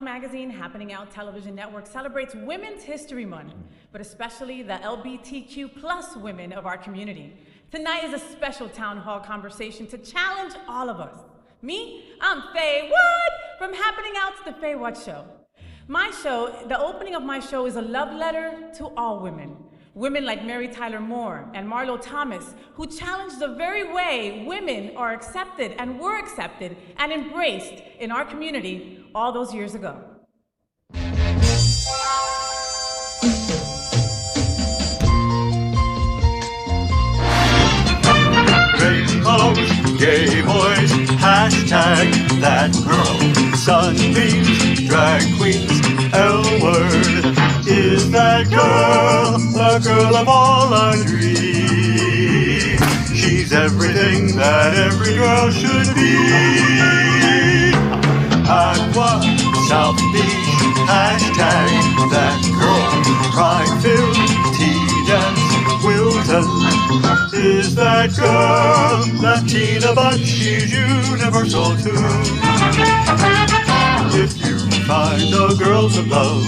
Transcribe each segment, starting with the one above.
Magazine Happening Out Television Network celebrates Women's History Month, but especially the LBTQ plus women of our community. Tonight is a special town hall conversation to challenge all of us. Me, I'm FayWhat from Happening Out's The FayWhat Show. My show, the opening of my show is a love letter to all women. Women like Mary Tyler Moore and Marlo Thomas, who challenged the very way women are accepted and were accepted and embraced in our community all those years ago. Rainbows, gay boys, hashtag that girl, sunbeams, drag queens, L-word. Is that girl, the girl of all our dreams? She's everything that every girl should be. Atwell, South Beach, hashtag that girl, pride-filled, tea-dance, Wilton. Is that girl Latina, but she's universal too? If you find a girl to love,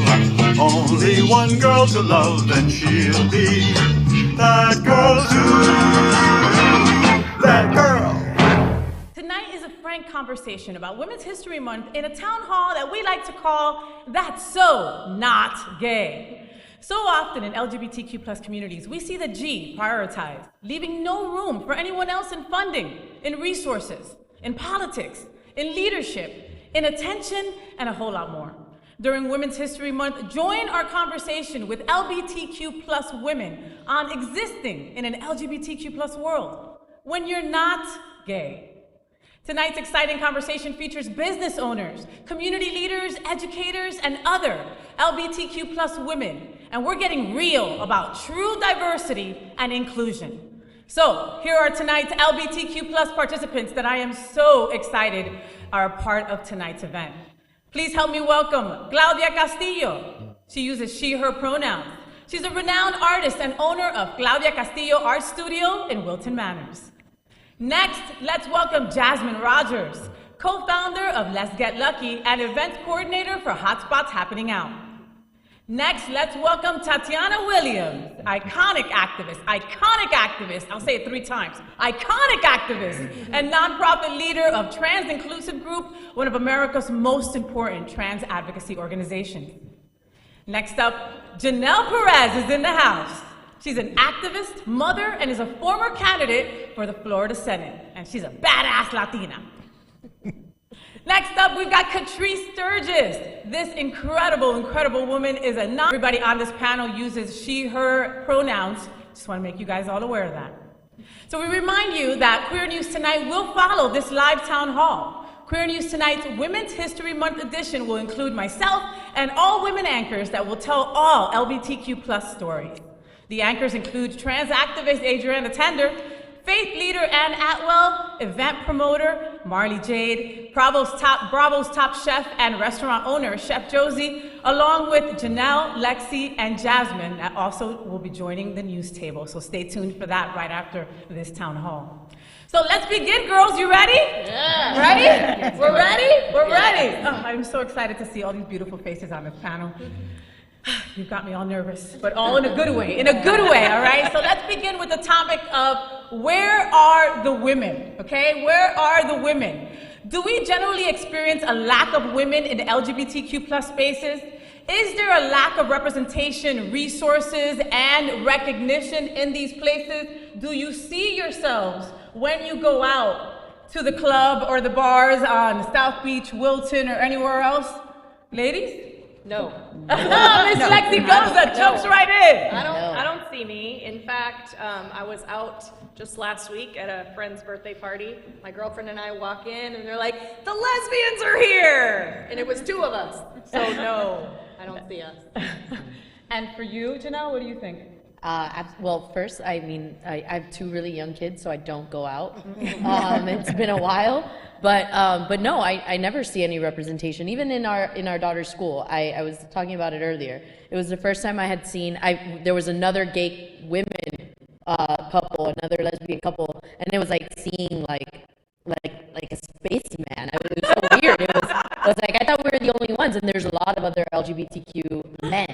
only one girl to love, then she'll be that girl too. That girl. Tonight is a frank conversation about Women's History Month in a town hall that we like to call That's So Not Gay. So often in LGBTQ plus communities, we see the G prioritized, leaving no room for anyone else in funding, in resources, in politics, in leadership, in attention, and a whole lot more. During Women's History Month, join our conversation with LGBTQ plus women on existing in an LGBTQ plus world when you're not gay. Tonight's exciting conversation features business owners, community leaders, educators, and other LGBTQ plus women. And we're getting real about true diversity and inclusion. So here are tonight's LGBTQ plus participants that I am so excited are a part of tonight's event. Please help me welcome Claudia Castillo. She uses she, her pronouns. She's a renowned artist and owner of Claudia Castillo Art Studio in Wilton Manors. Next, let's welcome Jasmen Rogers, co-founder of Let's Get Lucky and event coordinator for HotSpots Happening Out. Next, let's welcome Tatiana Williams, iconic activist, I'll say it 3 times, iconic activist and nonprofit leader of Trans Inclusive Group, one of America's most important trans advocacy organizations. Next up, Janelle Perez is in the house. She's an activist, mother, and is a former candidate for the Florida Senate, and she's a badass Latina. Next up, we've got Katrice Sturgis. This incredible woman is everybody on this panel uses she, her pronouns. Just want to make you guys all aware of that. So we remind you that Queer News Tonight will follow this live town hall. Queer News Tonight's Women's History Month edition will include myself and all women anchors that will tell all LGBTQ plus stories. The anchors include trans activist Adrianna Tender, faith leader Ann Atwell, event promoter Mrly Jade, Bravo's top chef and restaurant owner Chef Josie, along with Janelle, Lexi, and Jasmen that also will be joining the news table. So stay tuned for that right after this town hall. So let's begin, girls. You ready? Yeah. Ready? We're ready? We're ready. Oh, I'm so excited to see all these beautiful faces on this panel. You've got me all nervous, but all in a good way, all right? So let's begin with the topic of where are the women, okay? Where are the women? Do we generally experience a lack of women in the LGBTQ plus spaces? Is there a lack of representation, resources, and recognition in these places? Do you see yourselves when you go out to the club or the bars on South Beach, Wilton, or anywhere else? Ladies? No. Miss Lexi Goza jumps right in. I don't see me. In fact, I was out just last week at a friend's birthday party. My girlfriend and I walk in and they're like, the lesbians are here! And it was 2 of us. So no, I don't see us. And for you, Janelle, what do you think? Well, first, I mean, I have 2 really young kids, so I don't go out. It's been a while, but no, I never see any representation. Even in our daughter's school, I was talking about it earlier. It was the first time I had seen. There was another gay women couple, another lesbian couple, and it was like seeing like a spaceman. It was so weird. It was like I thought we were the only ones, and there's a lot of other LGBTQ men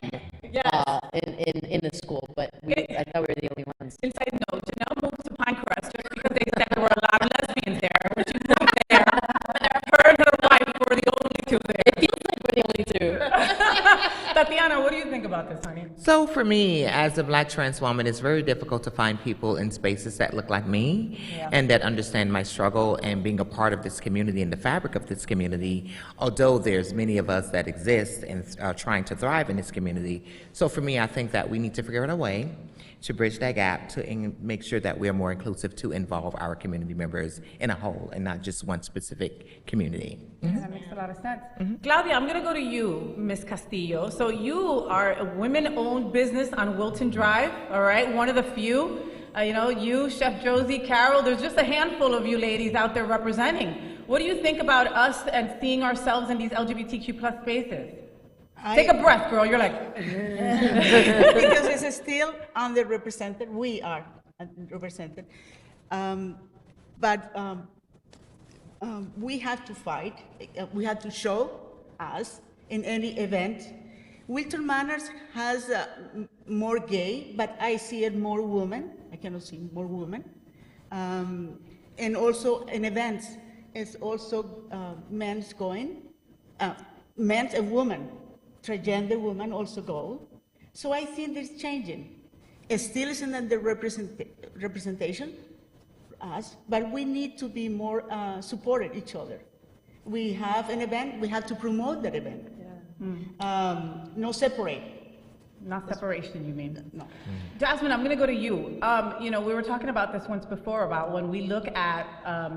in the school, but I thought we were the only ones. Inside note, Janelle moved to Pinecrest just because they said there were a lot of lesbians there. When she moved there, her and her wife were the only two there. It feels like we're the only two. Tatiana, what do you think about this, honey? So for me, as a Black trans woman, it's very difficult to find people in spaces that look like me and that understand my struggle and being a part of this community and the fabric of this community, although there's many of us that exist and are trying to thrive in this community. So for me, I think that we need to figure out a way to bridge that gap to make sure that we are more inclusive to involve our community members in a whole and not just one specific community. That makes a lot of sense. Claudia, I'm going to go to you, Ms. Castillo. So you are a women-owned business on Wilton Drive, all right? One of the few. You, Chef Josie, Carol, there's just a handful of you ladies out there representing. What do you think about us and seeing ourselves in these LGBTQ plus spaces? Take a breath, girl. You're like... Because it's still underrepresented. We are underrepresented. But we have to fight. We have to show us in any event. Wilton Manors has more gay, but I see it more women. I cannot see more women. And also in events, it's also men's going, men's and women. Transgender women also go. So I think it's changing. It still isn't under representation, us, but we need to be more supported each other. We have an event, we have to promote that event. No separate. Not separation, you mean? No. Jasmen, I'm going to go to you. We were talking about this once before about when we look at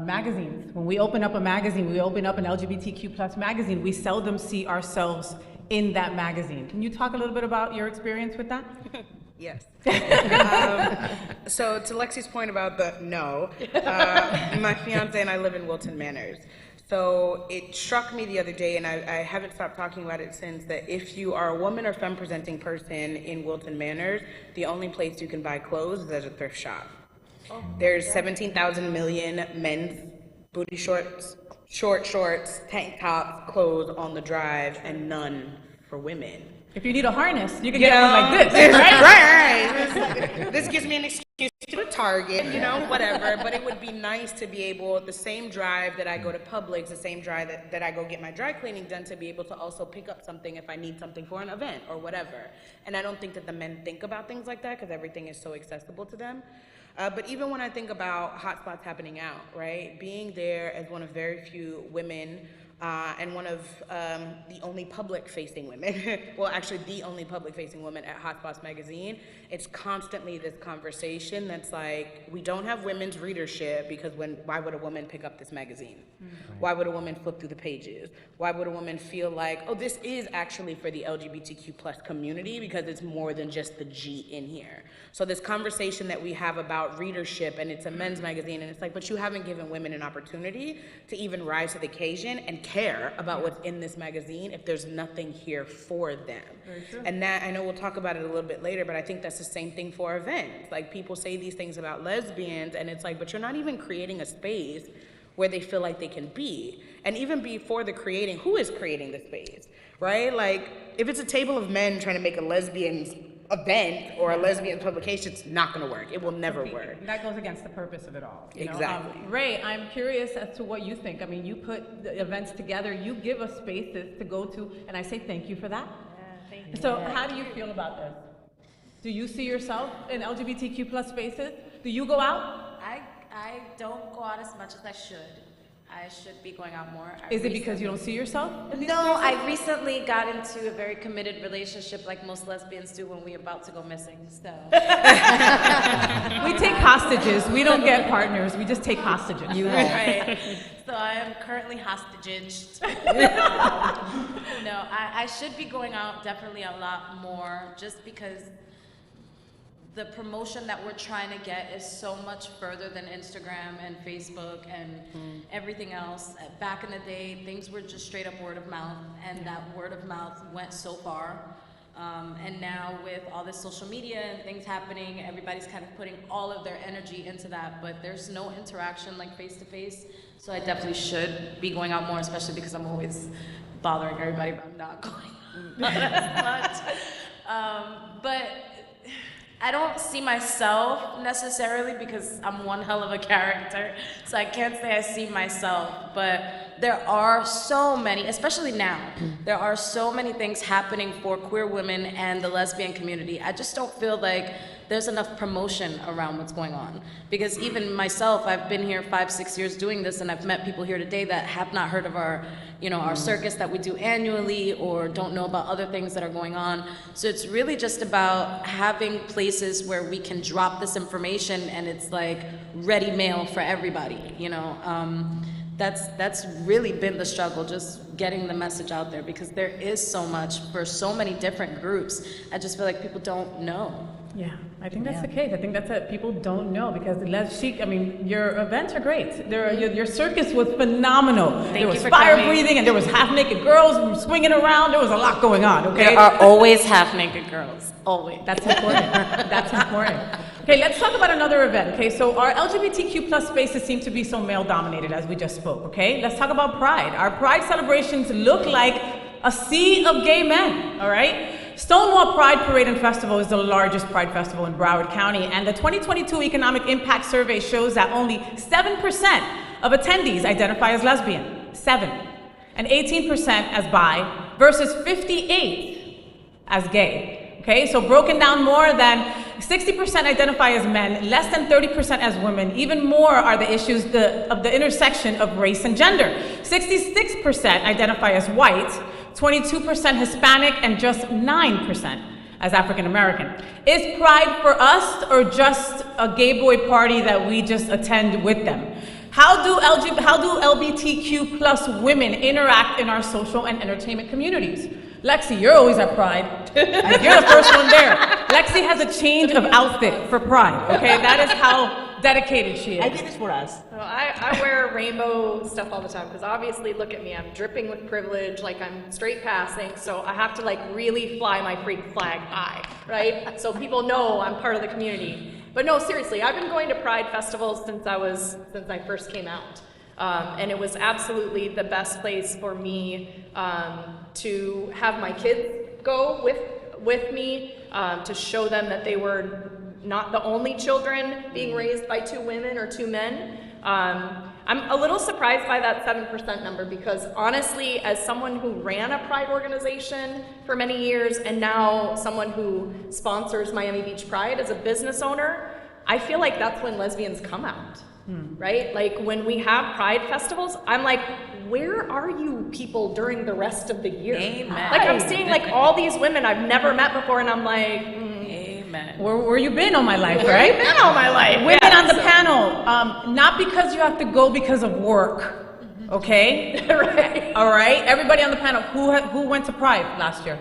magazines. When we open up a magazine, we open up an LGBTQ plus magazine, we seldom see ourselves in that magazine. Can you talk a little bit about your experience with that? Yes. So to Lexi's point about the no, my fiance and I live in Wilton Manors. So it struck me the other day, and I haven't stopped talking about it since, that if you are a woman or femme presenting person in Wilton Manors, the only place you can buy clothes is at a thrift shop. There's 17,000 million men's booty shorts, short shorts, tank tops, clothes on the drive, and none for women. If you need a harness, you can get one like this, right? Right. This gives me an excuse to go to Target, whatever. But it would be nice to be able, the same drive that I go to Publix, the same drive that I go get my dry cleaning done, to be able to also pick up something if I need something for an event or whatever. And I don't think that the men think about things like that because everything is so accessible to them. But even when I think about HotSpots Happening Out, right? Being there as one of very few women and one of the only public-facing women, well, actually the only public-facing woman at HotSpots magazine, it's constantly this conversation that's like, we don't have women's readership because why would a woman pick up this magazine? Why would a woman flip through the pages? Why would a woman feel like, oh, this is actually for the LGBTQ plus community because it's more than just the G in here. So this conversation that we have about readership, and it's a men's magazine, and it's like, but you haven't given women an opportunity to even rise to the occasion and care about what's in this magazine if there's nothing here for them. And that, I know we'll talk about it a little bit later, but I think that's the same thing for events. Like, people say these things about lesbians, and it's like, but you're not even creating a space where they feel like they can be. And even before the creating, who is creating the space, right? Like, if it's a table of men trying to make a lesbian's event or a lesbian publication, it's not going to work. It will never work. That goes against the purpose of it all. Exactly. Ray, I'm curious as to what you think. I mean, you put the events together, you give us spaces to go to, and I say thank you for that. Thank you. So how do you feel about this? Do you see yourself in LGBTQ plus spaces? Do you go out? I don't go out as much as I should. I should be going out more. Is it because you don't see yourself? No, I recently got into a very committed relationship like most lesbians do when we're about to go missing, so. We take hostages. We don't get partners. We just take hostages. Right. So I am currently hostage-aged. No, I should be going out definitely a lot more just because the promotion that we're trying to get is so much further than Instagram and Facebook and everything else. Back in the day, things were just straight up word of mouth, and that word of mouth went so far. And now with all this social media and things happening, everybody's kind of putting all of their energy into that, but there's no interaction like face to face. So I definitely should be going out more, especially because I'm always bothering everybody, but I'm not going out as much. But I don't see myself necessarily because I'm one hell of a character, so I can't say I see myself, but there are so many, especially now, there are so many things happening for queer women and the lesbian community. I just don't feel like there's enough promotion around what's going on. Because even myself, I've been here 5-6 years doing this, and I've met people here today that have not heard of our, our circus that we do annually, or don't know about other things that are going on. So it's really just about having places where we can drop this information and it's like ready mail for everybody, That's really been the struggle, just getting the message out there, because there is so much for so many different groups. I just feel like people don't know. Yeah, I think that's the case. I think that's it. People don't know because your events are great. Your circus was phenomenal. There was fire breathing and there was half-naked girls swinging around. There was a lot going on, okay? There are always half-naked girls, always. That's important. That's important. Okay, let's talk about another event, okay? So our LGBTQ plus spaces seem to be so male-dominated, as we just spoke, okay? Let's talk about Pride. Our Pride celebrations look like a sea of gay men, all right? Stonewall Pride Parade and Festival is the largest Pride festival in Broward County, and the 2022 Economic Impact Survey shows that only 7% of attendees identify as lesbian, 7, and 18% as bi, versus 58% as gay, okay? So broken down, more than 60% identify as men, less than 30% as women. Even more are the issues of the intersection of race and gender. 66% identify as white, 22% Hispanic, and just 9% as African American. Is Pride for us or just a gay boy party that we just attend with them? How do LGBTQ plus women interact in our social and entertainment communities? Lexi, you're always at Pride. You're the first one there. Lexi has a change of outfit for Pride, okay? That is how dedicated she is. I think it's for us. So I wear rainbow stuff all the time because obviously, look at me, I'm dripping with privilege, like I'm straight passing, so I have to really fly my freak flag high, right? So people know I'm part of the community. But no, seriously, I've been going to Pride festivals since I first came out. And it was absolutely the best place for me to have my kids go with me, to show them that they were not the only children being raised by 2 women or 2 men. I'm a little surprised by that 7% number because honestly, as someone who ran a Pride organization for many years and now someone who sponsors Miami Beach Pride as a business owner, I feel like that's when lesbians come out. Right? Like when we have Pride festivals, I'm like, where are you people during the rest of the year? Amen. Like I'm seeing all these women I've never met before and I'm like, amen. Where you been all my life, right? Where you been all my life? Women on the panel, not because you have to go because of work, okay? Right. All right, everybody on the panel, who went to Pride last year?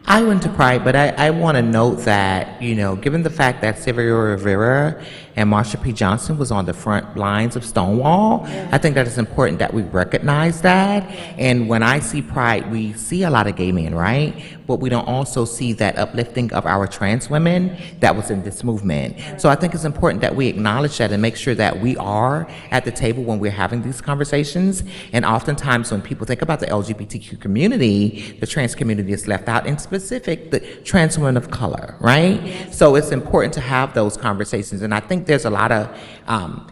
I went to Pride, but I want to note that, given the fact that Sylvia Rivera and Marsha P. Johnson was on the front lines of Stonewall, I think that it's important that we recognize that. And when I see Pride, we see a lot of gay men, right? But we don't also see that uplifting of our trans women that was in this movement. So I think it's important that we acknowledge that and make sure that we are at the table when we're having these conversations. And oftentimes when people think about the LGBTQ community, the trans community is left out, in specific, the trans women of color, right? So it's important to have those conversations. And I think there's a lot of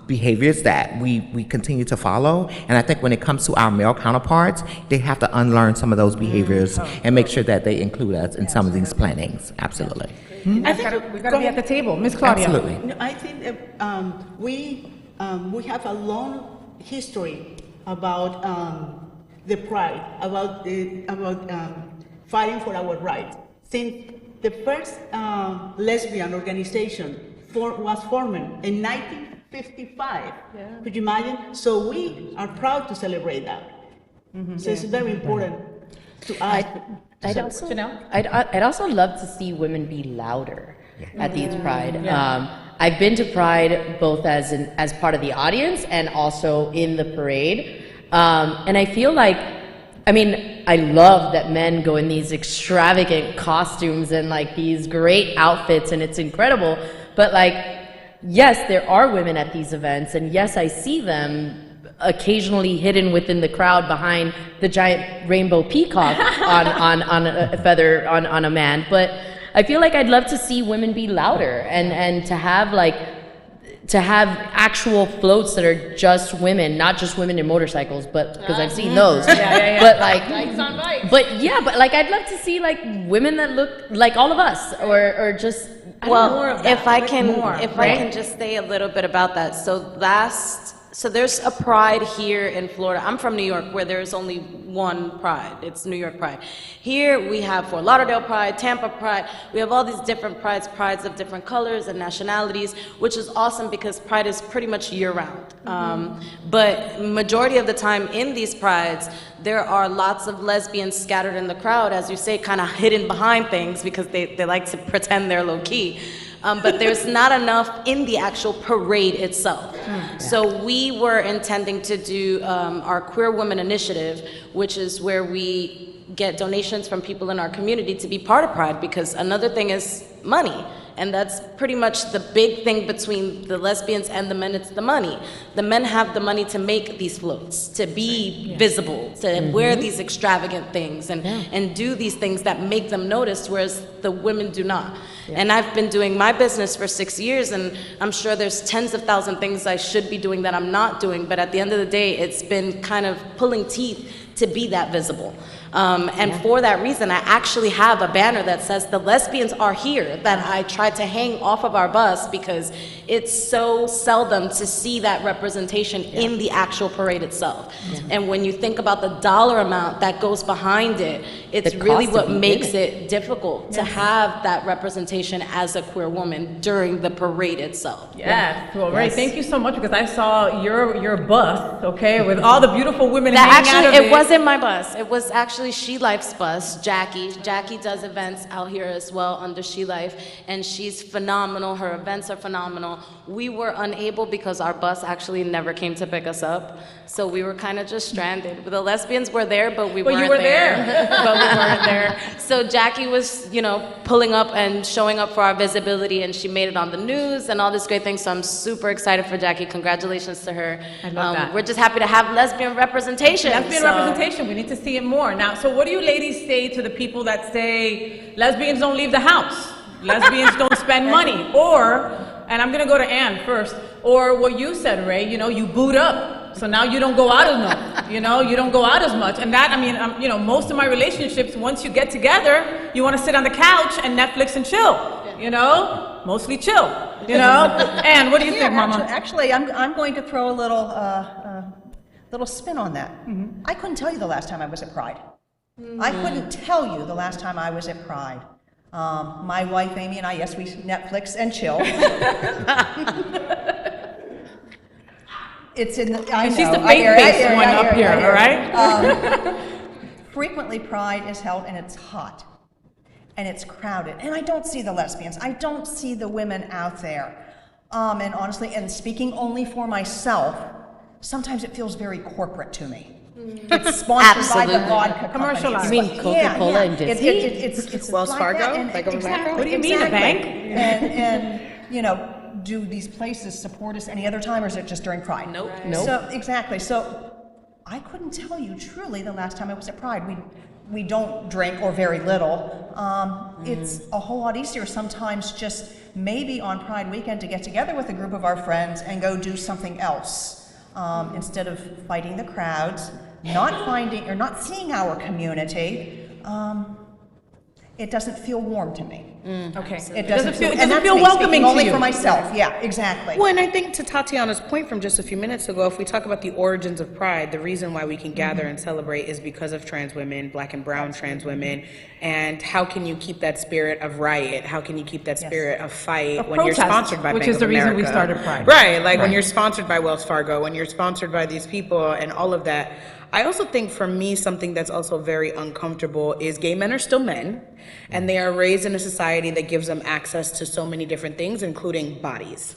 behaviors that we continue to follow. And I think when it comes to our male counterparts, they have to unlearn some of those behaviors and make sure that they include us in some of these plannings. Absolutely. I think we've got to be at the table. Miss Claudia. Absolutely. No, I think we have a long history about the Pride, about fighting for our rights. Since the first lesbian organization was formed in 1955. Could you imagine? So we are proud to celebrate that. So it's very important to us. I'd also love to see women be louder at these Pride. I've been to Pride both as part of the audience and also in the parade, and I feel like I mean, I love that men go in these extravagant costumes and like these great outfits, and it's incredible. But like, yes, there are women at these events, and yes, I see them occasionally hidden within the crowd behind the giant rainbow peacock on a feather on a man. But I feel like I'd love to see women be louder and to have actual floats that are just women, not just women in motorcycles, but because I've seen those. But like, Bikes on bikes. but yeah, but like I'd love to see like women that look like all of us, or just more of that. If I can just say a little bit about that. So there's a pride here in Florida. I'm from New York, where there's only one pride. It's New York Pride. Here we have Fort Lauderdale Pride, Tampa Pride. We have all these different prides of different colors and nationalities, which is awesome because pride is pretty much year-round. But majority of the time in these prides, there are lots of lesbians scattered in the crowd, as you say, kind of hidden behind things because they like to pretend they're low-key. But there's not enough in the actual parade itself. So we were intending to do our Queer Women Initiative, which is where we get donations from people in our community to be part of Pride, because another thing is money. And that's pretty much the big thing between the lesbians and the men, it's the money. The men have the money to make these floats, to be visible, to wear these extravagant things and do these things that make them noticed, whereas the women do not. And I've been doing my business for 6 years, and I'm sure there's tens of thousands of things I should be doing that I'm not doing, but at the end of the day, it's been kind of pulling teeth to be that visible. And for that reason, I actually have a banner that says the lesbians are here, that I tried to hang off of our bus because it's so seldom to see that representation in the actual parade itself. And when you think about the dollar amount that goes behind it, it's really what makes it difficult to have that representation as a queer woman during the parade itself. Well, Ray, thank you so much, because I saw your bus, okay, with all the beautiful women hanging out of it. It wasn't my bus. It was actually She Life's bus, Jackie. Jackie does events out here as well under She Life, and she's phenomenal. Her events are phenomenal. We were unable because our bus actually never came to pick us up, so we were kind of just stranded. The lesbians were there, but we weren't there. But we weren't there. So Jackie was, pulling up and showing up for our visibility, and she made it on the news and all this great thing. So I'm super excited for Jackie. Congratulations to her. I love that. We're just happy to have lesbian representation. Representation. We need to see it more. Now, so what do you ladies say to the people that say lesbians don't leave the house? Lesbians don't spend money. Or, and I'm going to go to Ann first, or what you said, Ray, you boot up. So now you don't go out as much. You don't go out as much. And that, most of my relationships, once you get together, you want to sit on the couch and Netflix and chill. Mostly chill. Ann, what do you think, Mama? Actually, I'm going to throw a little spin on that. I couldn't tell you the last time I was at Pride. I couldn't tell you the last time I was at Pride. My wife Amy and I, yes, we Netflix and chill. It's in the, I know. She's the faith-based one up here, all right? Frequently Pride is held and it's hot and it's crowded, and I don't see the lesbians. I don't see the women out there. And honestly, and speaking only for myself, sometimes it feels very corporate to me. It's sponsored by the vodka commercialized. You mean Coca-Cola and Disney? It's Wells like Fargo? That, exactly, What do you mean, a bank? And do these places support us any other time, or is it just during Pride? Nope. So exactly. So I couldn't tell you truly the last time I was at Pride. We don't drink, or very little. It's a whole lot easier sometimes just maybe on Pride weekend to get together with a group of our friends and go do something else instead of fighting the crowds, not seeing our community. It doesn't feel warm to me. Okay. It doesn't feel welcoming to only you. for myself. Yeah, exactly. Well, and I think to Tatiana's point from just a few minutes ago, if we talk about the origins of Pride, the reason why we can gather and celebrate is because of trans women, black and brown trans women. And how can you keep that spirit of riot? How can you keep that spirit of fight when you're sponsored by Bank of America? Which is the reason we started Pride. Right, when you're sponsored by Wells Fargo, when you're sponsored by these people and all of that. I also think for me, something that's also very uncomfortable is gay men are still men, and they are raised in a society that gives them access to so many different things, including bodies.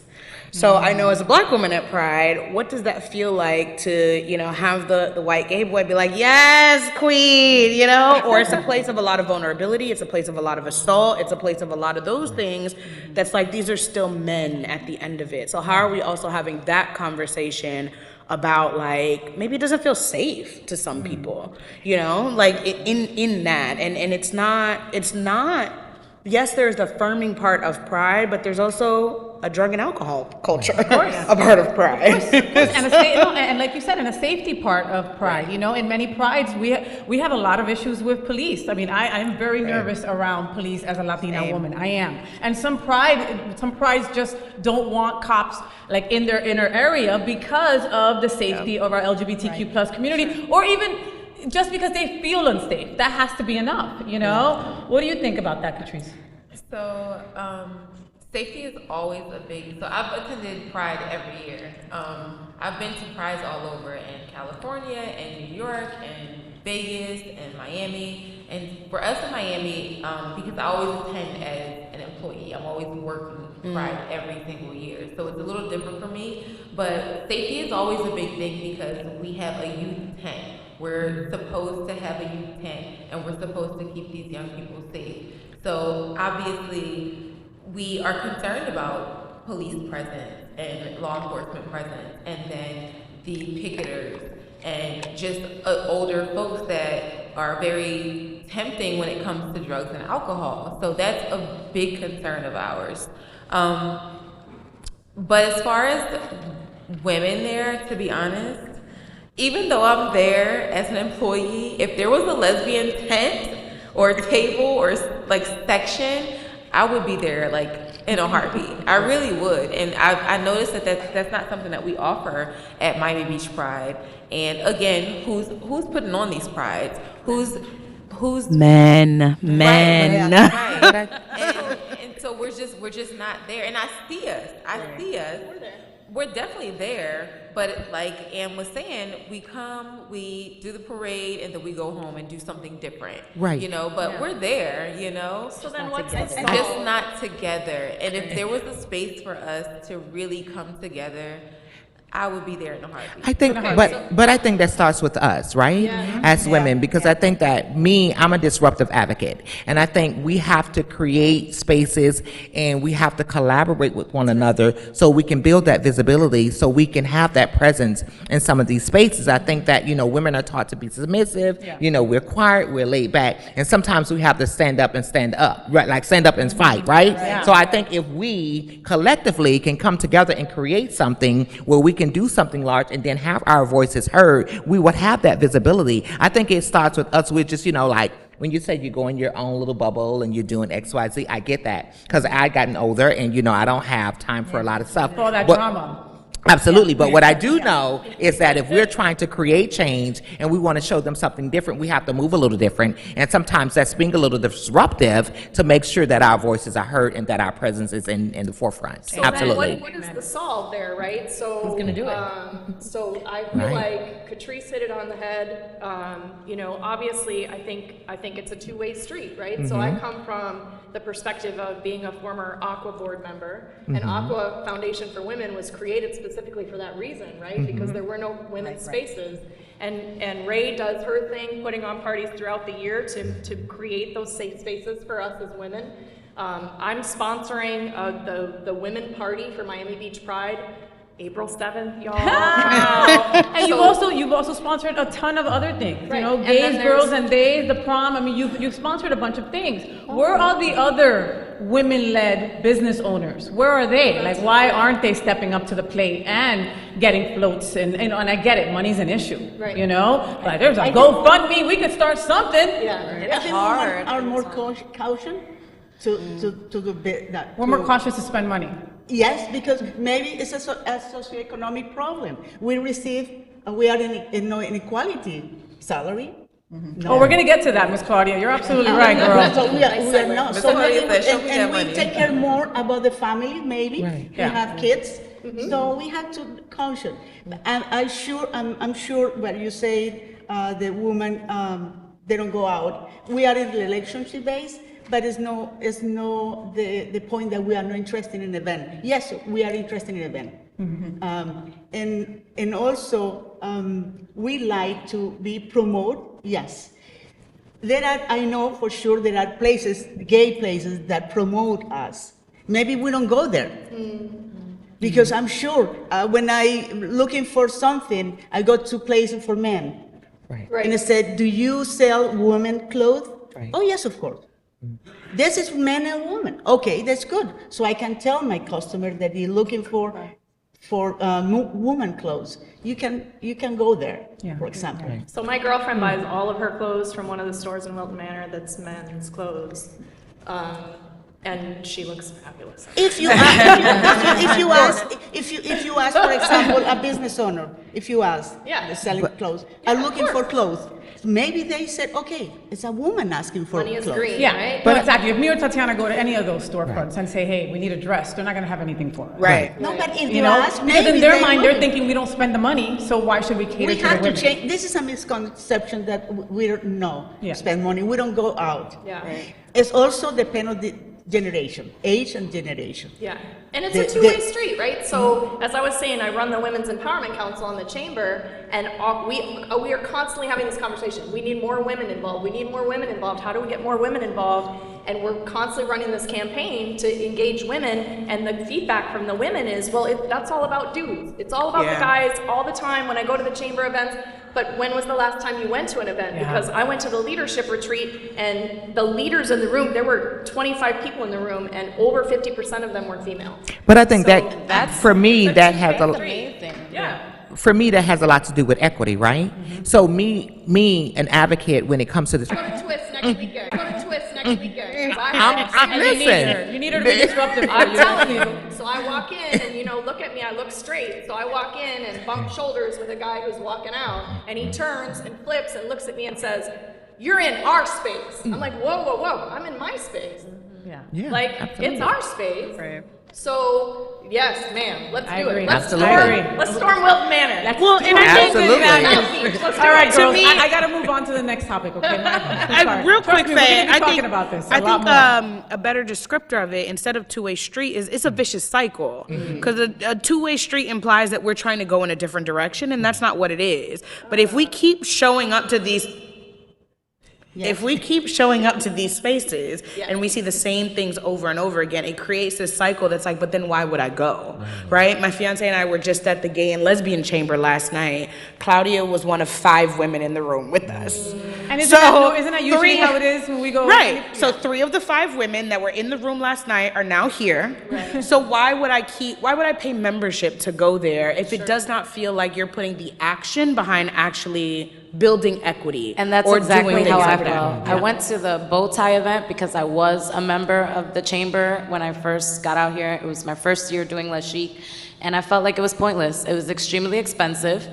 So I know as a black woman at Pride, what does that feel like to, you know, have the white gay boy be like, yes, queen, you know? Or it's a place of a lot of vulnerability, it's a place of a lot of assault, it's a place of a lot of those things that's like, these are still men at the end of it. So how are we also having that conversation about, like, maybe it doesn't feel safe to some people, you know? Like in that, and it's not, yes, there's the affirming part of Pride, but there's also a drug and alcohol culture, a part of Pride. Of course. And like you said, and a safety part of Pride. You know, in many Prides, we have a lot of issues with police. I mean, I'm very nervous around police as a Latina woman. I am. And some Prides just don't want cops like in their inner area because of the safety of our LGBTQ plus community, or even just because they feel unsafe. That has to be enough, you know? What do you think about that, Katrice? So, safety is always a big, so I've attended Pride every year. I've been to Prides all over in California and New York and Vegas and Miami. And for us in Miami, because I always attend as an employee, I'm always working Pride every single year. So it's a little different for me, but safety is always a big thing because we have a youth tent. We're supposed to have a youth tent and we're supposed to keep these young people safe. So obviously, we are concerned about police presence and law enforcement presence, and then the picketers and just older folks that are very tempting when it comes to drugs and alcohol. So that's a big concern of ours. But as far as women there, to be honest, even though I'm there as an employee, if there was a lesbian tent or table or like section, I would be there like in a heartbeat. I really would. And I noticed that that's not something that we offer at Miami Beach Pride. And again, who's putting on these prides? Who's men. Right. And so we're just not there. And I see us. We're there. We're definitely there, but like Ann was saying, we come, we do the parade, and then we go home and do something different. Right. You know, but we're there, you know. So then what's just not together. And if there was a space for us to really come together, I would be there in a heartbeat. I think, but I think that starts with us, right? As women, because I think that I'm a disruptive advocate, and I think we have to create spaces and we have to collaborate with one another so we can build that visibility, so we can have that presence in some of these spaces. I think that, you know, women are taught to be submissive, you know, we're quiet, we're laid back, and sometimes we have to stand up, right? Like stand up and fight, right? So I think if we collectively can come together and create something where we can do something large and then have our voices heard, we would have that visibility. I think it starts with us. We're just, you know, like when you say you go in your own little bubble and you're doing X, Y, Z, I get that because I gotten older and, you know, I don't have time for a lot of stuff. All that drama. Absolutely, but what I do know is that if we're trying to create change and we want to show them something different, we have to move a little different, and sometimes that's being a little disruptive to make sure that our voices are heard and that our presence is in the forefront. So absolutely. Then what is the solve there, right? So who's going to do it? So I feel like Katrice hit it on the head. You know, obviously, I think it's a two-way street, right? So I come from the perspective of being a former Aqua board member, and Aqua Foundation for Women was created specifically for that reason, right? Because there were no women's spaces. And Ray does her thing, putting on parties throughout the year to create those safe spaces for us as women. I'm sponsoring the women party for Miami Beach Pride, April 7th, y'all. And you've also sponsored a ton of other things. You know, gays, girls, and days, the prom. I mean, you've sponsored a bunch of things. Where are the other women-led business owners? Where are they? Like, why aren't they stepping up to the plate and getting floats? And I get it, money's an issue. You know, like there's a GoFundMe. We could start something. It's hard. Are more caution to that. We're more cautious to spend money. Yes, because maybe it's a socioeconomic problem. We are in no inequality salary. No. Oh, we're going to get to that, Miss Claudia. You're absolutely right, girl. So we are not. So maybe, and we take care more about the family, maybe. We have kids. So we have to caution. And I'm sure what you say, the women, they don't go out. We are in the relationship base, but it's no the point that we are not interested in event. Yes, we are interested in event. And also, we like to be promote, yes. I know for sure there are places, gay places that promote us. Maybe we don't go there. Because I'm sure when I'm looking for something, I go to places for men. Right. And I said, do you sell women clothes? Right. Oh, yes, of course. This is men and women. Okay, that's good. So I can tell my customer that you're looking for woman clothes. You can go there, for example. Right. So my girlfriend buys all of her clothes from one of the stores in Wilton Manor that's men's clothes. And she looks fabulous. If you ask, for example, a business owner, if you ask, selling clothes, are looking for clothes, maybe they said, okay, it's a woman asking for Money is clothes. green, Yeah, right? but exactly. If me or Tatiana go to any of those storefronts and say, hey, we need a dress, they're not going to have anything for us. Right. No, but if You know, ask, because maybe in their they mind, would. they're thinking we don't spend the money, so why should we cater We to the have to women? change. This is a misconception that we don't know. Yeah. Spend money. We don't go out. Yeah. Right. It's also depend on the generation, age and generation. Yeah, and it's a two-way street, right? So as I was saying, I run the Women's Empowerment Council in the chamber, and we are constantly having this conversation. We need more women involved. We need more women involved. How do we get more women involved? And we're constantly running this campaign to engage women, and the feedback from the women is, well, that's all about dudes. It's all about the guys all the time when I go to the chamber events. But when was the last time you went to an event? Because I went to the leadership retreat, and the leaders in the room, there were 25 people in the room, and over 50% of them were female. But I think for me, that has a lot to do with equity, right? So me, an advocate when it comes to this. Go to Twist next weekend. Go to Twist next weekend. Listen. You need her to be disruptive. I'm telling you. So I walk in and, look at me, I look straight. So I walk in and bump shoulders with a guy who's walking out, and he turns and flips and looks at me and says, "You're in our space." I'm like, whoa, whoa, whoa, I'm in my space. Yeah, Like, absolutely. it's our space. Right. So, yes, ma'am, let's I do agree. it. Let's Absolutely. storm Wilton Manor. Well, and I think Absolutely. All right, To girls, me- I got to move on to the next topic, okay? I'm sorry. Real Trust quick, me, we're Faye, gonna be talking about this a lot more. A better descriptor of it, instead of two-way street, is it's a vicious cycle. Because a two-way street implies that we're trying to go in a different direction, and that's not what it is. But if we keep showing up to these spaces and we see the same things over and over again, it creates this cycle that's like, but then why would I go? Right? My fiance and I were just at the gay and lesbian chamber last night. Claudia was one of 5 women in the room with us. And isn't that usually how it is when we go? Right. So 3 of the 5 women that were in the room last night are now here. Right. So why would I pay membership to go there if it does not feel like you're putting the action behind actually building equity? And that's or exactly doing how things I like felt. that? I went to the bow tie event because I was a member of the chamber when I first got out here. It was my first year doing Les Chic, and I felt like it was pointless. It was extremely expensive.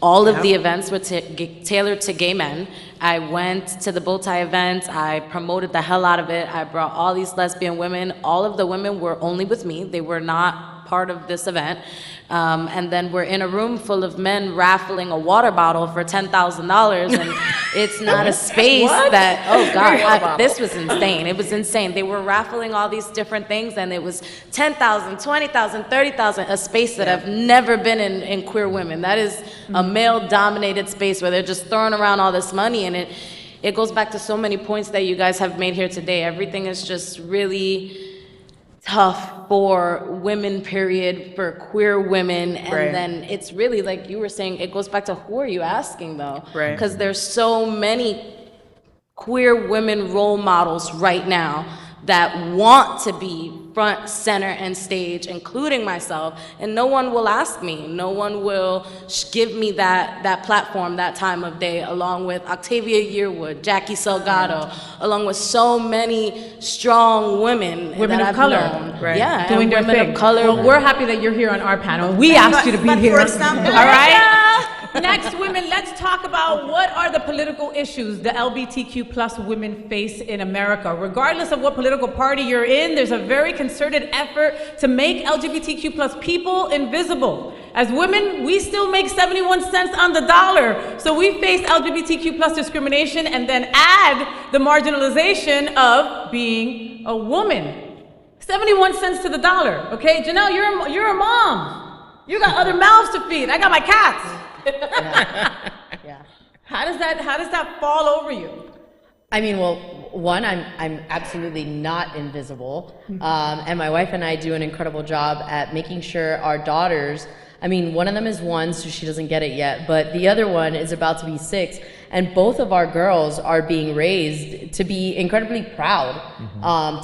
All of the events were tailored to gay men. I went to the bow tie event. I promoted the hell out of it. I brought all these lesbian women. All of the women were only with me. They were not part of this event. And then we're in a room full of men raffling a water bottle for $10,000, and it's not a space that, oh God, this was insane. It was insane. They were raffling all these different things, and it was 10,000, 20,000, 30,000, a space that I've never been in queer women. That is a male-dominated space where they're just throwing around all this money, and it goes back to so many points that you guys have made here today. Everything is just really tough for women, period, for queer women, and then it's really, like you were saying, it goes back to who are you asking, though? Right. Because there's so many queer women role models right now that want to be front, center, and stage, including myself, and no one will ask me. No one will give me that platform that time of day, along with Octavia Yearwood, Jackie Salgado, along with so many strong women that of I've color, known. right? Yeah, Doing and their women thing. of color. Well, we're happy that you're here on our panel. We asked you to be but here. for example, all right? Next, women, let's talk about what are the political issues the LGBTQ plus women face in America. Regardless of what political party you're in, there's a very concerted effort to make LGBTQ plus people invisible. As women, we still make 71 cents on the dollar. So we face LGBTQ plus discrimination and then add the marginalization of being a woman. 71 cents to the dollar, okay? Janelle, you're a mom. You got other mouths to feed. I got my cats. Yeah. How does that fall over you? I mean, well, one, I'm absolutely not invisible, and my wife and I do an incredible job at making sure our daughters. I mean, one of them is 1, so she doesn't get it yet, but the other one is about to be 6, and both of our girls are being raised to be incredibly proud,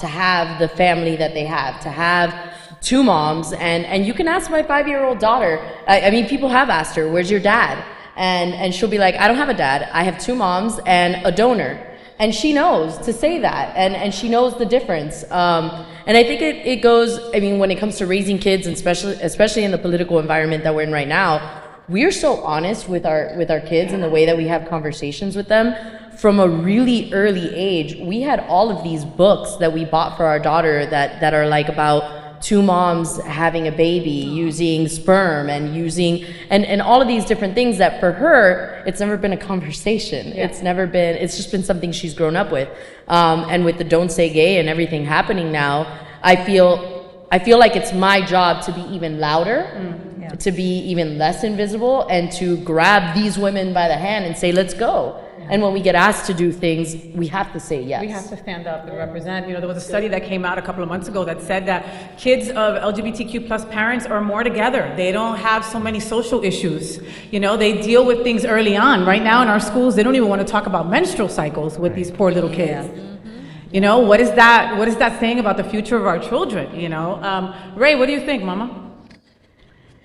to have the family that they have, to have 2 moms, and you can ask my 5-year-old daughter, I mean, people have asked her, where's your dad? And she'll be like, I don't have a dad, I have 2 moms and a donor. And she knows to say that, and she knows the difference. And I think it goes, I mean, when it comes to raising kids, and especially in the political environment that we're in right now, we're so honest with our kids and the way that we have conversations with them. From a really early age, we had all of these books that we bought for our daughter that are like about 2 moms having a baby, using sperm and using, and all of these different things that for her, it's never been a conversation. Yeah. It's just been something she's grown up with. And with the Don't Say Gay and everything happening now, I feel like it's my job to be even louder, to be even less invisible, and to grab these women by the hand and say, let's go. And when we get asked to do things, we have to say yes. We have to stand up and represent. You know, there was a study that came out a couple of months ago that said that kids of LGBTQ plus parents are more together. They don't have so many social issues. You know, they deal with things early on. Right now in our schools, they don't even want to talk about menstrual cycles with these poor little kids. You know, what is that saying about the future of our children, you know? Ray, what do you think, Mama?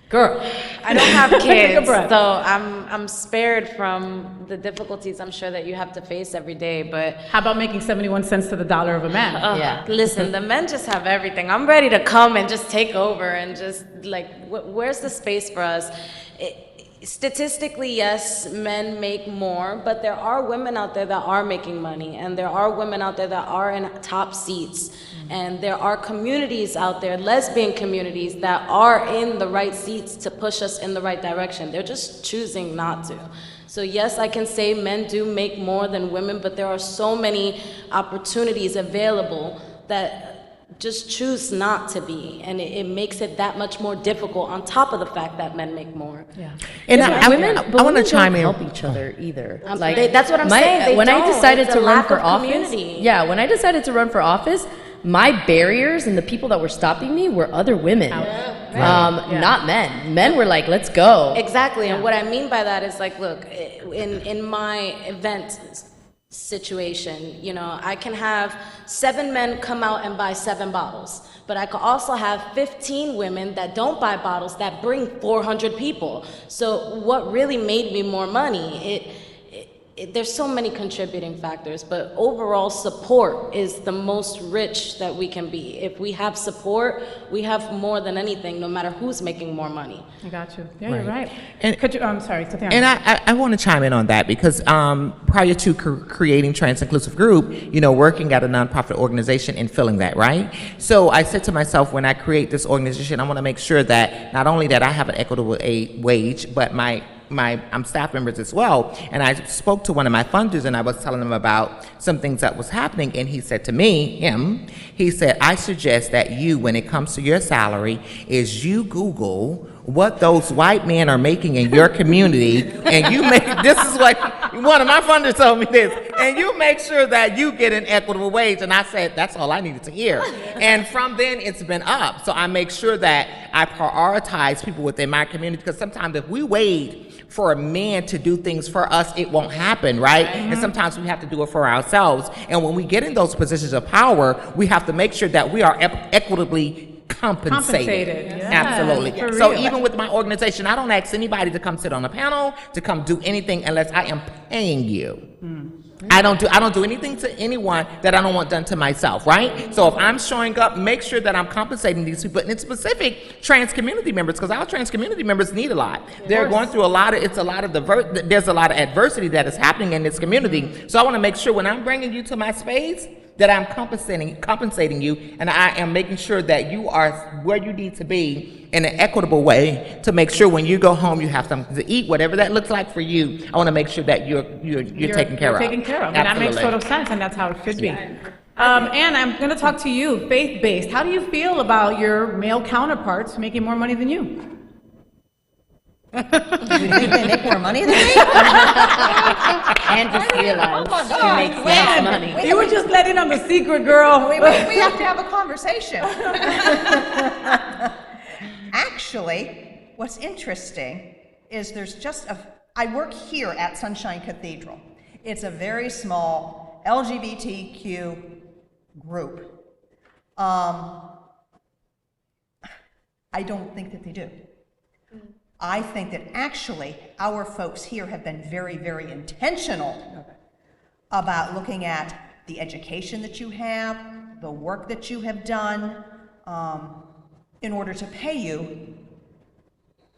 Girl. I don't have kids, Take a breath. so I'm spared from the difficulties I'm sure that you have to face every day, but... How about making 71 cents to the dollar of a man? Listen, the men just have everything. I'm ready to come and just take over and just, like, where's the space for us? Statistically, yes, men make more, but there are women out there that are making money, and there are women out there that are in top seats, and there are communities out there, lesbian communities, that are in the right seats to push us in the right direction. They're just choosing not to. So yes, I can say men do make more than women, but there are so many opportunities available that just choose not to be, and it makes it that much more difficult on top of the fact that men make more. Yeah. And I want to chime in. Help each other either. That's what I'm saying. When I decided to run for office, my barriers and the people that were stopping me were other women, not men. Men were like, let's go. Exactly, and what I mean by that is, like, look, in my event situation, you know, I can have 7 men come out and buy 7 bottles, but I could also have 15 women that don't buy bottles that bring 400 people. So what really made me more money, there's so many contributing factors, but overall support is the most rich that we can be. If we have support, we have more than anything, no matter who's making more money. I got you. Yeah, you're right. And sorry, Tatiana. And I want to chime in on that because prior to creating Trans Inclusive Group, you know, working at a nonprofit organization and feeling that, right? So I said to myself, when I create this organization, I want to make sure that not only that I have an equitable wage, but I'm staff members as well. And I spoke to one of my funders and I was telling him about some things that was happening, and he said to me, he said, I suggest that you, when it comes to your salary, is you Google what those white men are making in your community, and you make, this is what one of my funders told me this, and you make sure that you get an equitable wage. And I said, that's all I needed to hear. And from then it's been up. So I make sure that I prioritize people within my community, because sometimes if we wait for a man to do things for us, it won't happen, right? And sometimes we have to do it for ourselves. And when we get in those positions of power, we have to make sure that we are equitably compensated. Yes. Absolutely. So even with my organization, I don't ask anybody to come sit on a panel, to come do anything unless I am paying you. I don't do anything to anyone that I don't want done to myself, right? So if I'm showing up, make sure that I'm compensating these people, and in specific trans community members, because our trans community members need a lot. They're going through there's a lot of adversity that is happening in this community. So I want to make sure when I'm bringing you to my space that I'm compensating you, and I am making sure that you are where you need to be in an equitable way to make sure when you go home you have something to eat, whatever that looks like for you. I want to make sure that you're taken care of. Taken care of, and that makes total sense, and that's how it should be. Anne, I'm going to talk to you, faith-based. How do you feel about your male counterparts making more money than you? You think they make more money than me? And just realized she makes less money. You were just letting on the secret, girl. We have to have a conversation. Actually, what's interesting is I work here at Sunshine Cathedral. It's a very small LGBTQ group. I don't think that they do. I think that actually our folks here have been very, very intentional about looking at the education that you have, the work that you have done, in order to pay you,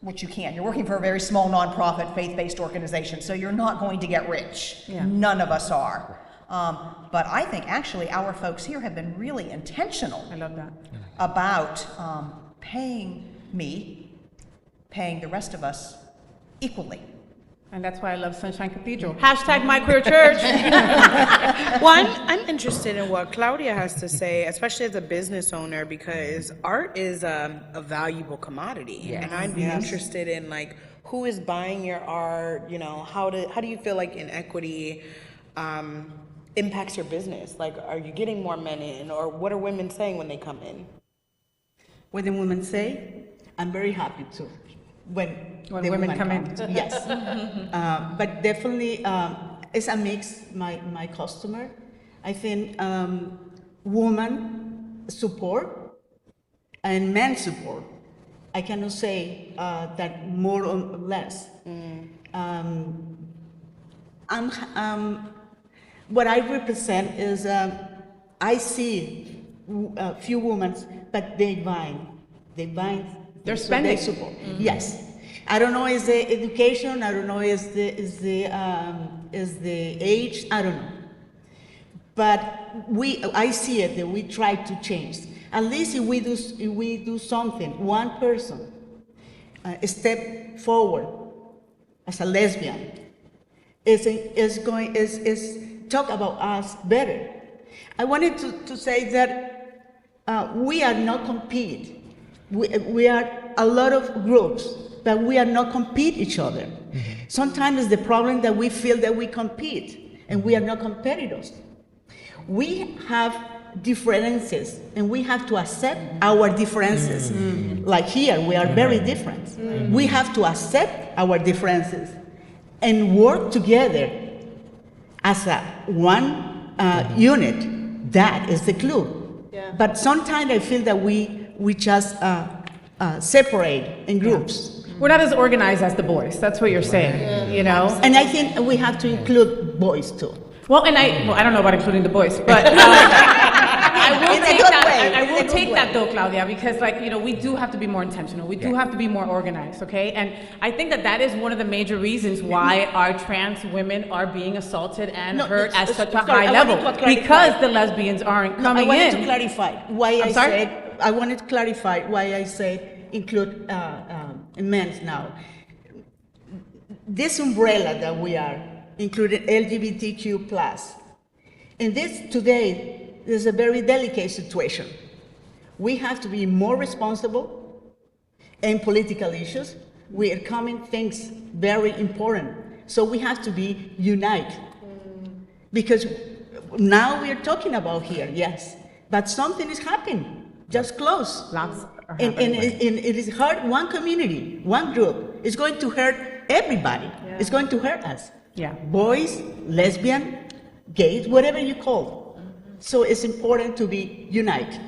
which you can. You're working for a very small nonprofit faith-based organization, so you're not going to get rich. Yeah. None of us are. But I think actually our folks here have been really intentional. I love that. About paying the rest of us equally. And that's why I love Sunshine Cathedral. Hashtag my queer church. Well, I'm interested in what Claudia has to say, especially as a business owner, because art is a valuable commodity. Yes. And I'd be interested in like who is buying your art, how do you feel like inequity impacts your business? Like, are you getting more men in, or what are women saying when they come in? What the women say, I'm very happy to. When women come in. Yes. But definitely, it's a mix, my customer. I think woman support and men support. I cannot say that more or less. What I represent is I see a few women, but they buy. They're spending. They support. Yes. I don't know is the education. I don't know is the age. I don't know. But I see it that we try to change. At least if we do something, one person step forward as a lesbian is talk about us better. I wanted to say that we are not compete. We are a lot of groups, but we are not compete each other. Mm-hmm. Sometimes the problem that we feel that we compete, and we are not competitors. We have differences, and we have to accept our differences. Mm-hmm. Like here, we are very different. Mm-hmm. We have to accept our differences and work together as one unit. That is the clue. Yeah. But sometimes I feel that we just separate in groups. We're not as organized as the boys. That's what you're saying, And I think we have to include boys too. Well, I don't know about including the boys, but I will take that though, Claudia, because we do have to be more intentional. We do have to be more organized, okay? And I think that is one of the major reasons why our trans women are being assaulted and hurt at such a high level, because the lesbians aren't coming in. I wanted to clarify why I said include men now. This umbrella that we are included LGBTQ+. And this today is a very delicate situation. We have to be more responsible in political issues. We are coming things very important. So we have to be united. Because now we are talking about here, yes, but something is happening, just close. And it is hurt one community, one group. It's going to hurt everybody. Yeah. It's going to hurt us. Yeah. Boys, lesbian, gays, whatever you call. So it's important to be united.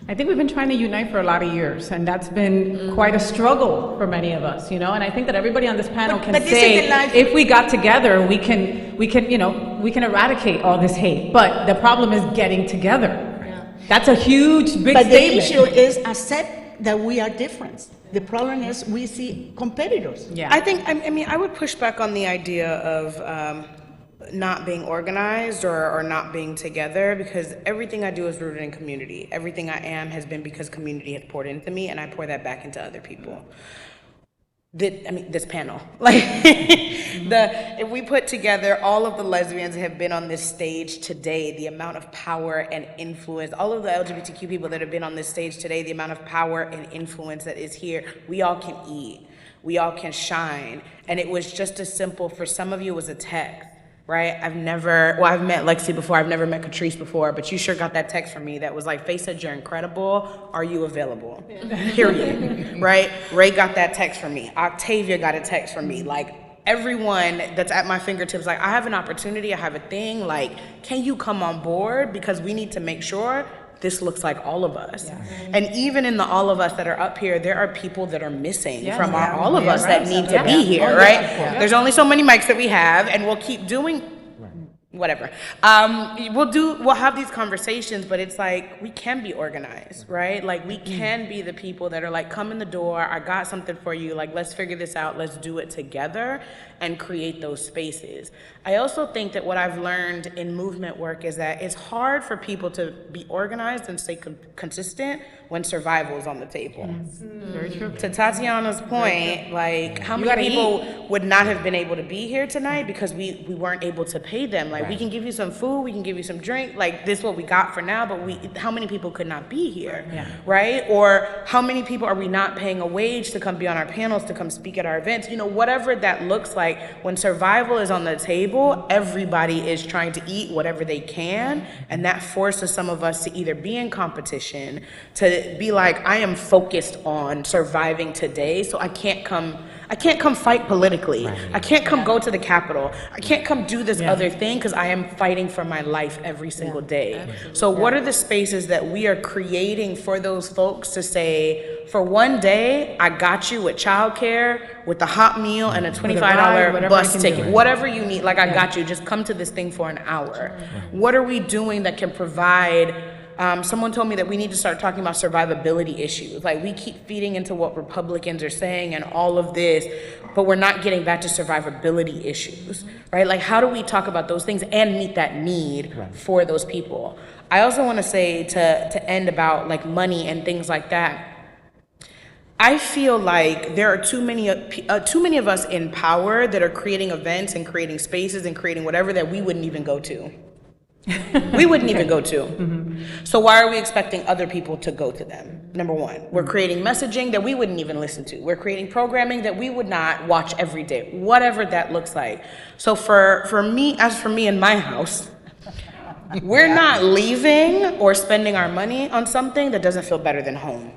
I think we've been trying to unite for a lot of years, and that's been quite a struggle for many of us, you know. And I think that everybody on this panel can say, if we got together, we can eradicate all this hate. But the problem is getting together. Yeah. That's a huge, big statement. But the issue is accept that we are different. The problem is we see competitors. Yeah. I mean, I would push back on the idea of not being organized or not being together, because everything I do is rooted in community. Everything I am has been because community has poured into me, and I pour that back into other people. This panel, like, if we put together all of the lesbians that have been on this stage today, the amount of power and influence, all of the LGBTQ people that have been on this stage today, the amount of power and influence that is here, we all can eat, we all can shine. And it was just as simple, for some of you, it was a text. Right? I've met Lexi before, I've never met Katrice before, but you sure got that text from me that was like, Faye said you're incredible, are you available? Yeah. Period, right? Ray got that text from me, Octavia got a text from me, like everyone that's at my fingertips, like I have an opportunity, I have a thing, like can you come on board? Because we need to make sure this looks like all of us. Yeah. And even in the all of us that are up here, there are people that are missing from all of us that need to be here, right? Yeah. There's only so many mics that we have, and we'll keep doing whatever. We'll have these conversations, but it's like, we can be organized, right? Like we can be the people that are like, come in the door, I got something for you, like let's figure this out, let's do it together and create those spaces. I also think that what I've learned in movement work is that it's hard for people to be organized and stay consistent when survival is on the table. Yes. Very true. To Tatiana's point, like how many people would not have been able to be here tonight because we weren't able to pay them? Like we can give you some food, we can give you some drink, like this is what we got for now, but how many people could not be here, right? Or how many people are we not paying a wage to come be on our panels, to come speak at our events? You know, whatever that looks like, when survival is on the table, everybody is trying to eat whatever they can, and that forces some of us to either be in competition, to be like, I am focused on surviving today, so I can't come fight politically. Right. I can't come go to the Capitol. I can't come do this other thing because I am fighting for my life every single day. Absolutely. So what are the spaces that we are creating for those folks to say, for one day, I got you with childcare, with the hot meal and a $25 bus ticket, whatever you need, like I got you, just come to this thing for an hour. What are we doing that can provide? Someone told me that we need to start talking about survivability issues. Like we keep feeding into what Republicans are saying and all of this, but we're not getting back to survivability issues, right? Like how do we talk about those things and meet that need for those people? I also want to say to end about like money and things like that. I feel like there are too many of us in power that are creating events and creating spaces and creating whatever that we wouldn't even go to. We wouldn't even go to. Mm-hmm. So why are we expecting other people to go to them? Number one, we're creating messaging that we wouldn't even listen to. We're creating programming that we would not watch every day, whatever that looks like. So for me in my house, we're not leaving or spending our money on something that doesn't feel better than home.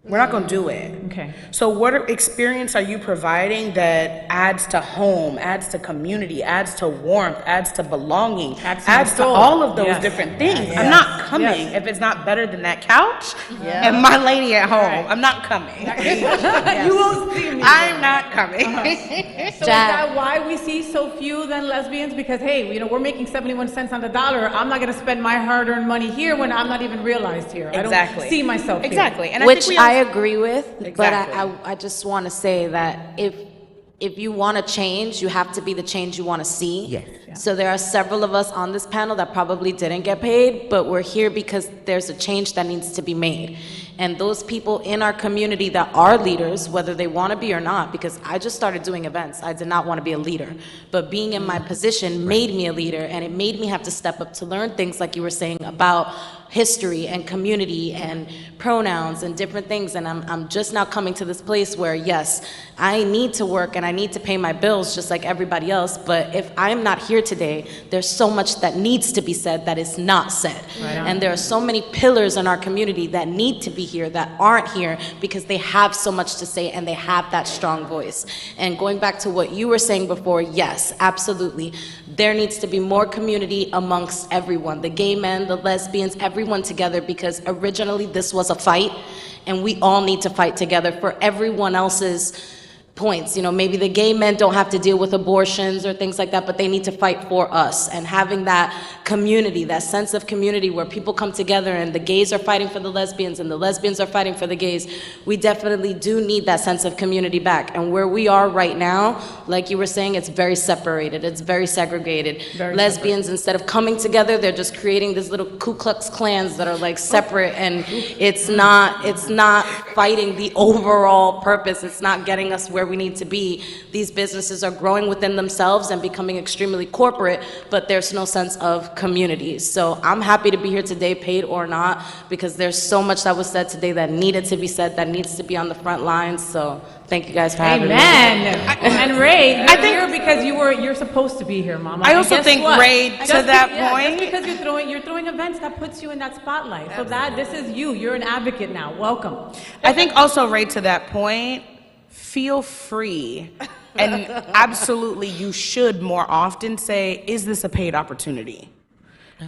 We're not gonna do it. Okay. So what experience are you providing that adds to home, adds to community, adds to warmth, adds to belonging, adds to all of those different things? Yes. I'm not coming if it's not better than that couch and my lady at home. I'm not coming. You won't see me. I'm not coming. So is that why we see so few then lesbians? Because hey, you know, we're making 71 cents on the dollar. I'm not gonna spend my hard-earned money here when I'm not even realized here. Exactly. I don't see myself here. Exactly. And Which I agree with, but I just want to say that if you want to change, you have to be the change you want to see. Yes. Yeah. So there are several of us on this panel that probably didn't get paid, but we're here because there's a change that needs to be made. And those people in our community that are leaders, whether they want to be or not, because I just started doing events. I did not want to be a leader. But being in my position made me a leader, and it made me have to step up to learn things like you were saying about history and community and pronouns and different things. And I'm just now coming to this place where, yes, I need to work and I need to pay my bills just like everybody else. But if I'm not here today, there's so much that needs to be said that is not said. Right on. And there are so many pillars in our community that need to be here that aren't here because they have so much to say and they have that strong voice. And going back to what you were saying before, yes, absolutely. There needs to be more community amongst everyone, the gay men, the lesbians, everyone everyone together, because originally this was a fight, and we all need to fight together for everyone else's points. You know, maybe the gay men don't have to deal with abortions or things like that, but they need to fight for us. And having that community, that sense of community where people come together and the gays are fighting for the lesbians and the lesbians are fighting for the gays, we definitely do need that sense of community back. And where we are right now, like you were saying, it's very separated, it's very segregated. Lesbians, instead of coming together, they're just creating these little Ku Klux Klans that are like separate, and it's not fighting the overall purpose. It's not getting us where we need to be. These businesses are growing within themselves and becoming extremely corporate, but there's no sense of community. So I'm happy to be here today, paid or not, because there's so much that was said today that needed to be said, that needs to be on the front lines. So thank you guys for having me. Amen. And Ray, you're here because you're supposed to be here, Mama. I also think, Ray, to that point, just because you're throwing events, that puts you in that spotlight. So this is you. You're an advocate now. Welcome. I think also, Ray, to that point, feel free, and absolutely you should more often say, is this a paid opportunity?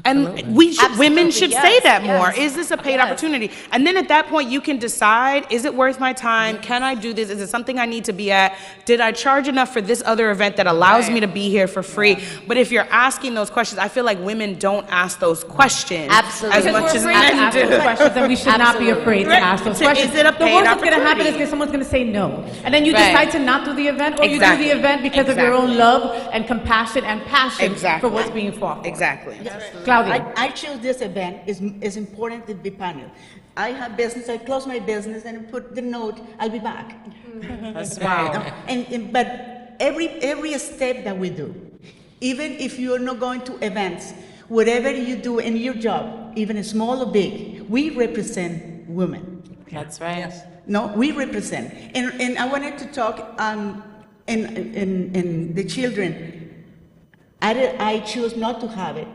Absolutely. And women should say that more. Is this a paid opportunity? And then at that point, you can decide, is it worth my time? Can I do this? Is it something I need to be at? Did I charge enough for this other event that allows me to be here for free? But if you're asking those questions, I feel like women don't ask those questions as much as men do. Questions, and we should not be afraid to ask those questions. Is it a paid the worst that's going to opportunity? happen is someone's going to say no. And then you decide to not do the event, or you do the event because of your own love and compassion and passion for what's being fought for. Exactly. Claudia. I choose this event. It's important to be panel. I have business. I close my business and put the note. I'll be back. That's right. But every step that we do, even if you're not going to events, whatever you do in your job, even small or big, we represent women. That's right. Yes. No, we represent. And I wanted to talk in the children. I choose not to have it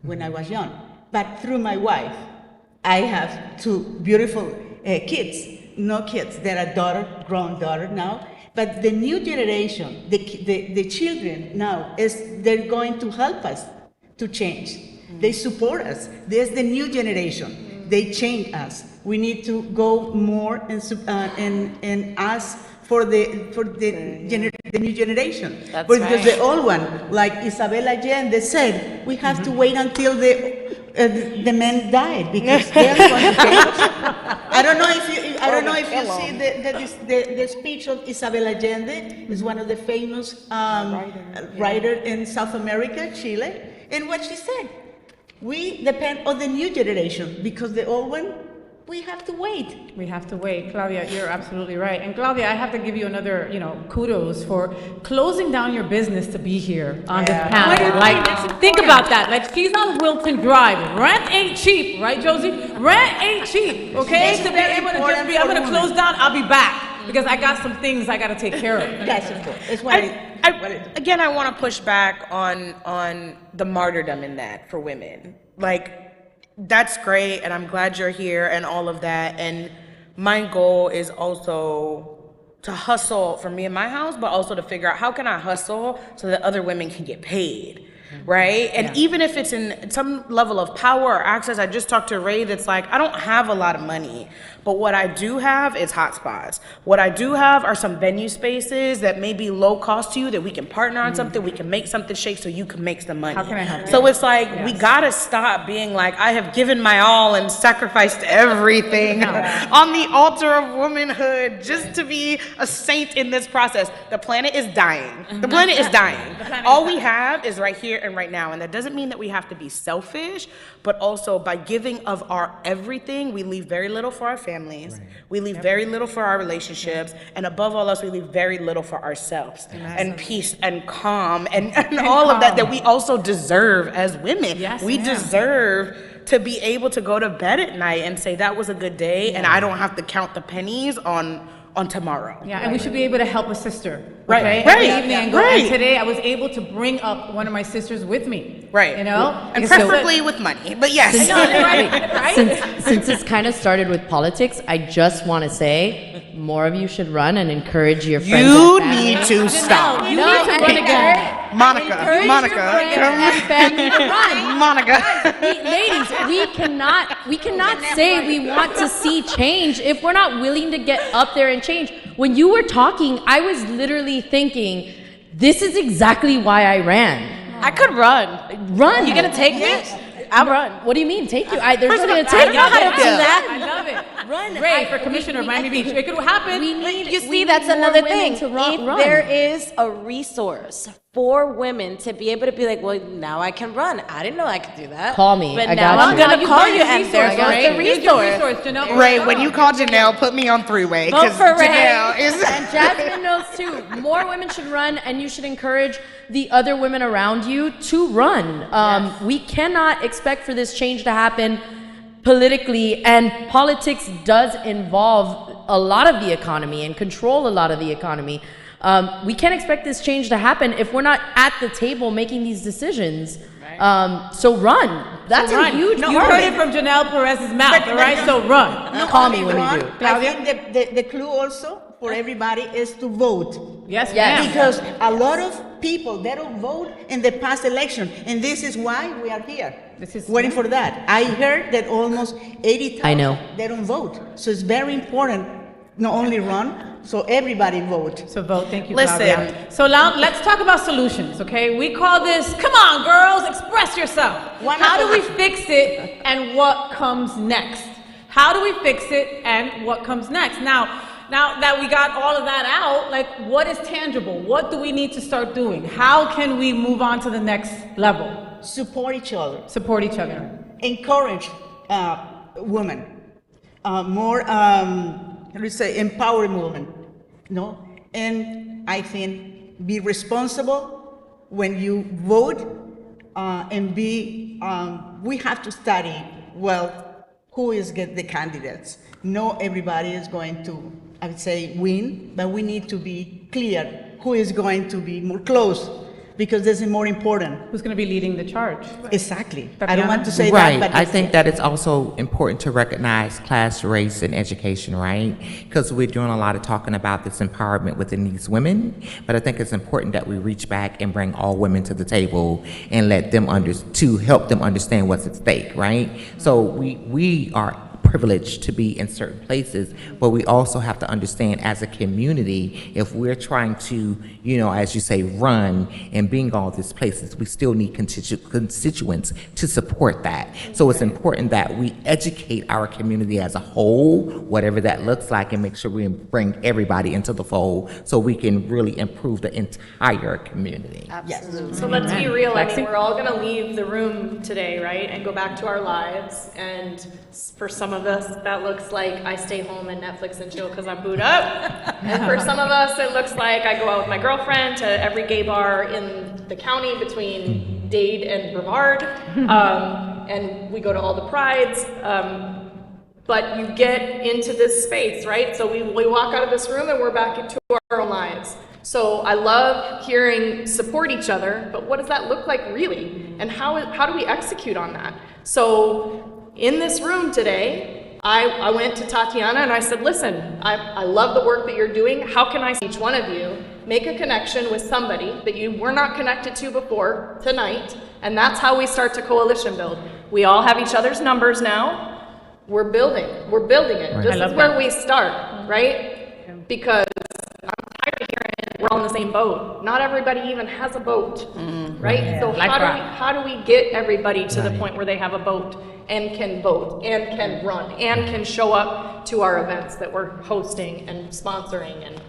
when I was young, but through my wife, I have two beautiful kids. No kids, they're grown daughter now. But the new generation, the children now, they're going to help us to change. They support us. There's the new generation. They change us. We need to go more and ask for the new generation. Because the old one, like Isabel Allende said, we have to wait until the men died, because they're going to change. I don't know if you see the speech of Isabel Allende. Is one of the famous writer in South America, Chile, and what she said: we depend on the new generation, because the old one, we have to wait. We have to wait. Claudia, you're absolutely right. And Claudia, I have to give you another, kudos for closing down your business to be here on this panel. Like, think about that. Like, she's on Wilton Drive. Rent ain't cheap, right, Josie? Rent ain't cheap, okay? To be able to just I'm going to close down, I'll be back, because I got some things I got to take care of. Yes, of course. It's what Again, I want to push back on the martyrdom in that for women. Like, that's great, and I'm glad you're here and all of that. And my goal is also to hustle for me in my house, but also to figure out how can I hustle so that other women can get paid, right? And even if it's in some level of power or access, I just talked to Ray that's like, I don't have a lot of money, but what I do have is HotSpots. What I do have are some venue spaces that may be low cost to you, that we can partner on something, we can make something shake so you can make some money. How can I help you? So it's like, we gotta stop being like, I have given my all and sacrificed everything on the altar of womanhood just to be a saint in this process. The planet is dying. The planet is dying. All we have is right here and right now. And that doesn't mean that we have to be selfish, but also by giving of our everything, we leave very little for our families. Right. We leave very little for our relationships. And above all else, we leave very little for ourselves. And peace and calm and all of that we also deserve as women. Yes, we deserve to be able to go to bed at night and say that was a good day and I don't have to count the pennies on tomorrow. Yeah, and we should be able to help a sister. Right, okay? right, Every evening and go, and today I was able to bring up one of my sisters with me. Right. You know? And preferably with money, but yes. Since this kind of started with politics, I just want to say more of you should run and encourage your friends. You need to stop. You need to run again. Monica, Encourage Monica, your friends come and family to run. Monica. Ladies, we cannot say we want to see change if we're not willing to get up there and change. When you were talking, I was literally thinking, this is exactly why I ran. I could run. Run. You gonna take me? I'll run. What do you mean, take you? There's First nothing of to all, take. I know how to do that. I love it. Run. Ray for commissioner of Miami Beach. It could happen. You see, that's another thing. If there is a resource for women to be able to be like, well, now I can run. I didn't know I could do that. Call me. But I now got I'm you. gonna call you, and there's the Use your resource. resource, Janelle. Ray, when you call Janelle, put me on three-way. Vote for Ray. Janelle is. And Jasmine knows too. More women should run, and you should encourage the other women around you to run. We cannot expect for this change to happen politically, and politics does involve a lot of the economy and control a lot of the economy. We can't expect this change to happen if we're not at the table making these decisions. So run. That's a huge. You heard it from Janelle Perez's mouth, all right? So run. Call me when you do. I think the clue also for everybody is to vote. Yes, Yes. Because a lot of people, they don't vote in the past election, and this is why we are here. Waiting for that. I heard that almost 80,000, I know. they don't vote. So it's very important, not only run, so everybody vote. So vote. Thank you, Listen. Claudia. So now let's talk about solutions, okay? We call this, come on, girls, express yourself. How do we fix it and what comes next? How do we fix it and what comes next? Now that we got all of that out, like, what is tangible? What do we need to start doing? How can we move on to the next level? Support each other. Support each other. Encourage women. More, how do you say, empowering women. No? And I think be responsible when you vote, and we have to study, well, who is the candidates. Not everybody is going to, I would say, win, but we need to be clear who is going to be more close, because this is more important. Who's going to be leading the charge? Exactly. I Tatiana? don't want to say Right. that, but I think that it's also important to recognize class, race, and education, right? Because we're doing a lot of talking about this empowerment within these women, but I think it's important that we reach back and bring all women to the table and let them to help them understand what's at stake, right? So we are privileged to be in certain places, but we also have to understand as a community, if we're trying to, as you say, run and being all these places, we still need constituents to support that. So it's important that we educate our community as a whole, whatever that looks like, and make sure we bring everybody into the fold so we can really improve the entire community. Absolutely. So let's be real. I mean, we're all going to leave the room today, right, and go back to our lives. And for some of us, that looks like I stay home and Netflix and chill because I'm booed up. And for some of us, it looks like I go out with my girlfriend to every gay bar in the county between Dade and Brevard, and we go to all the prides. But you get into this space, right? So we walk out of this room and we're back into our own lives. So I love hearing support each other, but what does that look like really? And how do we execute on that? So in this room today, I went to Tatiana and I said, listen, I love the work that you're doing. How can I see each one of you make a connection with somebody that you were not connected to before tonight? And that's how we start to coalition build. We all have each other's numbers now. We're building it. Right. This is where we start, right? Because I'm tired of hearing we're all in the same boat. Not everybody even has a boat, right? Yeah. So how do we get everybody to the point where they have a boat and can vote and can run and can show up to our events that we're hosting and sponsoring and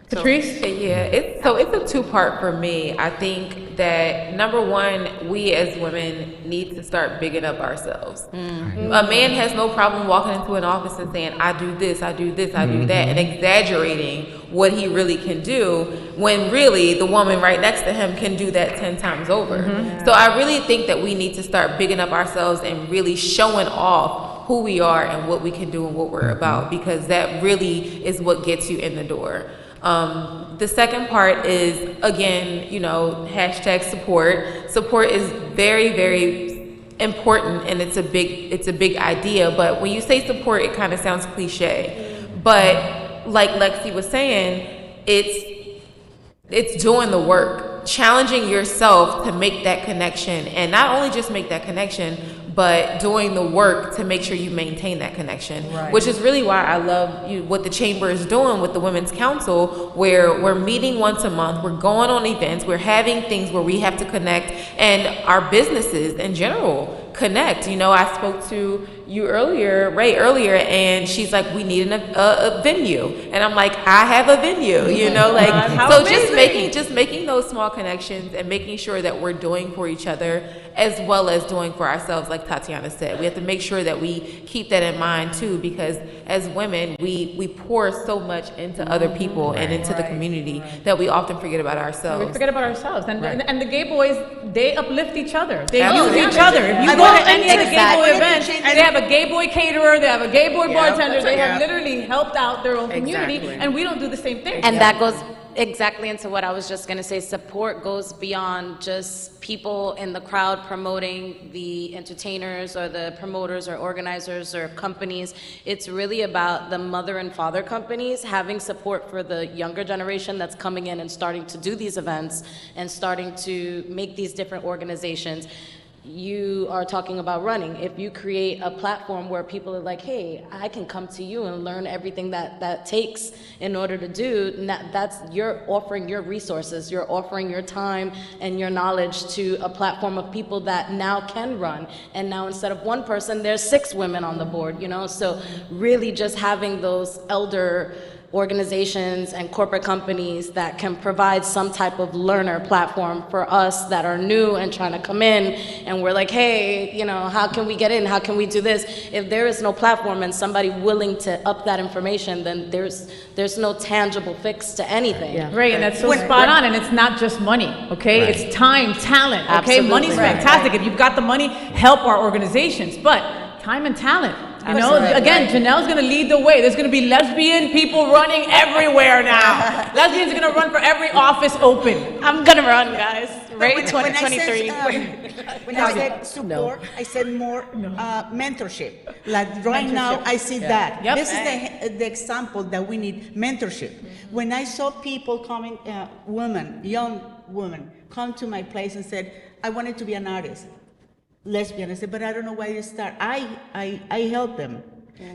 Katrice? Yeah, it's a two-part for me. I think that number one, we as women need to start bigging up ourselves. A man has no problem walking into an office and saying, I do this, I do this, I do that, and exaggerating what he really can do when really the woman right next to him can do that 10 times over. So I really think that we need to start bigging up ourselves and really showing off who we are and what we can do and what we're about, because that really is what gets you in the door. The second part is, again, hashtag support. Support is very, very important, and it's a big idea. But when you say support, it kind of sounds cliche. But like Lexi was saying, it's doing the work. challenging yourself to make that connection, and not only just make that connection, but doing the work to make sure you maintain that connection, which is really why I love what the chamber is doing with the Women's Council, where we're meeting once a month, we're going on events, we're having things where we have to connect, and our businesses in general connect. You know, I spoke to you earlier, Ray earlier, and she's like, we need a venue, and I'm like, I have a venue, you know, like, so just making those small connections and making sure that we're doing for each other as well as doing for ourselves, like Tatiana said. We have to make sure that we keep that in mind too, because as women, we pour so much into other people and into the community that we often forget about ourselves. We forget about ourselves, and the gay boys, they uplift each other. They use each other. If you go to any of the gay boy events, they have a gay boy caterer, they have a gay boy bartender. They have literally helped out their own community, and we don't do the same thing. And that goes exactly into what I was just going to say. Support goes beyond just people in the crowd promoting the entertainers or the promoters or organizers or companies. It's really about the mother and father companies having support for the younger generation that's coming in and starting to do these events and starting to make these different organizations. You are talking about running. If you create a platform where people are like, hey, I can come to you and learn everything that takes in order to do, you're offering your resources, you're offering your time and your knowledge to a platform of people that now can run. And now instead of one person, there's 6 women on the board, you know? So really just having those elder organizations and corporate companies that can provide some type of learner platform for us that are new and trying to come in, and we're like, hey, you know, how can we get in? How can we do this? If there is no platform and somebody willing to up that information, then there's no tangible fix to anything. Right, and that's so spot on, and it's not just money, okay? It's time, talent, okay? Absolutely. Money's fantastic. If you've got the money, help our organizations, but time and talent. You know, again, Janelle's going to lead the way. There's going to be lesbian people running everywhere now. Lesbians are going to run for every office open. I'm going to run, guys. Right? 2023. When I said support, I said more mentorship. Like right now, I see that. This is the example that we need, mentorship. When I saw people coming, young women, come to my place and said, I wanted to be an artist. Lesbian. I said, but I don't know where to start. I help them.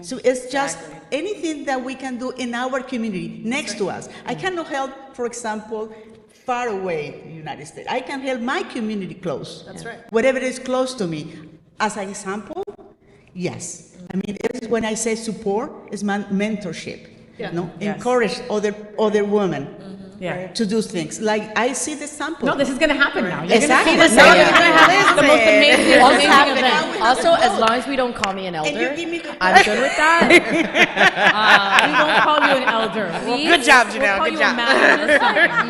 So it's just anything that we can do in our community next to us. I cannot help, for example, far away in the United States. I can help my community close. That's right. Whatever is close to me. As an example, yes. I mean, it's when I say support, it's my mentorship. You know, encourage other women. To do things. Like, I see the sample. No, this is going to happen now. You're Exactly. going to see this. You're going to have the most amazing event. Also, as long as we don't call me an elder, I'm good with that. We won't call you an elder. Good job, Janelle. Good job. Madam is fine.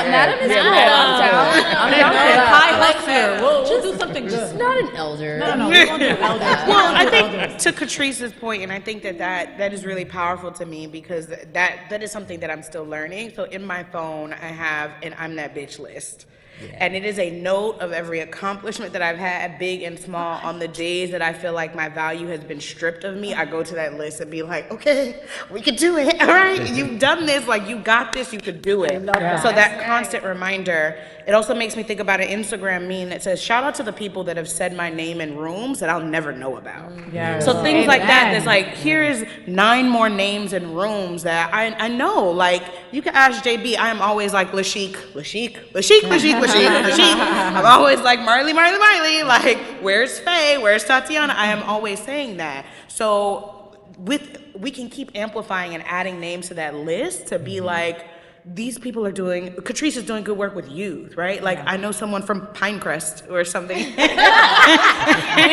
Madam is cool. I'm down for that. High hustler. We'll do something good. Just not an elder. No, we won't do elders. Well, I think to Katrice's point, and I think that is really powerful to me, because that is something that I'm still learning. So in my phone, I have an I'm that bitch list. And it is a note of every accomplishment that I've had, big and small. On the days that I feel like my value has been stripped of me, I go to that list and be like, okay, we could do it. All right, you've done this, like, you got this, you could do it. So that constant reminder. It also makes me think about an Instagram meme that says, shout out to the people that have said my name in rooms that I'll never know about. So things like that, there's like, here is 9 more names in rooms that I know. Like, you can ask JB, I am always like, Lashik. I'm always like, Mrly. Like, where's Faye? Where's Tatiana? I am always saying that. So we can keep amplifying and adding names to that list to be like, these people are doing, Katrice is doing good work with youth, right? Like, I know someone from Pinecrest or something. We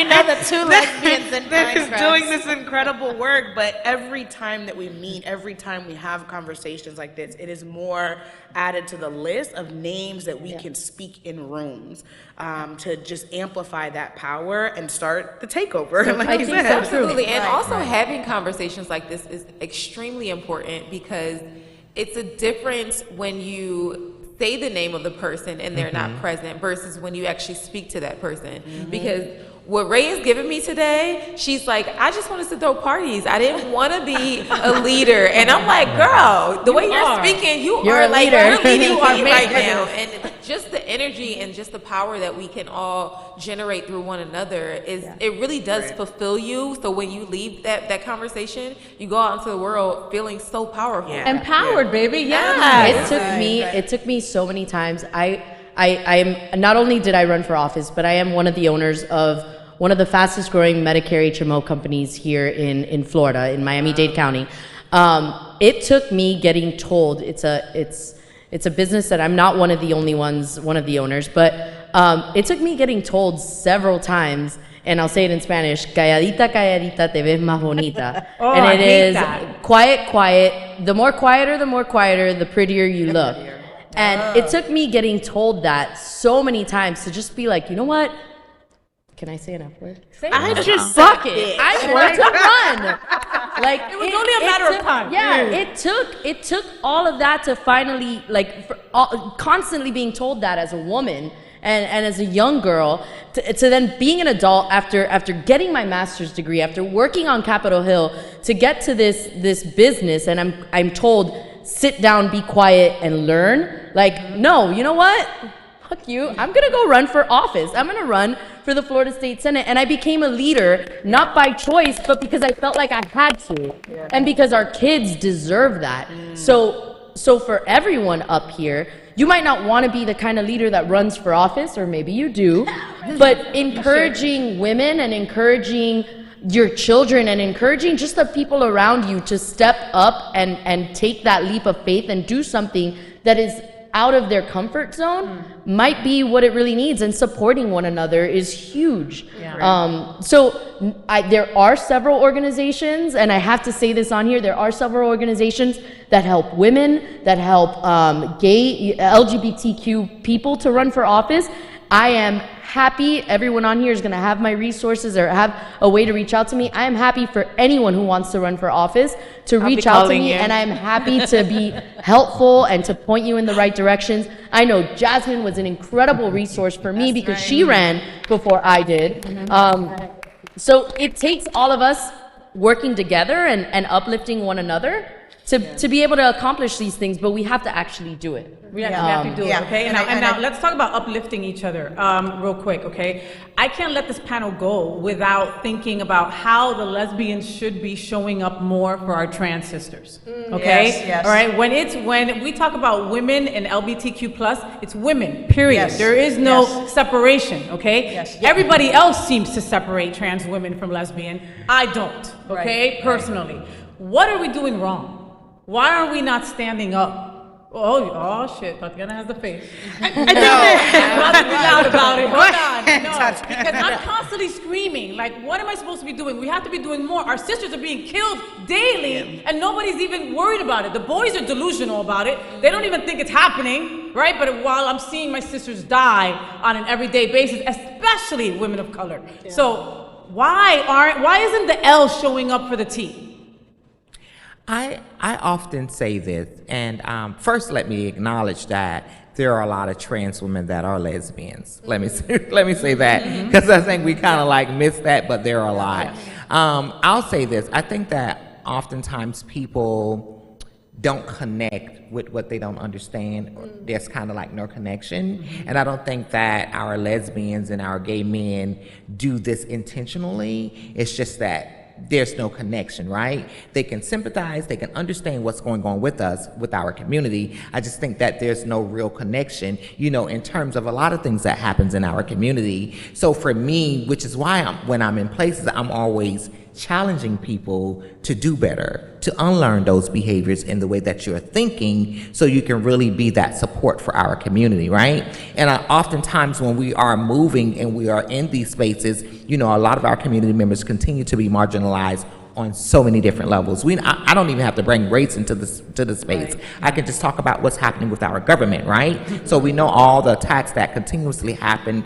know the 2 lesbians in Pinecrest. Doing this incredible work, but every time that we meet, every time we have conversations like this, it is more added to the list of names that we can speak in rooms to just amplify that power and start the takeover. Like you said. Absolutely. And also having conversations like this is extremely important, because it's a difference when you say the name of the person and they're not present versus when you actually speak to that person. Because what Ray is giving me today, she's like, I just wanted to throw parties. I didn't want to be a leader. And I'm like, girl, the way you're speaking, you're a like, leader. you're leading me right now. And just the energy and just the power that we can all generate through one another it really does fulfill you. So when you leave that conversation, you go out into the world feeling so powerful. Empowered, baby. Yeah. It took me so many times. I am, not only did I run for office, but I am one of the owners of one of the fastest growing Medicare HMO companies here in Florida, in Miami-Dade County. It took me getting told, it's a business that I'm not one of the owners, but it took me getting told several times, and I'll say it in Spanish, calladita, calladita, te ves más bonita. And it is quiet, quiet. The more quieter, the prettier you look. And it took me getting told that so many times to just be like, you know what? Can I say an F word? I just suck it. I want to run. Like it was only a matter of time. Yeah, it took all of that to finally constantly being told that as a woman and as a young girl to then being an adult after getting my master's degree, after working on Capitol Hill to get to this business, and I'm told sit down, be quiet, and learn. Like, no, you know what? Fuck you. I'm going to go run for office. I'm going to run for the Florida State Senate. And I became a leader, not by choice, but because I felt like I had to. Yeah. And because our kids deserve that. So for everyone up here, you might not want to be the kind of leader that runs for office, or maybe you do, but encouraging women and encouraging your children and encouraging just the people around you to step up and take that leap of faith and do something that is out of their comfort zone might be what it really needs, and supporting one another is huge. Yeah. There are several organizations, and I have to say this on here, there are several organizations that help women, that help gay, LGBTQ people to run for office. I am happy, everyone on here is going to have my resources or have a way to reach out to me. I am happy for anyone who wants to run for office to reach out to me, and I'm happy to be helpful and to point you in the right directions. I know Jasmen was an incredible resource for me because she ran before I did. So it takes all of us working together and uplifting one another to be able to accomplish these things, but we have to actually do it. We have to do it, okay? And now let's talk about uplifting each other real quick, okay? I can't let this panel go without thinking about how the lesbians should be showing up more for our trans sisters, okay? Yes. All right, when we talk about women and LGBTQ+, it's women, period. Yes. There is no separation, okay? Yes. Everybody else seems to separate trans women from lesbian. I don't, okay, personally. What are we doing wrong? Why are we not standing up? Oh shit, Tatiana has the face. I think I'm about to be loud about it. Hold on. No, because I'm constantly screaming, like, what am I supposed to be doing? We have to be doing more. Our sisters are being killed daily, and nobody's even worried about it. The boys are delusional about it. They don't even think it's happening, right? But while I'm seeing my sisters die on an everyday basis, especially women of color. Yeah. So why isn't the L showing up for the T? I often say this, and first let me acknowledge that there are a lot of trans women that are lesbians. Let me say that, because I think we kind of like miss that, but there are a lot. I'll say this, I think that oftentimes people don't connect with what they don't understand. There's kind of like no connection, and I don't think that our lesbians and our gay men do this intentionally. It's just that there's no connection, right? They can sympathize, they can understand what's going on with us, with our community. I just think that there's no real connection, in terms of a lot of things that happens in our community. So for me, which is why when I'm in places, I'm always challenging people to do better, to unlearn those behaviors in the way that you're thinking, so you can really be that support for our community, right? And oftentimes when we are moving and we are in these spaces, a lot of our community members continue to be marginalized on so many different levels. I don't even have to bring race into the space. Right. I can just talk about what's happening with our government, right? So we know all the attacks that continuously happen,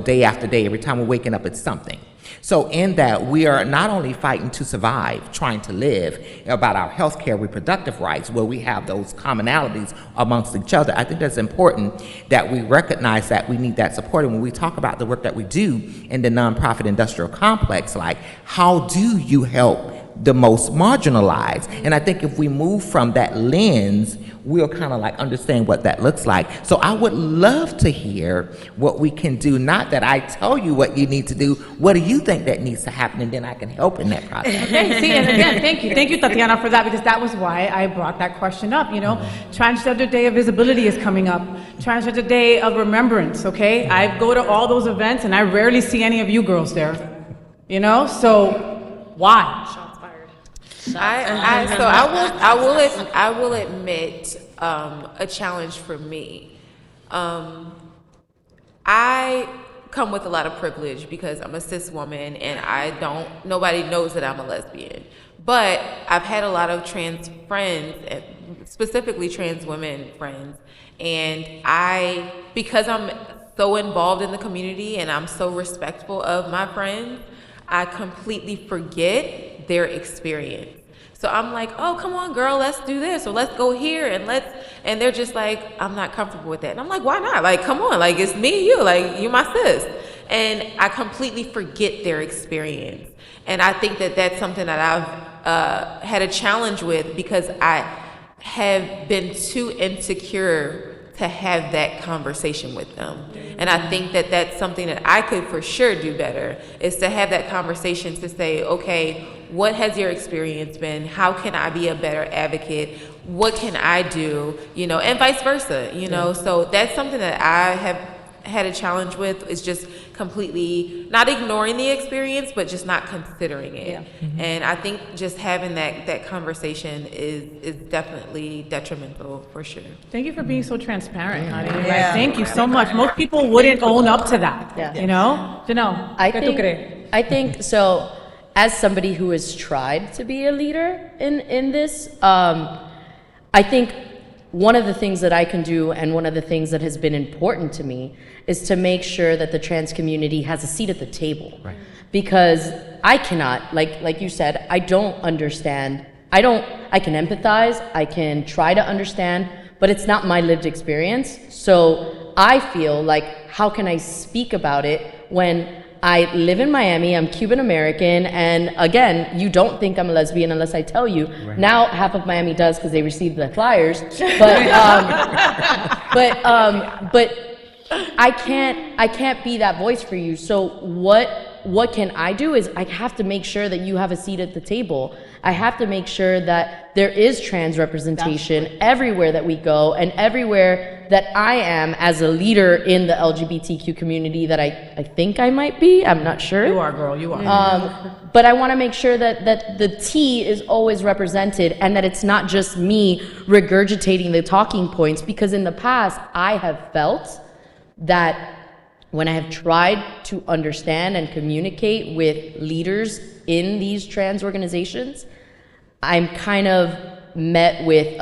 day after day. Every time we're waking up, it's something. So in that, we are not only fighting to survive, trying to live, about our healthcare, reproductive rights, where we have those commonalities amongst each other. I think that's important that we recognize that we need that support. And when we talk about the work that we do in the nonprofit industrial complex, like, how do you help the most marginalized? And I think if we move from that lens, we'll kind of like understand what that looks like. So I would love to hear what we can do. Not that I tell you what you need to do. What do you think that needs to happen? And then I can help in that process. Okay, see, and again, thank you, Tatiana, for that, because that was why I brought that question up. You know, Transgender Day of Visibility is coming up. Transgender Day of Remembrance. Okay, I go to all those events and I rarely see any of you girls there. You know, so why? I will admit a challenge for me. I come with a lot of privilege because I'm a cis woman and nobody knows that I'm a lesbian. But I've had a lot of trans friends, specifically trans women friends, and because I'm so involved in the community and I'm so respectful of my friends, I completely forget their experience. So I'm like, oh, come on, girl, let's do this, or let's go here, and they're just like, I'm not comfortable with that. And I'm like, why not? Like, come on, like, it's me and you, like, you're my sis. And I completely forget their experience. And I think that that's something that I've had a challenge with, because I have been too insecure to have that conversation with them. And I think that that's something that I could for sure do better, is to have that conversation to say, okay, what has your experience been? How can I be a better advocate? What can I do? You know, and vice versa, you know? So that's something that I have had a challenge with, is just completely not ignoring the experience, but just not considering it. Yeah. Mm-hmm. And I think just having that conversation is definitely detrimental for sure. Thank you for being so transparent, honey. Yeah. Like, thank you so much. Most people wouldn't own up to that, you know? Janelle, I think so. As somebody who has tried to be a leader in this, I think one of the things that I can do, and one of the things that has been important to me, is to make sure that the trans community has a seat at the table. Right. Because I cannot, like you said, I don't understand. I can empathize, I can try to understand, but it's not my lived experience. So I feel like, how can I speak about it when I live in Miami, I'm Cuban American, and again, you don't think I'm a lesbian unless I tell you. Right. Now half of Miami does, because they received the flyers, but I can't be that voice for you. So what can I do is, I have to make sure that you have a seat at the table. I have to make sure that there is trans representation everywhere that we go, and everywhere that I am as a leader in the LGBTQ community that I think I might be. I'm not sure. You are, girl, you are. But I want to make sure that the T is always represented, and that it's not just me regurgitating the talking points, because in the past, I have felt that when I have tried to understand and communicate with leaders in these trans organizations, I'm kind of met with,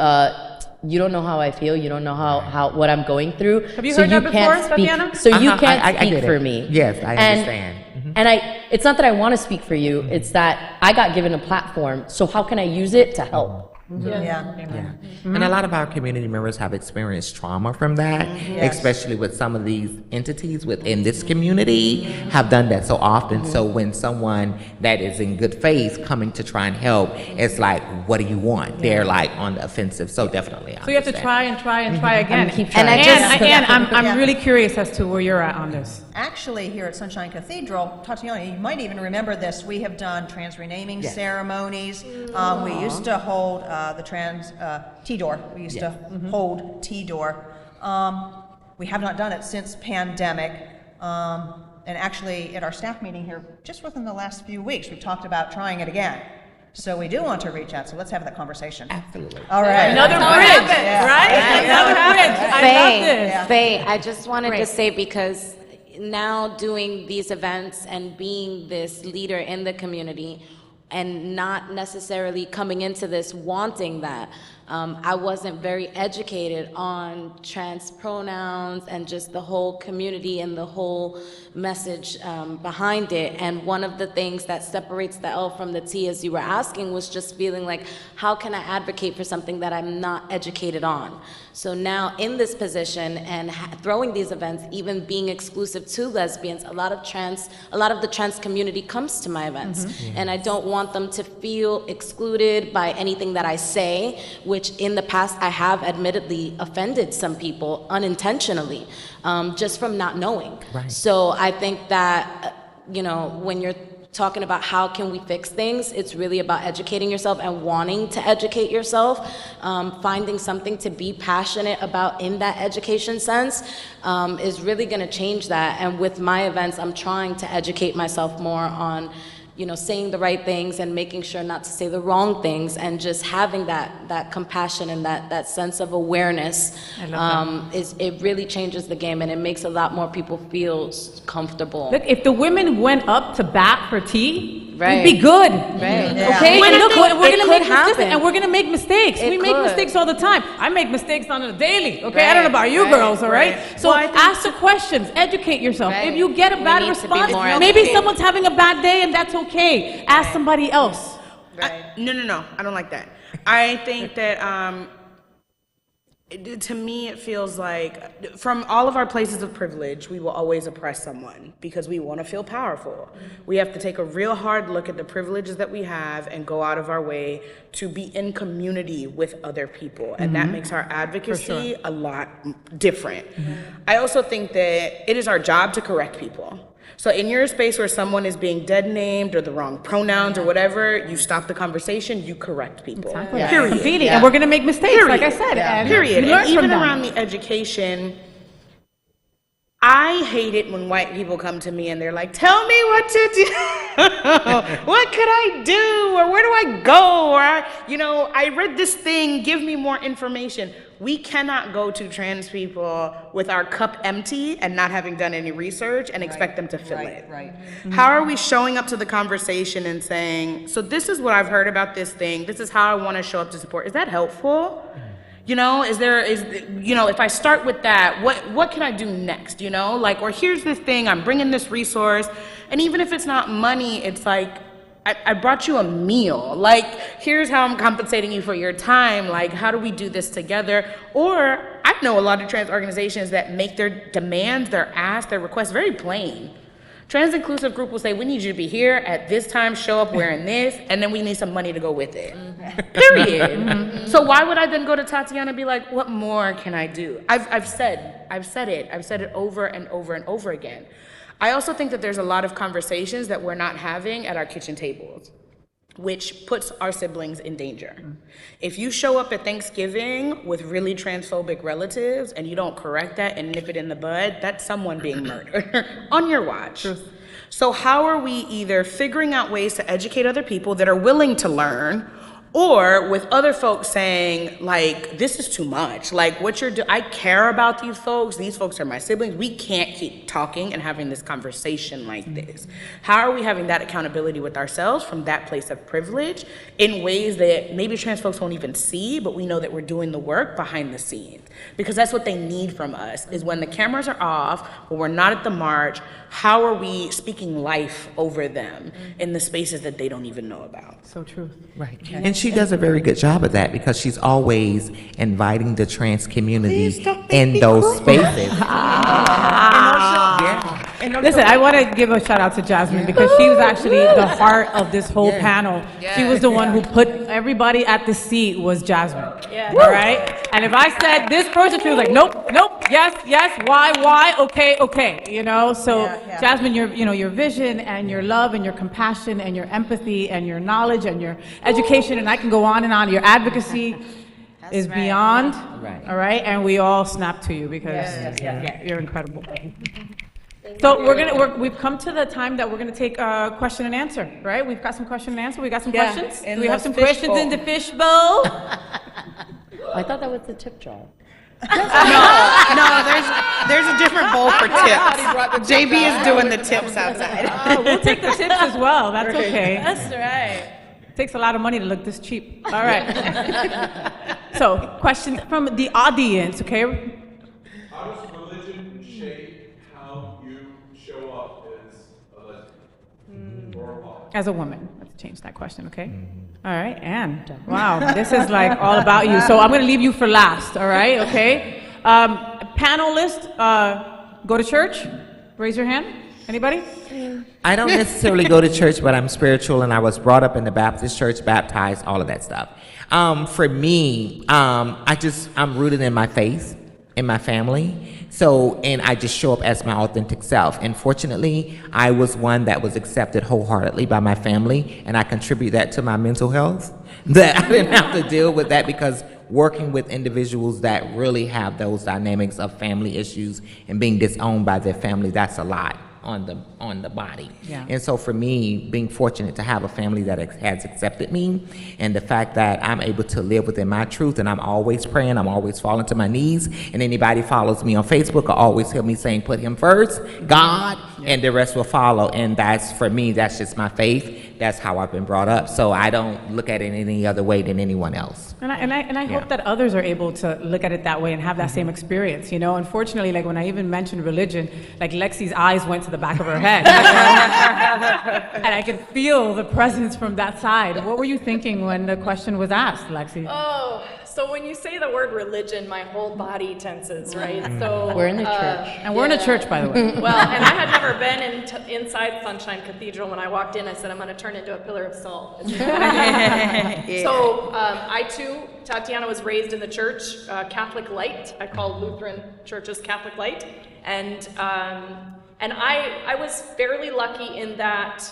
you don't know how I feel, you don't know how what I'm going through. Have you heard that before, Tatiana? So you can't speak for me. Yes, I understand. And it's not that I want to speak for you, it's that I got given a platform, so how can I use it to help? And a lot of our community members have experienced trauma from that, especially with some of these entities within this community have done that so often. So when someone that is in good faith coming to try and help, it's like, what do you want? They're like on the offensive. So definitely. So you have to try and try and try again. And I'm really curious as to where you're at on this. Actually, here at Sunshine Cathedral, Tatiana, you might even remember this, we have done trans renaming ceremonies. We used to hold the trans T-door. We used to hold T-door. We have not done it since pandemic. And actually, at our staff meeting here, just within the last few weeks, we talked about trying it again. So we do want to reach out, so let's have that conversation. Absolutely. All right. Another bridge, right? Another bridge. I love this. Faye, I just wanted to say, because now doing these events and being this leader in the community, and not necessarily coming into this wanting that, I wasn't very educated on trans pronouns and just the whole community and the whole message behind it. And one of the things that separates the L from the T, as you were asking, was just feeling like, how can I advocate for something that I'm not educated on? So now in this position and throwing these events, even being exclusive to lesbians, a lot of the trans community comes to my events. Mm-hmm. And I don't want them to feel excluded by anything that I say, which in the past I have admittedly offended some people unintentionally, just from not knowing. Right. So I think that, when you're talking about how can we fix things, it's really about educating yourself and wanting to educate yourself, finding something to be passionate about in that education sense is really going to change that. And with my events, I'm trying to educate myself more on saying the right things and making sure not to say the wrong things, and just having that compassion and that sense of awareness. It really changes the game, and it makes a lot more people feel comfortable. Look, if the women went up to bat for T, right, we'd be good. Right. Yeah. Okay? And look, we're gonna make happen. And we're gonna make mistakes. We make mistakes all the time. I make mistakes on a daily. Okay, right. I don't know about you girls, all right? So ask the questions, educate yourself. Right. If you get a bad response, maybe someone's having a bad day, and that's okay. Ask somebody else. Right. No. I don't like that. I think that to me it feels like from all of our places of privilege, we will always oppress someone because we want to feel powerful. We have to take a real hard look at the privileges that we have and go out of our way to be in community with other people. And that makes our advocacy a lot different. I also think that it is our job to correct people. So in your space where someone is being dead named or the wrong pronouns or whatever, you stop the conversation, you correct people. Exactly. Period. And we're going to make mistakes, like I said. And period. And even around the education, I hate it when white people come to me and they're like, tell me what to do. What could I do? Or where do I go? Or, I read this thing, give me more information. We cannot go to trans people with our cup empty and not having done any research and expect them to fill it. Right. How are we showing up to the conversation and saying, so this is what I've heard about this thing. This is how I want to show up to support. Is that helpful? If I start with that, what can I do next? Or here's this thing, I'm bringing this resource. And even if it's not money, it's like, I brought you a meal. Like, here's how I'm compensating you for your time. Like, how do we do this together? Or I know a lot of trans organizations that make their demands, their asks, their requests very plain. Trans inclusive group will say, we need you to be here at this time, show up wearing this, and then we need some money to go with it. Period. So why would I then go to Tatiana and be like, what more can I do? I've said it over and over and over again. I also think that there's a lot of conversations that we're not having at our kitchen tables, which puts our siblings in danger. If you show up at Thanksgiving with really transphobic relatives and you don't correct that and nip it in the bud, that's someone being murdered on your watch. Truth. So how are we either figuring out ways to educate other people that are willing to learn, or with other folks saying, like, this is too much. Like, what you're doing, I care about these folks are my siblings. We can't keep talking and having this conversation like this. How are we having that accountability with ourselves from that place of privilege in ways that maybe trans folks won't even see, but we know that we're doing the work behind the scenes? Because that's what they need from us, is when the cameras are off, when we're not at the march, how are we speaking life over them in the spaces that they don't even know about? So true. Right. And she does a very good job of that because she's always inviting the trans community in those spaces. Listen, I want to give a shout out to Jasmen because she was actually the heart of this whole panel. She was the one who put everybody at the seat was Jasmen. All right? And if I said this person, she was like, nope, yes, why, okay. So Jasmen, your vision and your love and your compassion and your empathy and your knowledge and your education, and I can go on and on. Your advocacy is beyond, all right? And we all snap to you because you're incredible. So we've come to the time that we're gonna take question and answer, right? We've got some question and answer. We got some questions. Do we have some questions in the fishbowl? I thought that was the tip jar. No, there's a different bowl for tips. JB is doing the tips outside. We'll take the tips as well. That's okay. That's right. Takes a lot of money to look this cheap. All right. So, questions from the audience, okay? How does religion shape how you show up as a lesbian or a bi? As a woman. Let's change that question, okay? All right, Anne. Wow, this is like all about you. So I'm going to leave you for last, all right, okay? Panelist, go to church? Raise your hand. Anybody? I don't necessarily go to church, but I'm spiritual, and I was brought up in the Baptist church, baptized, all of that stuff. For me, I'm rooted in my faith, in my family. So, and I just show up as my authentic self. And fortunately, I was one that was accepted wholeheartedly by my family, and I contribute that to my mental health. That I didn't have to deal with that, because working with individuals that really have those dynamics of family issues and being disowned by their family, that's a lot on the body. Yeah. And so for me, being fortunate to have a family that has accepted me, and the fact that I'm able to live within my truth, and I'm always praying, I'm always falling to my knees, and anybody follows me on Facebook will always hear me saying, put him first, God, and the rest will follow. And that's, for me, that's just my faith. That's how I've been brought up. So I don't look at it any other way than anyone else. And I hope that others are able to look at it that way and have that same experience, you know? Unfortunately, like when I even mentioned religion, like Lexi's eyes went to the back of her head. And I could feel the presence from that side. What were you thinking when the question was asked, Lexi? Oh, so when you say the word religion, my whole body tenses, right? So We're in the church. And we're in a church, by the way. Well, and I had never been inside Sunshine Cathedral. When I walked in, I said, I'm going to turn into a pillar of salt. So I too, Tatiana was raised in the church, Catholic Light. I call Lutheran churches Catholic Light. And I was fairly lucky in that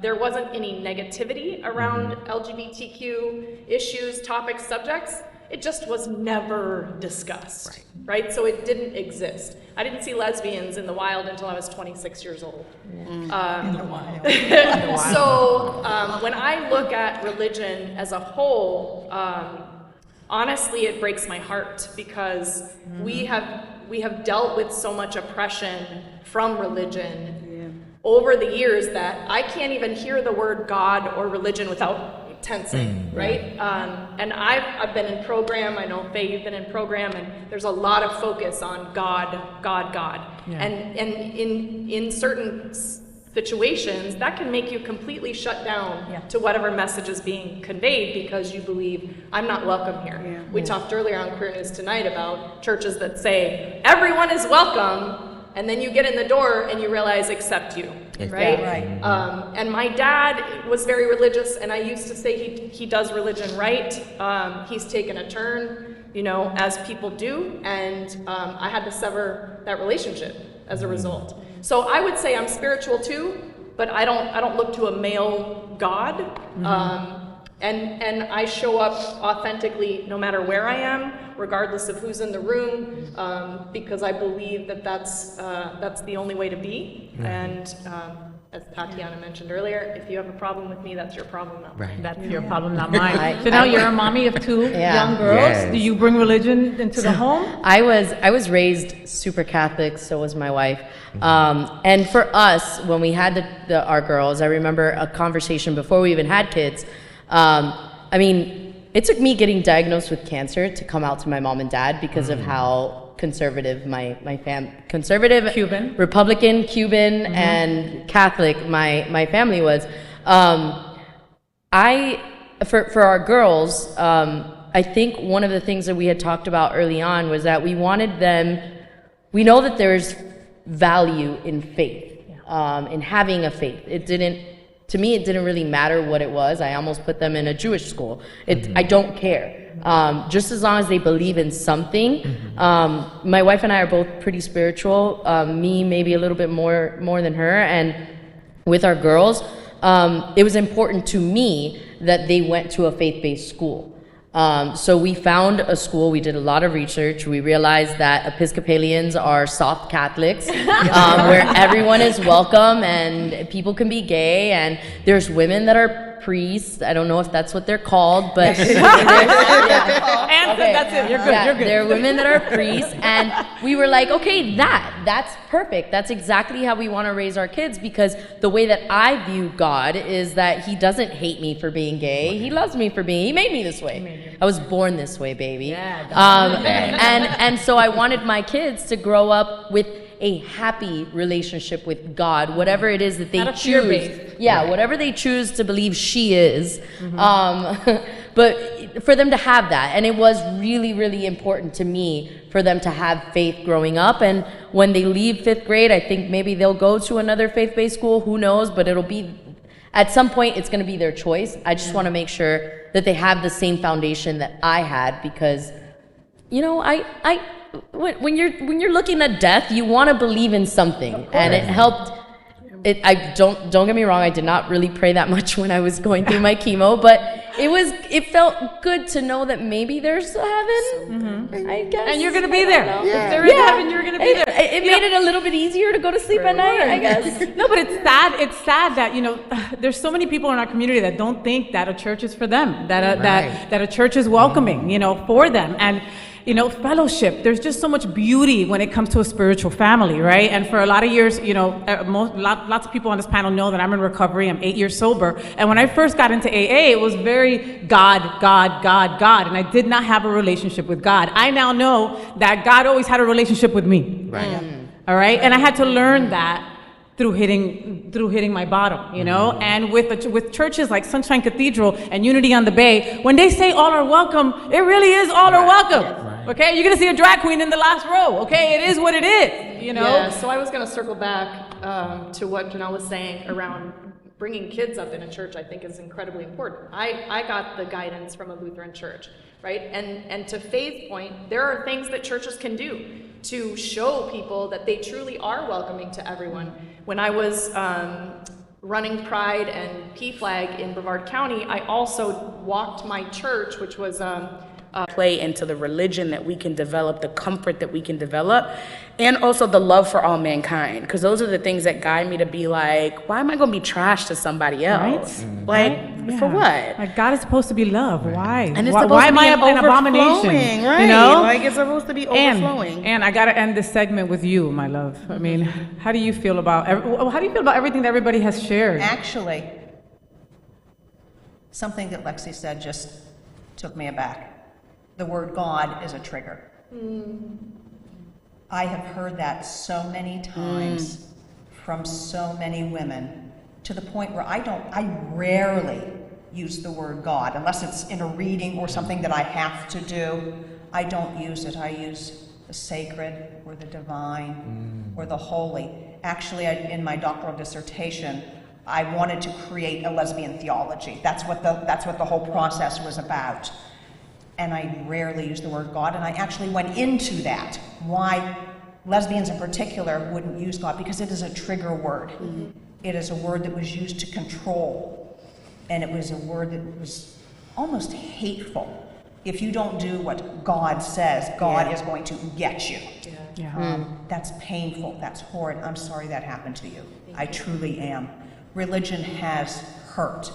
there wasn't any negativity around LGBTQ issues, topics, subjects. It just was never discussed, right? So it didn't exist. I didn't see lesbians in the wild until I was 26 years old. In the wild. So when I look at religion as a whole, honestly, it breaks my heart, because we have dealt with so much oppression from religion over the years that I can't even hear the word God or religion without tensing, right? And I've been in program. I know, Faye, you've been in program, and there's a lot of focus on God. Yeah. And in certain situations, that can make you completely shut down to whatever message is being conveyed, because you believe, I'm not welcome here. Yeah. We talked earlier on Queer News Tonight about churches that say, everyone is welcome, and then you get in the door and you realize, except you, right? And my dad was very religious, and I used to say he does religion right. He's taken a turn, you know, as people do, and I had to sever that relationship as a result. So I would say I'm spiritual too, but I don't look to a male God. And I show up authentically no matter where I am, regardless of who's in the room, because I believe that that's the only way to be. And as Tatiana mentioned earlier, if you have a problem with me, that's your problem, not mine. That's your problem, not mine. So now you're a mommy of two young girls. Yes. Do you bring religion into the home? I was raised super Catholic, so was my wife. And for us, when we had our girls, I remember a conversation before we even had kids. I mean, it took me getting diagnosed with cancer to come out to my mom and dad because of how conservative conservative, Cuban, Republican, Cuban, and Catholic my family was. For our girls, I think one of the things that we had talked about early on was that we wanted them. We know that there's value in faith, in having a faith. To me, it didn't really matter what it was. I almost put them in a Jewish school. I don't care. Just as long as they believe in something. My wife and I are both pretty spiritual. Me, maybe a little bit more than her. And with our girls, it was important to me that they went to a faith-based school. So we found a school, we did a lot of research, we realized that Episcopalians are soft Catholics, where everyone is welcome and people can be gay, and there's women that are priests. I don't know if that's what they're called, but... And That's it. You're good. Yeah, You're good. there are women that are priests, and we were like, okay, that's perfect. That's exactly how we want to raise our kids, because the way that I view God is that he doesn't hate me for being gay. He loves me for being, he made me this way. I was born this way, baby. And so I wanted my kids to grow up with a happy relationship with God, whatever it is that they choose. Yeah, whatever they choose to believe she is. But for them to have that, and it was really, really important to me for them to have faith growing up. And when they leave 5th grade, I think maybe they'll go to another faith-based school, who knows, but it'll be, at some point, it's gonna be their choice. I just wanna make sure that they have the same foundation that I had, because, you know, when you're looking at death, you wanna believe in something, and it helped. Don't get me wrong, I did not really pray that much when I was going through my chemo, but it felt good to know that maybe there's a heaven, I guess. And you're going to be there. Yeah. If there is heaven, you're going to be there. It made it a little bit easier to go to sleep at night, I guess. No, but it's sad that, you know, there's so many people in our community that don't think that a church is for them, that a church is welcoming, you know, for them. And, you know, fellowship, there's just so much beauty when it comes to a spiritual family, right? And for a lot of years, you know, lots of people on this panel know that I'm in recovery. I'm 8 years sober. And when I first got into AA, it was very God. And I did not have a relationship with God. I now know that God always had a relationship with me. Right. All right? And I had to learn that through hitting my bottom, you know? And with churches like Sunshine Cathedral and Unity on the Bay, when they say all are welcome, it really is all are welcome. Okay, you're gonna see a drag queen in the last row. Okay, it is what it is, you know. Yeah, so I was gonna circle back to what Janelle was saying around bringing kids up in a church. I think is incredibly important. I got the guidance from a Lutheran church, right? And to Faye's point, there are things that churches can do to show people that they truly are welcoming to everyone. When I was running Pride and PFLAG in Brevard County, I also walked my church, which was play into the religion that we can develop, the comfort that we can develop, and also the love for all mankind. Because those are the things that guide me to be like, why am I going to be trash to somebody else? Like, for what? Like, God is supposed to be love. Why? And it's why supposed to am be I an an abomination? right? You know? Like, it's supposed to be overflowing. And I got to end this segment with you, my love. I mean, how do you feel about everything that everybody has shared? Actually, something that Lexi said just took me aback. The word God is a trigger. I have heard that so many times from so many women, to the point where I rarely use the word God, unless it's in a reading or something that I have to do. I don't use it. I use the sacred or the divine or the holy. Actually, in my doctoral dissertation, I wanted to create a lesbian theology. That's what the whole process was about. And I rarely use the word God, and I actually went into that, why lesbians in particular wouldn't use God, because it is a trigger word. It is a word that was used to control, and it was a word that was almost hateful. If you don't do what God says, God is going to get you. That's painful, that's horrid. I'm sorry that happened to you. I truly am. Religion has hurt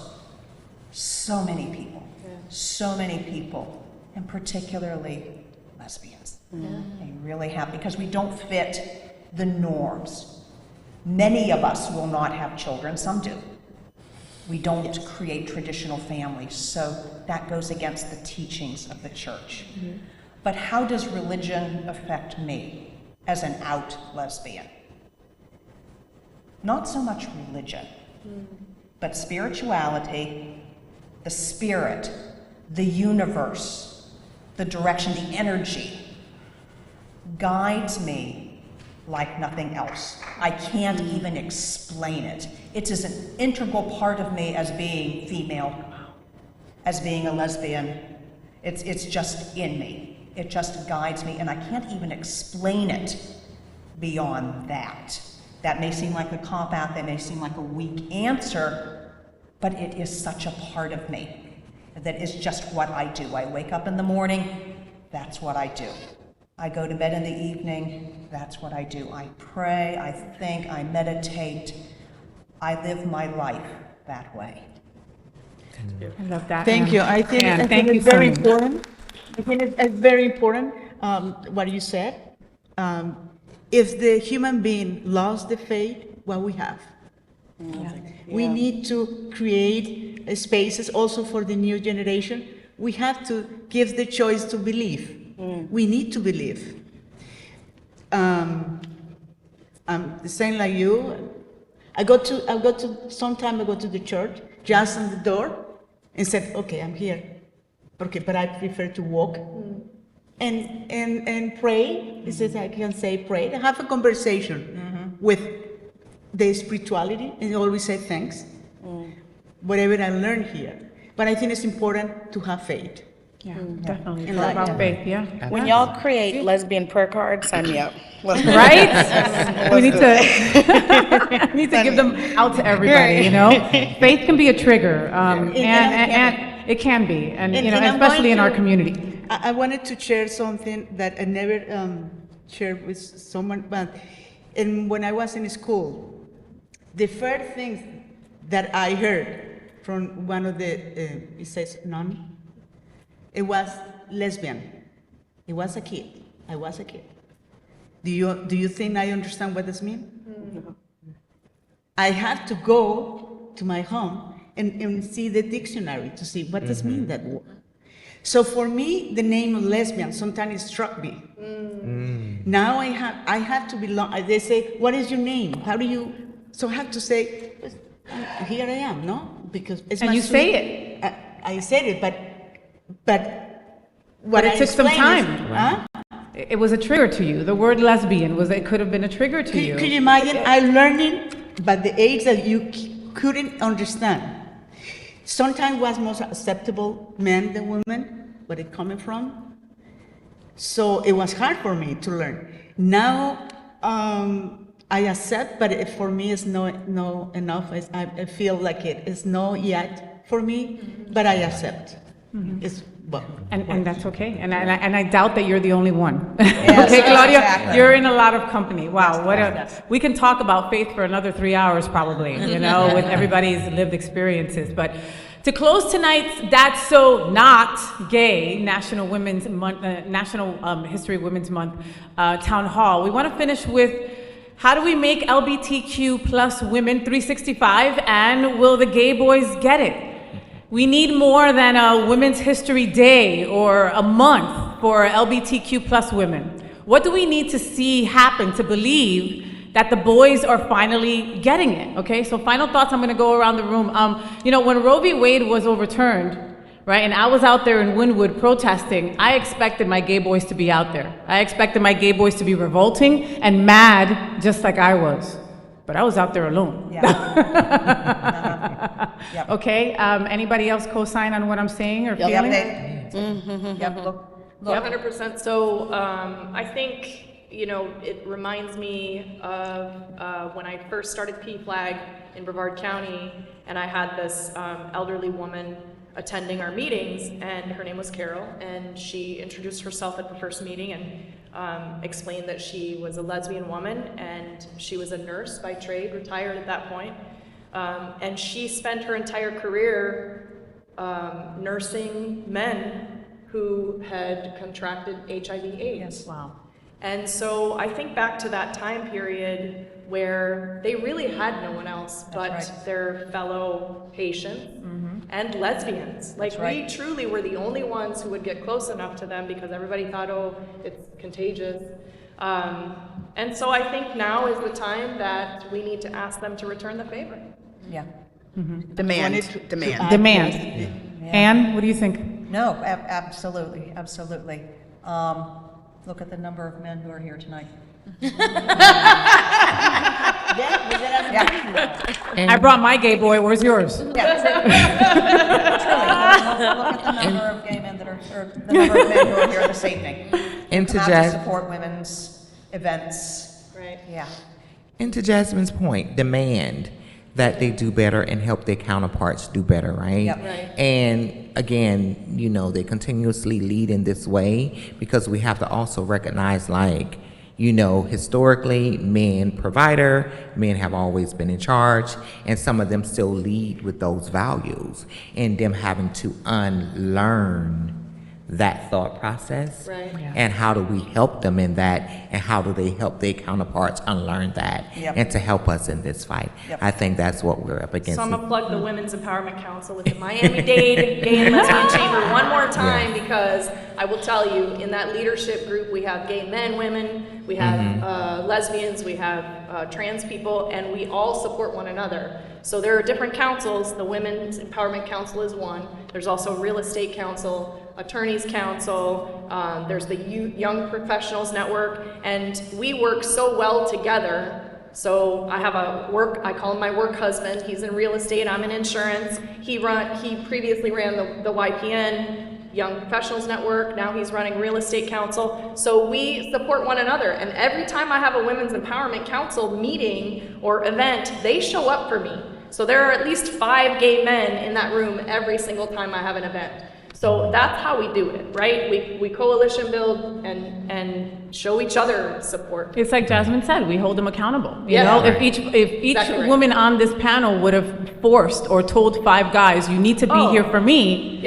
so many people, and particularly lesbians. They really have, because we don't fit the norms. Many of us will not have children, some do. We don't create traditional families, so that goes against the teachings of the church. But how does religion affect me as an out lesbian? Not so much religion, but spirituality, the spirit, the universe, the direction, the energy guides me like nothing else. I can't even explain it. It's as an integral part of me as being female, as being a lesbian. It's just in me. It just guides me, and I can't even explain it beyond that. That may seem like a cop-out, that may seem like a weak answer, but it is such a part of me. That is just what I do. I wake up in the morning, that's what I do. I go to bed in the evening, that's what I do. I pray, I think, I meditate. I live my life that way. I love that. Thank you. I think thank you it's very so much. important I think it's very important what you said. If the human being lost the faith, what we have? We need to create spaces also for the new generation. We have to give the choice to believe. We need to believe. I'm the same like you. Sometime I go to the church, just on the door, and said, okay, I'm here. Okay, but I prefer to walk and pray. He says I can say pray. And have a conversation with the spirituality and always say thanks. Whatever I learned here. But I think it's important to have faith. Yeah, definitely. And It's all about faith, yeah. When y'all create lesbian prayer cards, sign me up. Right? We need to give them out to everybody, you know? Faith can be a trigger, and it can be, and you know, especially in our community. I wanted to share something that I never shared with someone, but when I was in school, the first things that I heard from one of the, it says nun, it was lesbian. It was a kid. I was a kid. Do you think I understand what this means? No. I have to go to my home and see the dictionary to see what does mean that word. So for me, the name of lesbian sometimes struck me. Now I have to belong. They say, what is your name? How do you? So I have to say, here I am, no? Because it's and you say it. I said it, but what it took some time. Huh? It was a trigger to you. The word lesbian it could have been a trigger to you. Could you imagine? I learned it, but the age that you couldn't understand. Sometimes was most acceptable men than women, where it coming from. So it was hard for me to learn. Now I accept, but for me it's no enough. I feel like it is no yet for me, but I accept. It's and that's okay. And I doubt that you're the only one. Yes, okay, Claudia, exactly. you're in a lot of company. Wow, we can talk about faith for another 3 hours probably, you know, with everybody's lived experiences. But to close tonight's That's So Not Gay National Women's Month, National History Women's Month Town Hall, we want to finish with how do we make LBTQ plus women 365, and will the gay boys get it? We need more than a Women's History Day or a month for LGBTQ plus women. What do we need to see happen to believe that the boys are finally getting it? Okay, so final thoughts, I'm gonna go around the room. You know, when Roe v. Wade was overturned, right, and I was out there in Wynwood protesting, I expected my gay boys to be out there. I expected my gay boys to be revolting and mad, just like I was. But I was out there alone. Yep. Okay, anybody else co-sign on what I'm saying or feeling? Yep. Look. 100%. So I think, you know, it reminds me of when I first started PFLAG in Brevard County, and I had this elderly woman attending our meetings, and her name was Carol, and she introduced herself at the first meeting and explained that she was a lesbian woman, and she was a nurse by trade, retired at that point, and she spent her entire career nursing men who had contracted HIV/AIDS. Yes, wow. And so I think back to that time period where they really had no one else but their fellow patients and lesbians. Like we truly were the only ones who would get close enough to them because everybody thought, oh, it's contagious. And so I think now is the time that we need to ask them to return the favor. Yeah. Demand. Yeah. Anne, what do you think? No, absolutely. Look at the number of men who are here tonight. I brought my gay boy, where's yours? Truly, look at the number of gay men that are, or the number of men who are here this evening. And to to support women's events. Right. Yeah. And to Jasmine's point, demand that they do better and help their counterparts do better, right? Yep. Right. And again, you know, they continuously lead in this way because we have to also recognize, like, you know, historically, men provider, men have always been in charge, and some of them still lead with those values, and them having to unlearn that thought process. Right. Yeah. And how do we help them in that, and how do they help their counterparts unlearn that, and to help us in this fight. I think that's what we're up against. So I'm gonna plug the Women's Empowerment Council with the Miami-Dade Gay and Lesbian Chamber one more time, because I will tell you, in that leadership group, we have gay men, women, we have lesbians, we have trans people, and we all support one another. So there are different councils. The Women's Empowerment Council is one. There's also Real Estate Council, Attorneys Council, there's the Young Professionals Network, and we work so well together. So I have I call him my work husband. He's in real estate, I'm in insurance. He previously ran the YPN, Young Professionals Network, now he's running Real Estate Council. So we support one another, and every time I have a Women's Empowerment Council meeting or event, they show up for me. So there are at least 5 gay men in that room every single time I have an event. So that's how we do it, right? We coalition build and show each other support. It's like Jasmen said, we hold them accountable. You know, if each exactly woman on this panel would have forced or told 5 guys, you need to be here for me,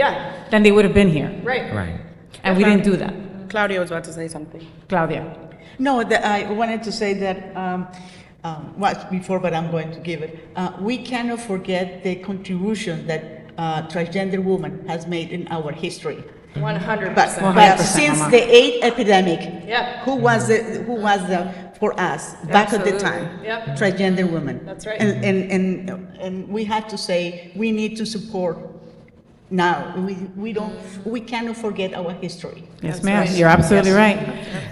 then they would have been here. Right. And we didn't do that. Claudia was about to say something. Claudia. No, I wanted to say that before, but I'm going to give it. We cannot forget the contribution that transgender woman has made in our history. 100%. But since the AIDS epidemic, who was for us back at the time? Transgender women. That's right. And we have to say we need to support. Now we cannot forget our history. Yes, ma'am. You're absolutely right.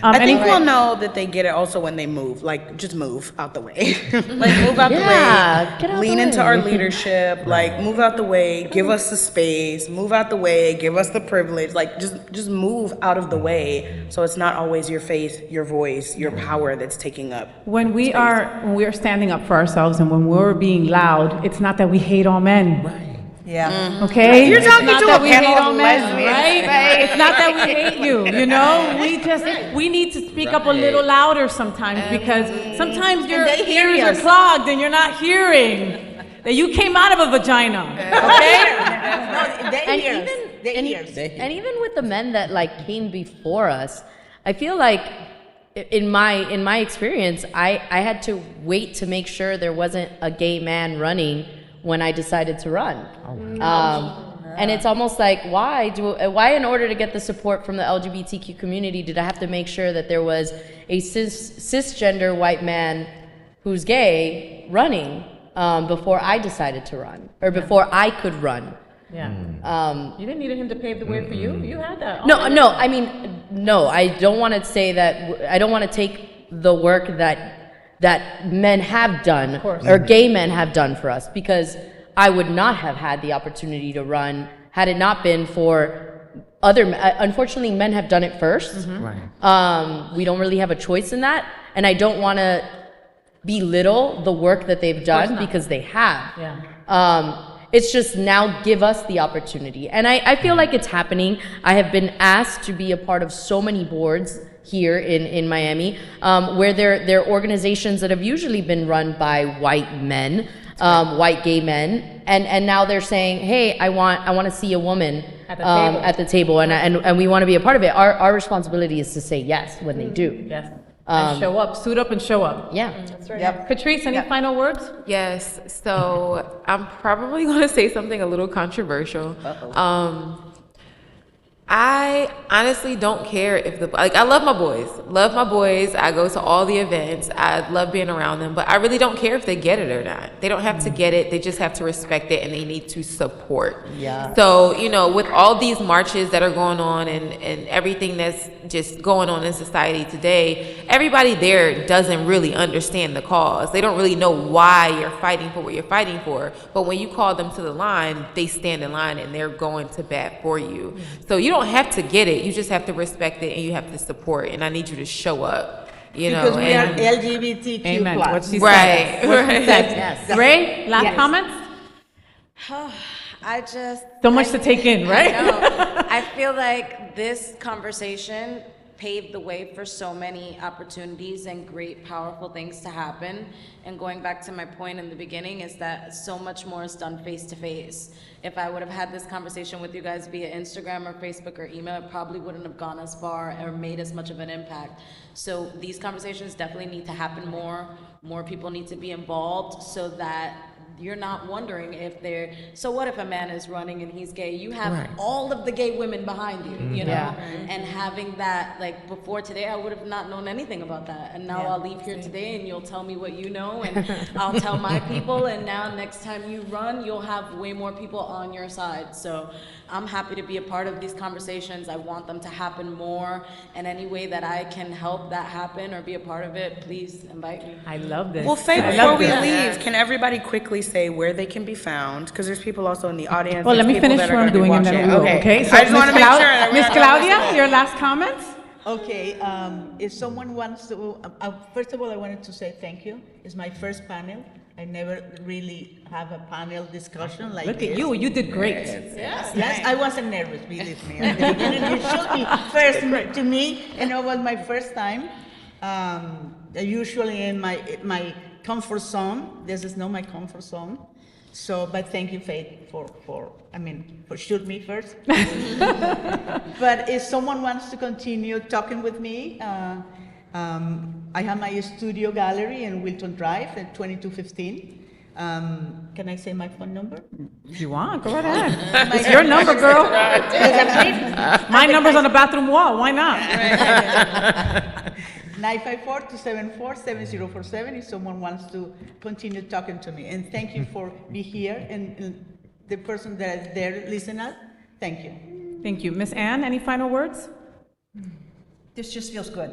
I think we'll know that they get it also when they move. Like, just move out the way. Like, move out the way. Get out Lean the into way. our leadership. Like, move out the way. Give us the space. Move out the way. Give us the privilege. Like, just move out of the way. So it's not always your face, your voice, your power that's taking up. When we are standing up for ourselves and when we're being loud, it's not that we hate all men. Right. Yeah. Okay? You're talking it's not to that a we panel hate of all men, lesbians. right? It's not that we hate you, you know? We need to speak up a little louder sometimes, because sometimes your ears are clogged and you're not hearing that you came out of a vagina. Okay? And even with the men that like came before us, I feel like in my experience, I had to wait to make sure there wasn't a gay man running when I decided to run. And it's almost like, why in order to get the support from the LGBTQ community did I have to make sure that there was a cisgender white man who's gay running before I decided to run, or before I could run? You didn't need him to pave the way for you. You had that. No, I mean, no, I don't want to say that. I don't want to take the work that men have done, or gay men have done for us, because I would not have had the opportunity to run had it not been for other men. Unfortunately, men have done it first. We don't really have a choice in that, and I don't want to belittle the work that they've done, because they have. It's just now give us the opportunity. And I feel like it's happening. I have been asked to be a part of so many boards here in Miami, where they're organizations that have usually been run by white men, white gay men, and now they're saying, hey, I want to see a woman at the table, and we want to be a part of it. Our responsibility is to say yes when they do. Yes. And show up, suit up and show up. That's right. Katrice, any final words? Yes. So I'm probably going to say something a little controversial. I honestly don't care if I love my boys. I go to all the events. I love being around them, but I really don't care if they get it or not. They don't have to get it. They just have to respect it, and they need to support. So, with all these marches that are going on and everything that's just going on in society today, everybody there doesn't really understand the cause. They don't really know why you're fighting for what you're fighting for. But when you call them to the line, they stand in line and they're going to bat for you. So you don't have to get it. You just have to respect it, and you have to support. And I need you to show up. Because we are LGBTQ+. Amen. What she right. Yes. Ray, last comments? I just... So much to take in, right? I feel like this conversation paved the way for so many opportunities and great, powerful things to happen. And going back to my point in the beginning is that so much more is done face to face. If I would have had this conversation with you guys via Instagram or Facebook or email, it probably wouldn't have gone as far or made as much of an impact. So these conversations definitely need to happen more. More people need to be involved so that you're not wondering if they're, so what if a man is running and he's gay? You have all of the gay women behind you, you know? And having that, like before today, I would have not known anything about that. And now I'll leave here today and you'll tell me what you know and I'll tell my people. And now next time you run, you'll have way more people on your side. So I'm happy to be a part of these conversations. I want them to happen more. And any way that I can help that happen or be a part of it, please invite me. I love this. Well, Faye, before we leave, can everybody quickly say where they can be found? Because there's people also in the audience. Well, let me finish what I'm doing and then we will, okay? So I just want to make sure that Miss Claudia, your last comments? Okay, if someone wants to, first of all, I wanted to say thank you. It's my first panel. I never really have a panel discussion like this. Look at you, you did great. Yes, I wasn't nervous, believe me. At the beginning, you should be first to me, and it was my first time. Usually in my comfort zone. This is not my comfort zone. So, but thank you, Faith, for shoot me first. But if someone wants to continue talking with me, I have my studio gallery in Wilton Drive at 2215. Can I say my phone number? If you want, go right ahead. It's your number, girl. My number's on the bathroom wall. Why not? 954-274-7047 if someone wants to continue talking to me. And thank you for being here and the person that is there listening. Thank you. Thank you. Miss Ann, any final words? This just feels good.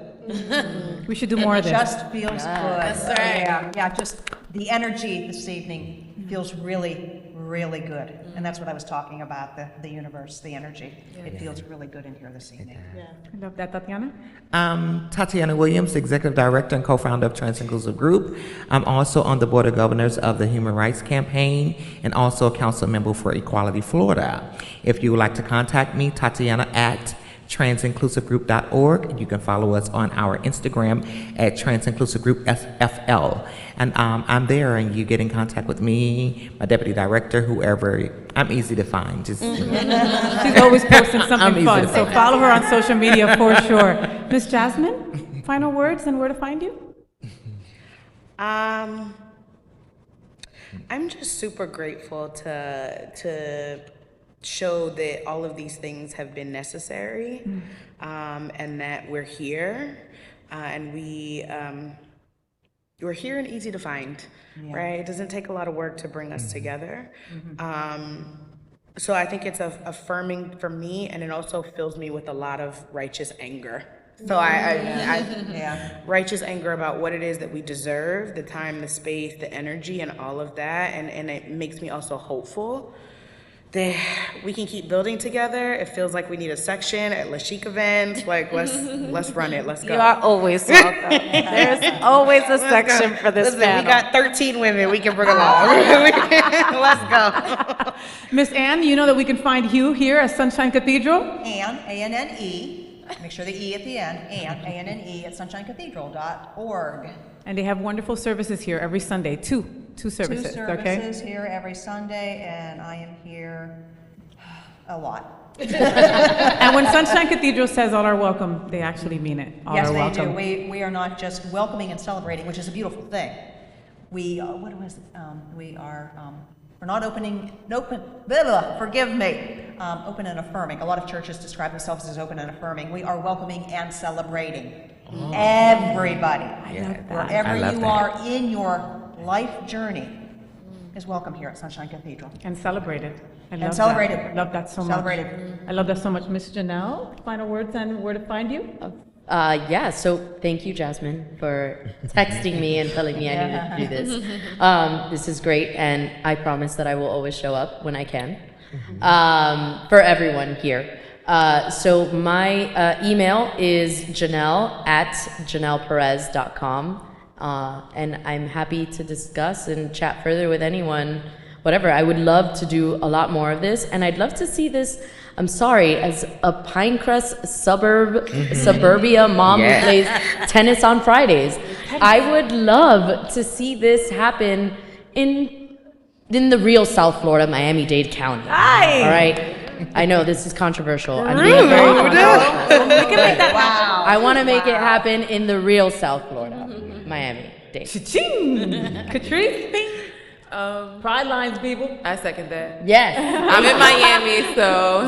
We should do more of this. It just feels good. That's right. Yeah, just the energy this evening feels really, really good. And that's what I was talking about, the universe, the energy. It feels really good in here this evening. I love that, Tatiana. Tatiana Williams, Executive Director and Co-Founder of Trans Inclusive Group. I'm also on the Board of Governors of the Human Rights Campaign and also a council member for Equality Florida. If you would like to contact me, Tatiana at transinclusivegroup.org. You can follow us on our Instagram at transinclusivegroup.fl. And I'm there, and you get in contact with me, my deputy director, whoever. I'm easy to find. Just She's always posting something fun, so follow her on social media for sure. Miss Jasmen, final words and where to find you? I'm just super grateful to show that all of these things have been necessary, and that we're here, and we're here and easy to find, right? It doesn't take a lot of work to bring us together. So I think it's affirming for me, and it also fills me with a lot of righteous anger. So righteous anger about what it is that we deserve, the time, the space, the energy, and all of that, and it makes me also hopeful that we can keep building together. It feels like we need a section at La Chic events. Like, let's run it. Let's go. You are always welcome. There's always a section for this panel. We got 13 women we can bring along. Let's go. Miss Ann, you know that we can find you here at Sunshine Cathedral? Ann, A-N-N-E. Make sure the E at the end. Ann, A-N-N-E at sunshinecathedral.org. And they have wonderful services here every Sunday. Two services, Two services here every Sunday, and I am here a lot. And when Sunshine Cathedral says all are welcome, they actually mean it. All yes, are they welcome. do. We are not just welcoming and celebrating, which is a beautiful thing. We we're not open, forgive me, open and affirming. A lot of churches describe themselves as open and affirming. We are welcoming and celebrating everybody. Wherever you are in your life journey is welcome here at Sunshine Cathedral. And celebrated. I love celebrated. That. I love that so much. Celebrated. I love that so much. Miss Janelle, final words and where to find you? So thank you, Jasmine, for texting me and telling me I needed to do this. This is great, and I promise that I will always show up when I can for everyone here. So my email is Janelle at JanellePerez.com. And I'm happy to discuss and chat further with anyone, whatever. I would love to do a lot more of this, and I'd love to see this I'm sorry, as a Pinecrest suburbia mom who plays tennis on Fridays, I would love to see this happen in the real South Florida, Miami-Dade County. Nice. All right. I know this is controversial. I'm being very controversial. We can make that happen. I want to make it happen in the real South Florida, Miami-Dade. Cha-ching! Catrice? Pride lines, people. I second that. Yes. I'm in Miami, so,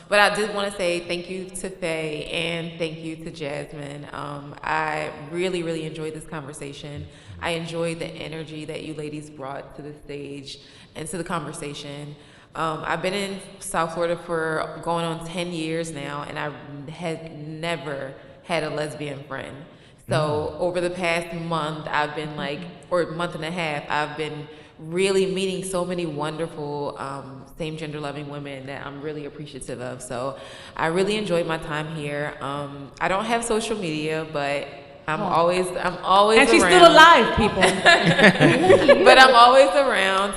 but I did want to say thank you to Faye and thank you to Jasmine. I really, really enjoyed this conversation. I enjoyed the energy that you ladies brought to the stage and to the conversation. I've been in South Florida for going on 10 years now, and I had never had a lesbian friend. So over the past month, I've been or month and a half, I've been really meeting so many wonderful same-gender loving women that I'm really appreciative of. So I really enjoyed my time here. I don't have social media, but I'm always And around. she's still alive, people. But I'm always around.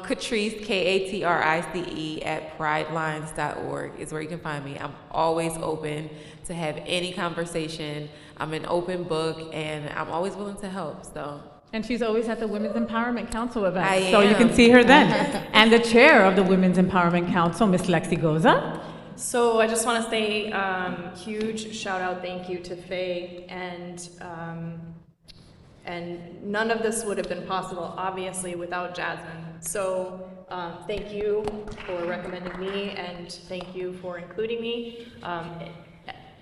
Katrice, Katrice at pridelines.org is where you can find me. I'm always open to have any conversation. I'm an open book, and I'm always willing to help. So. And she's always at the Women's Empowerment Council event. I So you can am. see her then. And the chair of the Women's Empowerment Council, Miss Lexi Goza. So I just want to say huge shout out, thank you to Faye, and none of this would have been possible, obviously, without Jasmine. So thank you for recommending me, and thank you for including me.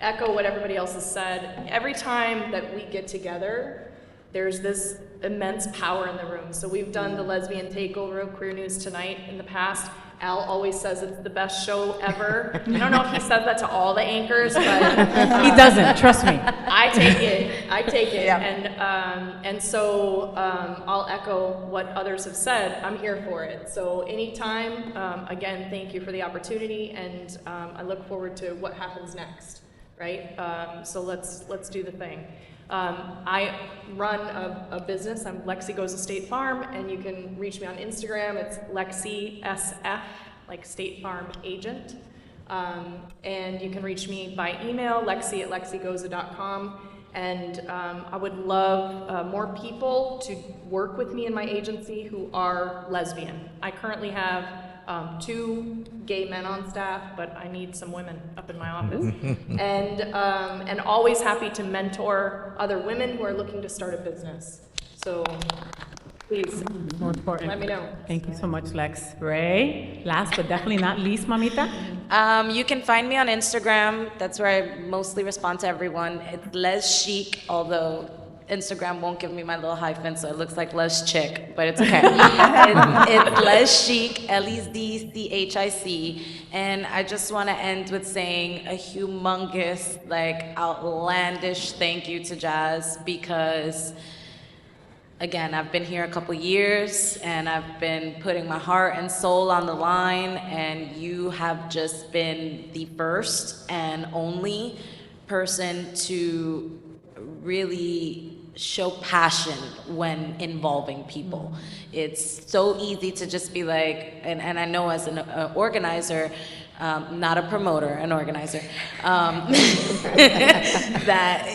Echo what everybody else has said. Every time that we get together, there's this immense power in the room. So we've done the lesbian takeover of Queer News Tonight in the past. Al always says it's the best show ever. I don't know if he says that to all the anchors, but He doesn't, trust me. I take it. Yeah. And so I'll echo what others have said. I'm here for it. So anytime, again, thank you for the opportunity, and I look forward to what happens next, right? So let's do the thing. I run a business. I'm Lexi Goza State Farm, and you can reach me on Instagram. It's Lexi SF, like State Farm Agent. And you can reach me by email, lexi@lexigoza.com. And I would love more people to work with me in my agency who are lesbian. I currently have 2 gay men on staff, but I need some women up in my office. And always happy to mentor other women who are looking to start a business. So please, More important. let me know. Thank you so much, Lex. Ray, last but definitely not least, Mamita. You can find me on Instagram. That's where I mostly respond to everyone. It's Les Chic, although Instagram won't give me my little hyphen, so it looks like Les Chick, but it's okay. it's Les Chic, LESDCHIC, and I just want to end with saying a humongous, outlandish thank you to Jazz, because again, I've been here a couple years, and I've been putting my heart and soul on the line, and you have just been the first and only person to really show passion when involving people. It's so easy to just be like, and I know as an organizer, not a promoter, an organizer, that,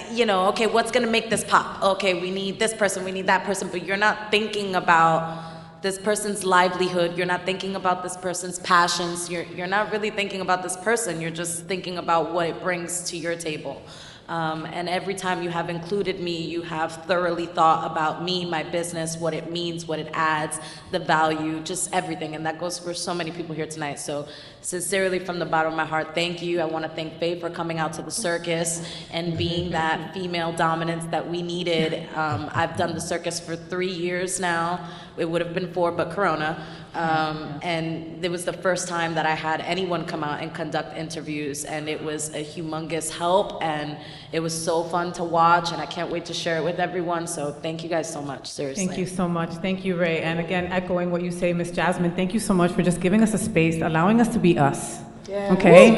okay, what's gonna make this pop? Okay, we need this person, we need that person, but you're not thinking about this person's livelihood, you're not thinking about this person's passions, you're not really thinking about this person, you're just thinking about what it brings to your table. And every time you have included me, you have thoroughly thought about me, my business, what it means, what it adds, the value, just everything. And that goes for so many people here tonight. So sincerely, from the bottom of my heart, thank you. I want to thank Faye for coming out to the circus and being that female dominance that we needed. I've done the circus for 3 years now. It would have been 4, but Corona. And it was the first time that I had anyone come out and conduct interviews, and it was a humongous help, and it was so fun to watch, and I can't wait to share it with everyone. So thank you guys so much, seriously. Thank you so much. Thank you, Ray. And again, echoing what you say, Miss Jasmine, thank you so much for just giving us a space, allowing us to be us. Yeah. Okay?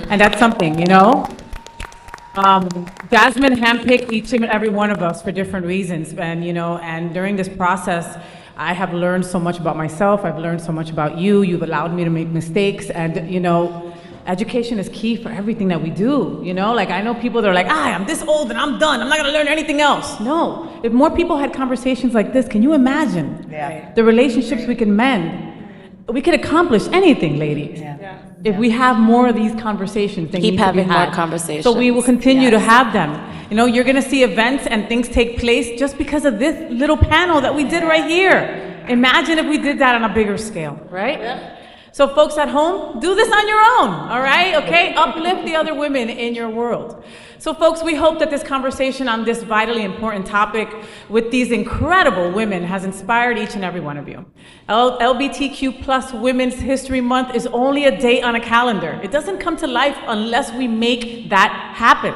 And that's something, Jasmine handpicked each and every one of us for different reasons. And, and during this process, I have learned so much about myself. I've learned so much about you. You've allowed me to make mistakes. And, you know, education is key for everything that we do. You know, like I know people that are like, I'm this old and I'm done. I'm not going to learn anything else. No. If more people had conversations like this, can you imagine the relationships we can mend? We could accomplish anything, ladies. If we have more of these conversations, they Keep need to be having had. more conversations. So we will continue to have them. You know, you're gonna see events and things take place just because of this little panel that we did right here. Imagine if we did that on a bigger scale, right? So folks at home, do this on your own, all right? Okay, uplift the other women in your world. So folks, we hope that this conversation on this vitally important topic with these incredible women has inspired each and every one of you. LBTQ plus Women's History Month is only a date on a calendar. It doesn't come to life unless we make that happen.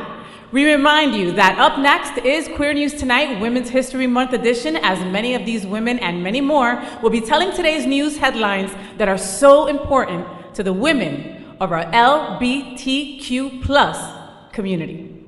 We remind you that up next is Queer News Tonight, Women's History Month edition, as many of these women and many more will be telling today's news headlines that are so important to the women of our LBTQ plus community.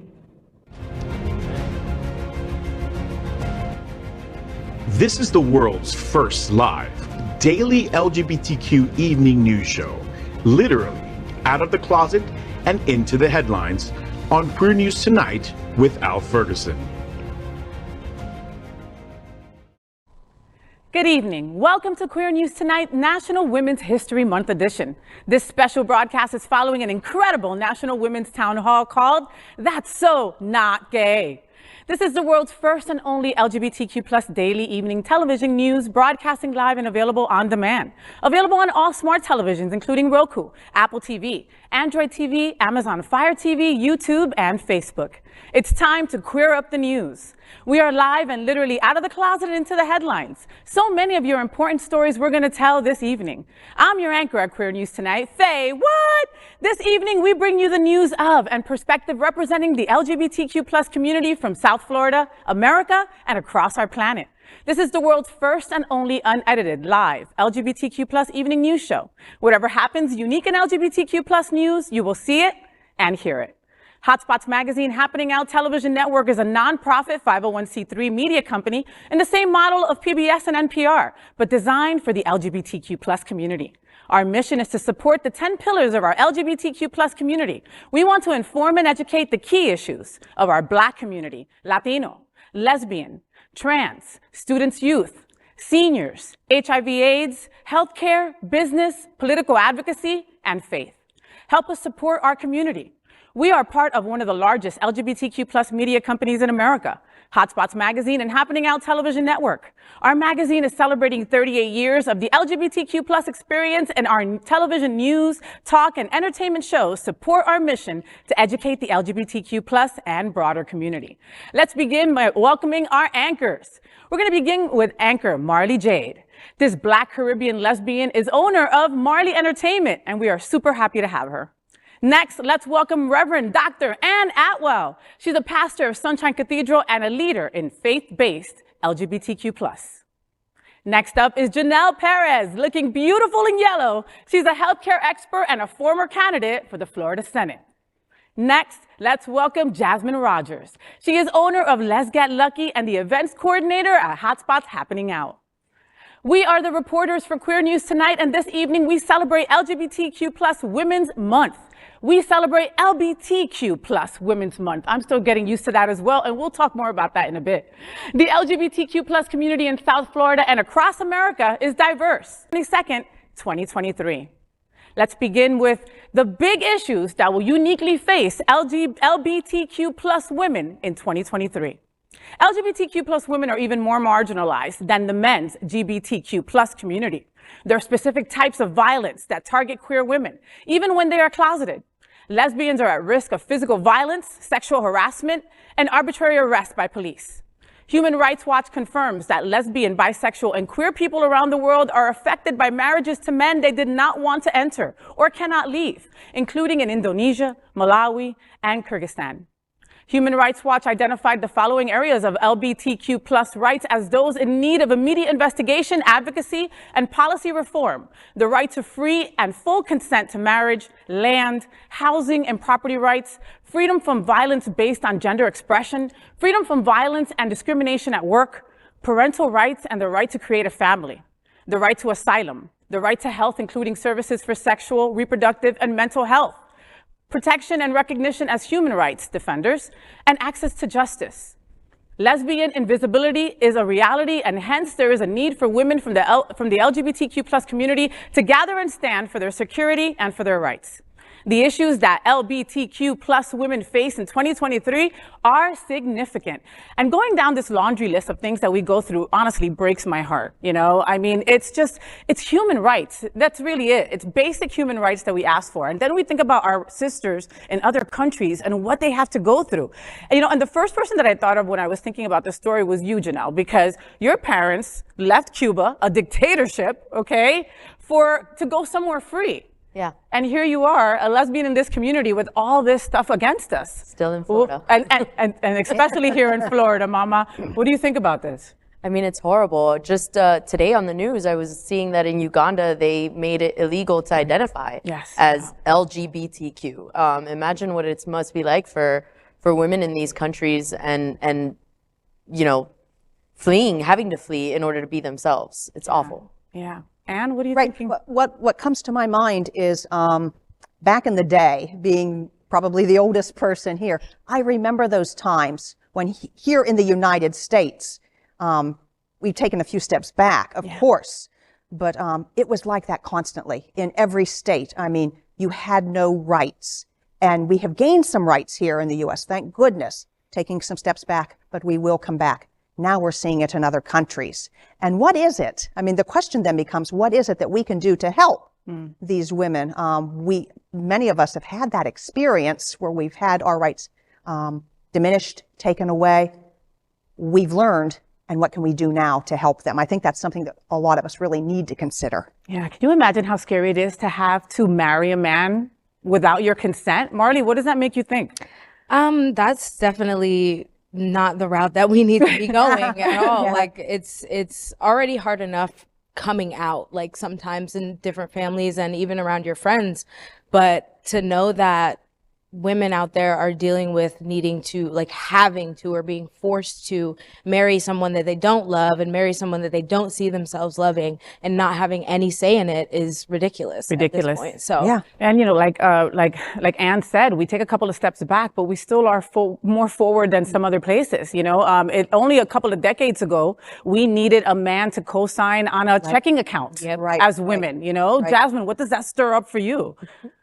This is the world's first live daily LGBTQ evening news show, literally out of the closet and into the headlines on Queer News Tonight with Al Ferguson. Good evening. Welcome to Queer News Tonight, National Women's History Month edition. This special broadcast is following an incredible National Women's Town Hall called That's So Not Gay. This is the world's first and only LGBTQ plus daily evening television news, broadcasting live and available on demand. Available on all smart televisions, including Roku, Apple TV, Android TV, Amazon Fire TV, YouTube, and Facebook. It's time to queer up the news. We are live and literally out of the closet and into the headlines. So many of your important stories we're going to tell this evening. I'm your anchor at Queer News Tonight, FayWhat. This evening, we bring you the news of and perspective representing the LGBTQ plus community from South Florida, America, and across our planet. This is the world's first and only unedited live LGBTQ plus evening news show. Whatever happens unique in LGBTQ plus news, you will see it and hear it. HotSpots Magazine Happening Out Television Network is a nonprofit 501c3 media company in the same model of PBS and NPR, but designed for the LGBTQ plus community. Our mission is to support the 10 pillars of our LGBTQ plus community. We want to inform and educate the key issues of our Black community, Latino, lesbian, trans, students, youth, seniors, HIV/AIDS, healthcare, business, political advocacy, and faith. Help us support our community. We are part of one of the largest LGBTQ plus media companies in America, HotSpots Magazine and Happening Out Television Network. Our magazine is celebrating 38 years of the LGBTQ plus experience, and our television news, talk, and entertainment shows support our mission to educate the LGBTQ plus and broader community. Let's begin by welcoming our anchors. We're going to begin with anchor Mrly Jade. This Black Caribbean lesbian is owner of Mrly Entertainment, and we are super happy to have her. Next, let's welcome Reverend Dr. Ann Atwell. She's a pastor of Sunshine Cathedral and a leader in faith-based LGBTQ+. Next up is Janelle Perez, looking beautiful in yellow. She's a healthcare expert and a former candidate for the Florida Senate. Next, let's welcome Jasmen Rogers. She is owner of Let's Get Lucky and the events coordinator at HotSpots Happening Out. We are the reporters for Queer News Tonight, and this evening we celebrate LGBTQ+ Women's Month. We celebrate LBTQ+ Women's Month. I'm still getting used to that as well, and we'll talk more about that in a bit. The LGBTQ+ community in South Florida and across America is diverse. 22nd, 2023. Let's begin with the big issues that will uniquely face LGBTQ+ women in 2023. LGBTQ+ women are even more marginalized than the men's GBTQ+ community. There are specific types of violence that target queer women, even when they are closeted. Lesbians are at risk of physical violence, sexual harassment, and arbitrary arrest by police. Human Rights Watch confirms that lesbian, bisexual, and queer people around the world are affected by marriages to men they did not want to enter or cannot leave, including in Indonesia, Malawi, and Kyrgyzstan. Human Rights Watch identified the following areas of LGBTQ+ rights as those in need of immediate investigation, advocacy, and policy reform: the right to free and full consent to marriage, land, housing and property rights, freedom from violence based on gender expression, freedom from violence and discrimination at work, parental rights and the right to create a family, the right to asylum, the right to health, including services for sexual, reproductive, and mental health, protection and recognition as human rights defenders, and access to justice. Lesbian invisibility is a reality, and hence there is a need for women from the LGBTQ+ community to gather and stand for their security and for their rights. The issues that LGBTQ+ women face in 2023 are significant. And going down this laundry list of things that we go through honestly breaks my heart, you know? I mean, it's human rights. That's really it. It's basic human rights that we ask for. And then we think about our sisters in other countries and what they have to go through. And, you know, and the first person that I thought of when I was thinking about this story was you, Janelle, because your parents left Cuba, a dictatorship, okay, to go somewhere free. Yeah. And here you are, a lesbian in this community with all this stuff against us. Still in Florida. And especially here in Florida, Mama. What do you think about this? I mean, it's horrible. Just today on the news, I was seeing that in Uganda, they made it illegal to identify as LGBTQ. Imagine what it must be like for women in these countries and you know, having to flee in order to be themselves. It's awful. Yeah. Anne, what are you thinking? What comes to my mind is back in the day, being probably the oldest person here, I remember those times when here in the United States, we've taken a few steps back, of course, but it was like that constantly in every state. I mean, you had no rights, and we have gained some rights here in the U.S., thank goodness, taking some steps back, but we will come back. Now we're seeing it in other countries. And what is it? I mean, the question then becomes, what is it that we can do to help these women? Many of us have had that experience where we've had our rights diminished, taken away. We've learned, and what can we do now to help them? I think that's something that a lot of us really need to consider. Yeah, can you imagine how scary it is to have to marry a man without your consent? Mrly, what does that make you think? That's definitely not the route that we need to be going at all. Yeah. Like it's already hard enough coming out, like sometimes in different families and even around your friends, but to know that women out there are dealing with needing to, like having to or being forced to marry someone that they don't love and marry someone that they don't see themselves loving and not having any say in it is ridiculous. Ridiculous. At this point. So yeah, and you know, like Anne said, we take a couple of steps back, but we still are more forward than some other places. You know, only a couple of decades ago, we needed a man to co-sign on a checking account as women. You know, Jasmen, what does that stir up for you?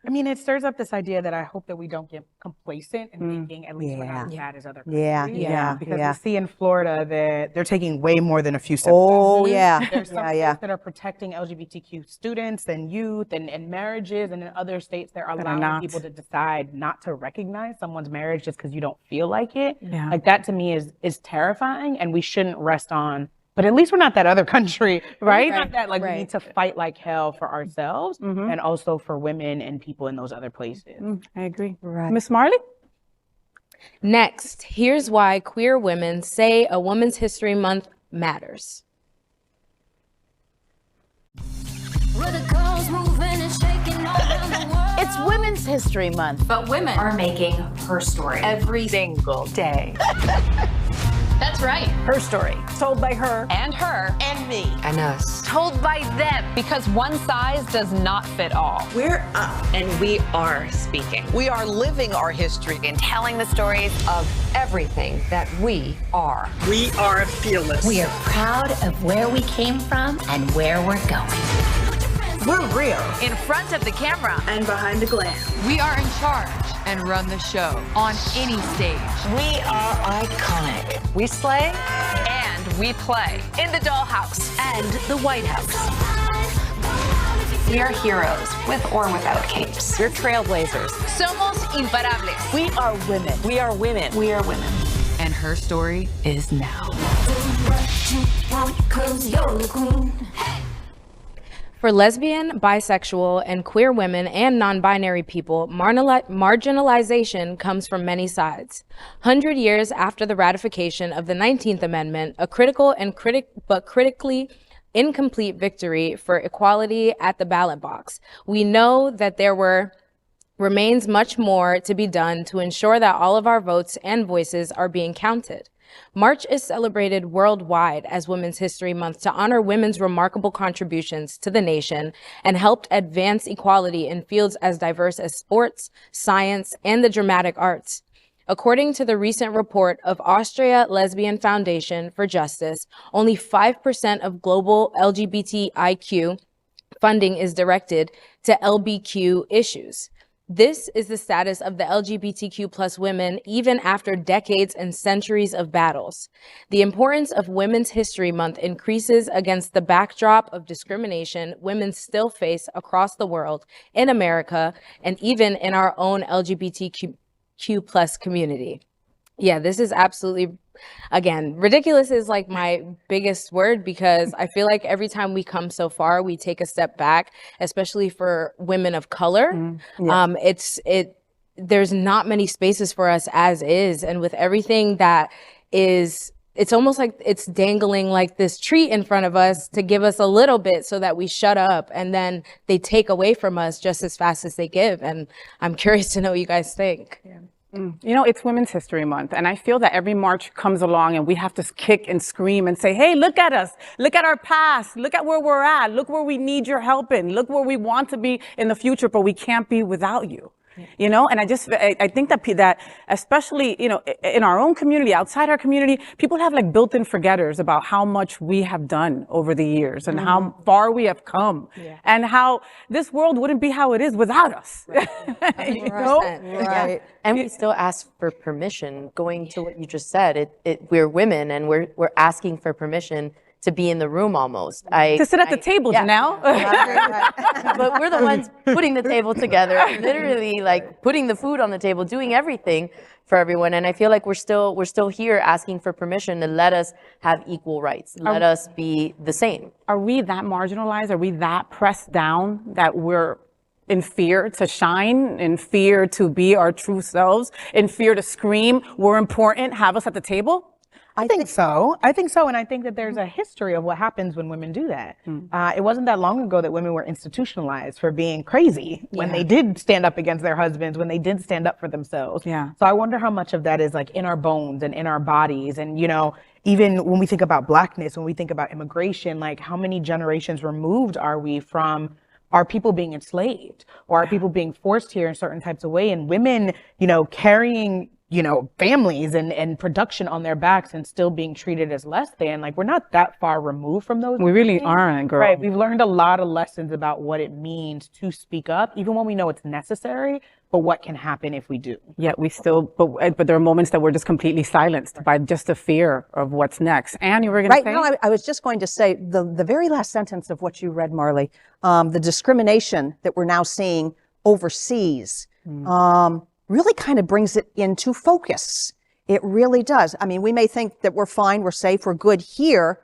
I mean, it stirs up this idea that I hope that we don't get complacent in thinking at least we're not as bad as other countries. Because we see in Florida that they're taking way more than a few steps back. There's some states that are protecting LGBTQ students and youth and marriages, and in other states they're allowing people to decide not to recognize someone's marriage just because you don't feel like it. Like that to me is terrifying, and we shouldn't rest on, but at least we're not that other country, right? Not that we need to fight like hell for ourselves and also for women and people in those other places. I agree. Miss Mrly? Next, here's why queer women say a Women's History Month matters. It's Women's History Month, but women are making her story every single day. That's right. Her story. Told by her. And her. And me. And us. Told by them. Because one size does not fit all. We're up. And we are speaking. We are living our history. And telling the stories of everything that we are. We are fearless. We are proud of where we came from and where we're going. We're real. In front of the camera. And behind the glam. We are in charge and run the show on any stage. We are iconic. We slay and we play in the dollhouse and the White House. We are heroes, with or without capes. We're trailblazers. Somos imparables. We are women. We are women. We are women. And her story is now. For lesbian, bisexual, and queer women and non-binary people, marginalization comes from many sides. 100 years after the ratification of the 19th Amendment, a critical and critically incomplete victory for equality at the ballot box, we know that there remains much more to be done to ensure that all of our votes and voices are being counted. March is celebrated worldwide as Women's History Month to honor women's remarkable contributions to the nation and helped advance equality in fields as diverse as sports, science, and the dramatic arts. According to the recent report of Austria Lesbian Foundation for Justice, only 5% of global LGBTIQ funding is directed to LBTQ issues. This is the status of the LGBTQ plus women even after decades and centuries of battles. The importance of Women's History Month increases against the backdrop of discrimination women still face across the world, in America, and even in our own LGBTQ plus community. Yeah, this is absolutely, again, ridiculous is like my biggest word, because I feel like every time we come so far, we take a step back, especially for women of color. There's not many spaces for us as is. And with everything that is, it's almost like it's dangling like this treat in front of us to give us a little bit so that we shut up, and then they take away from us just as fast as they give. And I'm curious to know what you guys think. Yeah. You know, it's Women's History Month, and I feel that every March comes along and we have to kick and scream and say, hey, look at us, look at our past, look at where we're at, look where we need your help in, look where we want to be in the future, but we can't be without you. You know, and I think that especially, you know, in our own community, outside our community, people have like built-in forgetters about how much we have done over the years and how far we have come and how this world wouldn't be how it is without us. You know? Right. And we still ask for permission. Going to what you just said, we're women and we're asking for permission to be in the room almost. To sit at the table, Janelle. But we're the ones putting the table together, literally like putting the food on the table, doing everything for everyone. And I feel like we're still here asking for permission to let us have equal rights, let us be the same. Are we that marginalized? Are we that pressed down that we're in fear to shine, in fear to be our true selves, in fear to scream, we're important, have us at the table? I think so. And I think that there's a history of what happens when women do that. It wasn't that long ago that women were institutionalized for being crazy when they did stand up against their husbands, when they did stand up for themselves. So I wonder how much of that is like in our bones and in our bodies. And, you know, even when we think about Blackness, when we think about immigration, like how many generations removed are we from our people being enslaved or our people being forced here in certain types of way, and women, you know, carrying, you know, families and production on their backs and still being treated as less than. Like, we're not that far removed from those. We really aren't, girl. Right. We've learned a lot of lessons about what it means to speak up, even when we know it's necessary, but what can happen if we do. Yeah, we still, but there are moments that we're just completely silenced by just the fear of what's next. And you were going to say? No, I was just going to say the very last sentence of what you read, Mrly, the discrimination that we're now seeing overseas, really kind of brings it into focus. It really does. I mean, we may think that we're fine, we're safe, we're good here,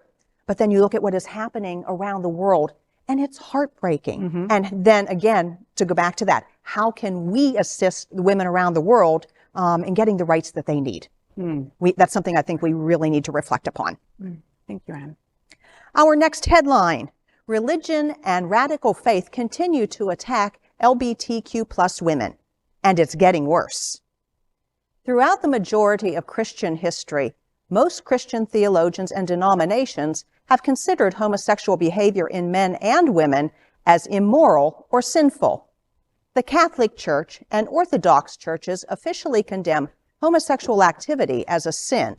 but then you look at what is happening around the world and it's heartbreaking. And then again, to go back to that, how can we assist the women around the world in getting the rights that they need? That's something I think we really need to reflect upon. Thank you, Anne. Our next headline: religion and radical faith continue to attack LGBTQ plus women. And it's getting worse. Throughout the majority of Christian history, most Christian theologians and denominations have considered homosexual behavior in men and women as immoral or sinful. The Catholic Church and Orthodox churches officially condemn homosexual activity as a sin.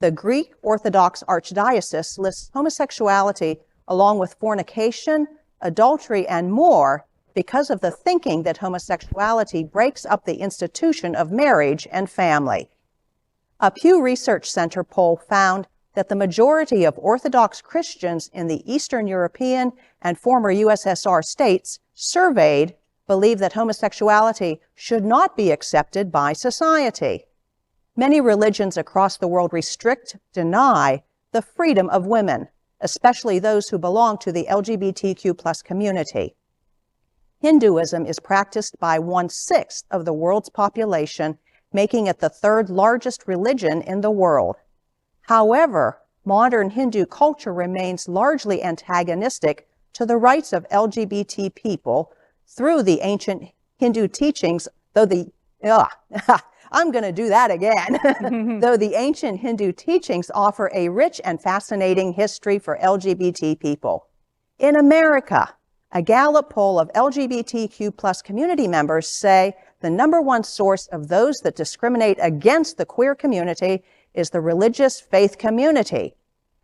The Greek Orthodox Archdiocese lists homosexuality along with fornication, adultery, and more because of the thinking that homosexuality breaks up the institution of marriage and family. A Pew Research Center poll found that the majority of Orthodox Christians in the Eastern European and former USSR states surveyed believe that homosexuality should not be accepted by society. Many religions across the world restrict, deny the freedom of women, especially those who belong to the LGBTQ plus community. Hinduism is practiced by 1/6 of the world's population, making it the third largest religion in the world. However, modern Hindu culture remains largely antagonistic to the rights of LGBT people through the ancient Hindu teachings, though I'm going to do that again. Though the ancient Hindu teachings offer a rich and fascinating history for LGBT people. In America, a Gallup poll of LGBTQ plus community members say the #1 source of those that discriminate against the queer community is the religious faith community.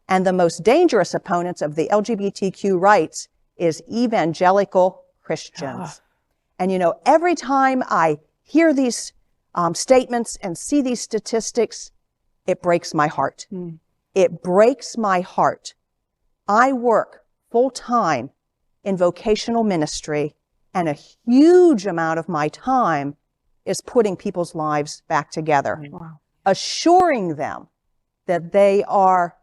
And the most dangerous opponents of the LGBTQ rights is evangelical Christians. And you know, every time I hear these statements and see these statistics, it breaks my heart. It breaks my heart. I work full-time in vocational ministry, and a huge amount of my time is putting people's lives back together, assuring them that they are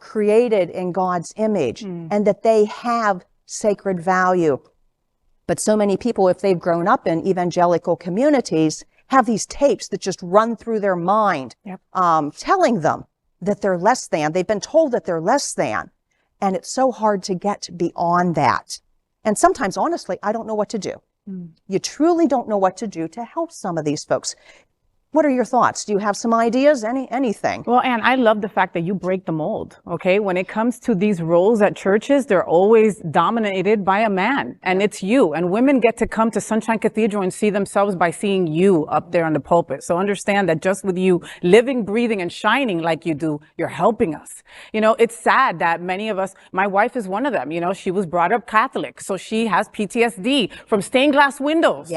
created in God's image and that they have sacred value. But so many people, if they've grown up in evangelical communities, have these tapes that just run through their mind, telling them that they're less than. They've been told that they're less than. And it's so hard to get beyond that. And sometimes, honestly, I don't know what to do. You truly don't know what to do to help some of these folks. What are your thoughts? Do you have some ideas? Anything? Well, Anne, I love the fact that you break the mold, okay? When it comes to these roles at churches, they're always dominated by a man, and it's you. And women get to come to Sunshine Cathedral and see themselves by seeing you up there on the pulpit. So understand that just with you living, breathing, and shining like you do, you're helping us. You know, it's sad that many of us, my wife is one of them, you know, she was brought up Catholic, so she has PTSD from stained glass windows.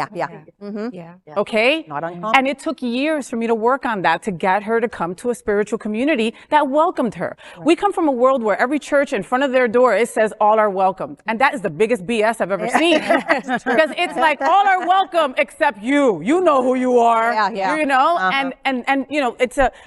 Okay? Not uncommon. And it took years for me to work on that to get her to come to a spiritual community that welcomed her. We come from a world where every church in front of their door, it says all are welcomed. And that is the biggest BS I've ever seen. Because it's like all are welcome except you. You know who you are. You know? And you know,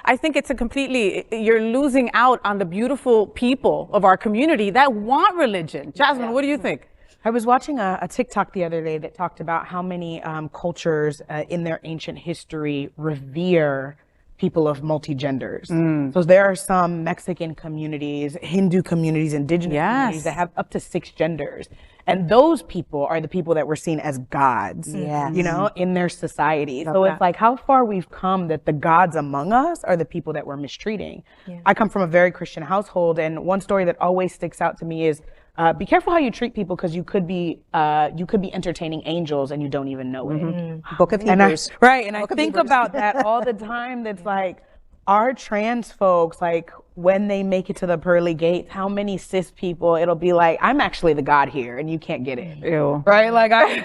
I think it's a completely, you're losing out on the beautiful people of our community that want religion. Jasmine, what do you think? I was watching a TikTok the other day that talked about how many cultures in their ancient history revere people of multi-genders. So there are some Mexican communities, Hindu communities, indigenous communities that have up to 6 genders. And those people are the people that were seen as gods, you know, in their society. So it's like how far we've come that the gods among us are the people that we're mistreating. I come from a very Christian household, and one story that always sticks out to me is be careful how you treat people, because you could be entertaining angels and you don't even know it. Book of Hebrews. And I think about that all the time. That's like our trans folks, like when they make it to the pearly gates, how many cis people, it'll be like, I'm actually the God here and you can't get in. Right? Like I'm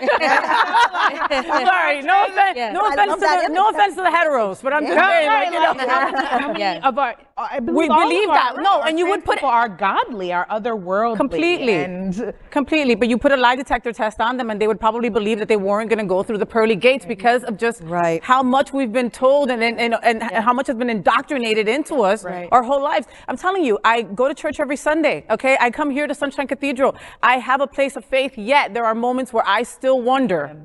sorry, no offense to the heteros, but I'm just saying, like, you know, how many of our, we believe that. No, and you would put people are godly, are otherworldly. Completely. But you put a lie detector test on them and they would probably believe that they weren't going to go through the pearly gates because of just how much we've been told and how much has been indoctrinated into us our whole lives. I'm telling you, I go to church every Sunday, okay? I come here to Sunshine Cathedral. I have a place of faith, yet there are moments where I still wonder.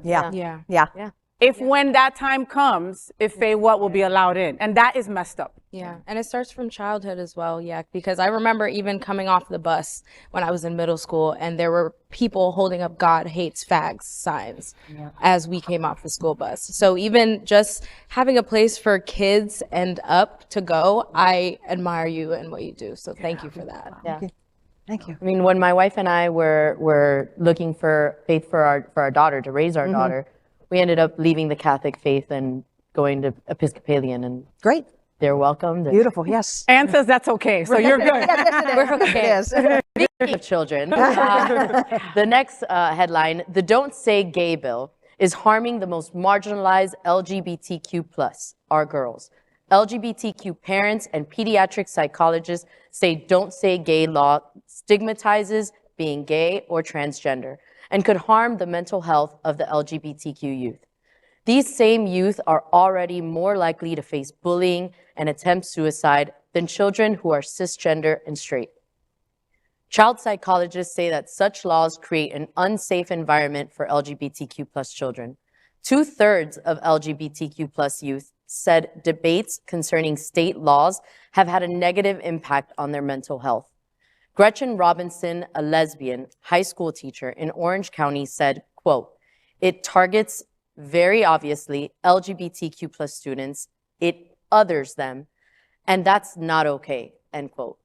If when that time comes, if FayWhat will be allowed in. And that is messed up. And it starts from childhood as well, because I remember even coming off the bus when I was in middle school, and there were people holding up God hates fags signs as we came off the school bus. So even just having a place for kids and up to go, I admire you and what you do. So thank you for that. Thank you. I mean, when my wife and I were looking for faith for our daughter, to raise our daughter, we ended up leaving the Catholic faith and going to Episcopalian, and great. They're welcome. Beautiful, yes. Anne says that's okay, so you're good. We're okay. Speaking of children, the next headline, the Don't Say Gay bill is harming the most marginalized LGBTQ+, our girls. LGBTQ parents and pediatric psychologists say Don't Say Gay law stigmatizes being gay or transgender and could harm the mental health of the LGBTQ youth. These same youth are already more likely to face bullying and attempt suicide than children who are cisgender and straight. Child psychologists say that such laws create an unsafe environment for LGBTQ+ children. 2/3 of LGBTQ+ youth said debates concerning state laws have had a negative impact on their mental health. Gretchen Robinson, a lesbian high school teacher in Orange County, said, quote, "It targets very obviously, LGBTQ plus students, it others them, and that's not okay, end quote.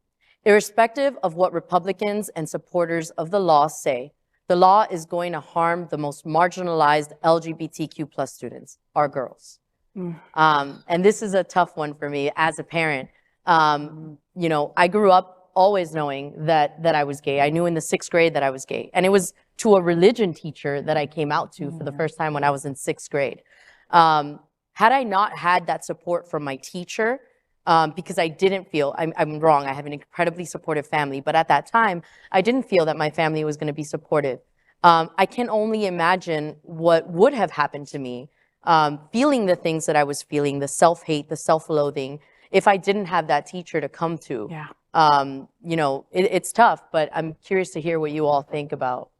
Irrespective of what Republicans and supporters of the law say, the law is going to harm the most marginalized LGBTQ plus students, our girls. And this is a tough one for me as a parent. You know, I grew up always knowing that I was gay. I knew in the 6th grade that I was gay. And it was to a religion teacher that I came out to for the first time when I was in 6th grade. Had I not had that support from my teacher, because I didn't feel, I'm wrong, I have an incredibly supportive family, but at that time, I didn't feel that my family was gonna be supportive. I can only imagine what would have happened to me, feeling the things that I was feeling, the self-hate, the self-loathing, if I didn't have that teacher to come to. You know, it's tough, but I'm curious to hear what you all think about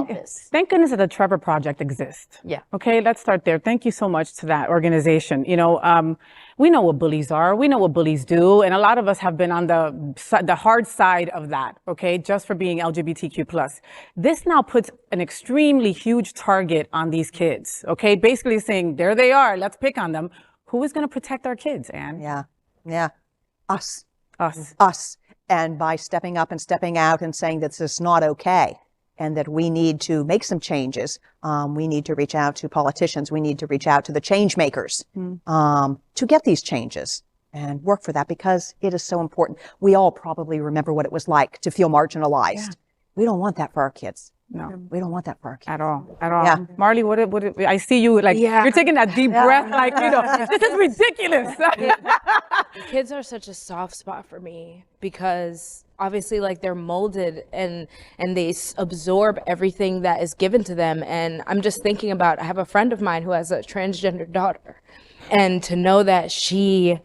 this. Thank goodness that the Trevor Project exists. Yeah. Okay, let's start there. Thank you so much to that organization. You know, we know what bullies are. We know what bullies do. And a lot of us have been on the hard side of that, okay, just for being LGBTQ+. This now puts an extremely huge target on these kids, okay? Basically saying, there they are, let's pick on them. Who is going to protect our kids, Anne? Yeah. Us. And by stepping up and stepping out and saying that this is not okay and that we need to make some changes, we need to reach out to politicians, we need to reach out to the change makers to get these changes and work for that, because it is so important. We all probably remember what it was like to feel marginalized. We don't want that for our kids. No, we don't want that for our kids. At all. Yeah. Mrly, what I see you like, you're taking that deep breath, like, you know, this is ridiculous. Kids are such a soft spot for me because obviously like they're molded and they absorb everything that is given to them. And I'm just thinking about, I have a friend of mine who has a transgender daughter, and to know that she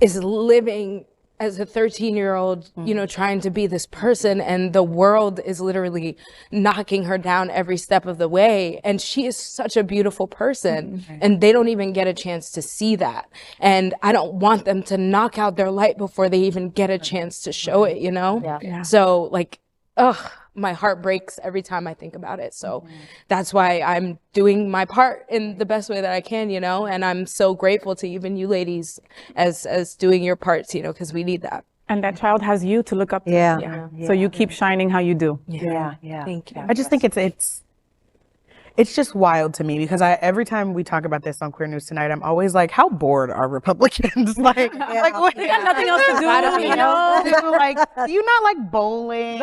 is living as a 13-year-old, you know, trying to be this person, and the world is literally knocking her down every step of the way. And she is such a beautiful person, and they don't even get a chance to see that. And I don't want them to knock out their light before they even get a chance to show it, you know? So like, my heart breaks every time I think about it. So that's why I'm doing my part in the best way that I can, you know, and I'm so grateful to even you ladies as doing your parts, you know, because we need that. And that child has you to look up to. So you keep shining how you do. Thank you. I just think it's just wild to me, because every time we talk about this on Queer News Tonight, I'm always like, how bored are Republicans? like what, you got nothing else to do, you know? Like, do you not like bowling?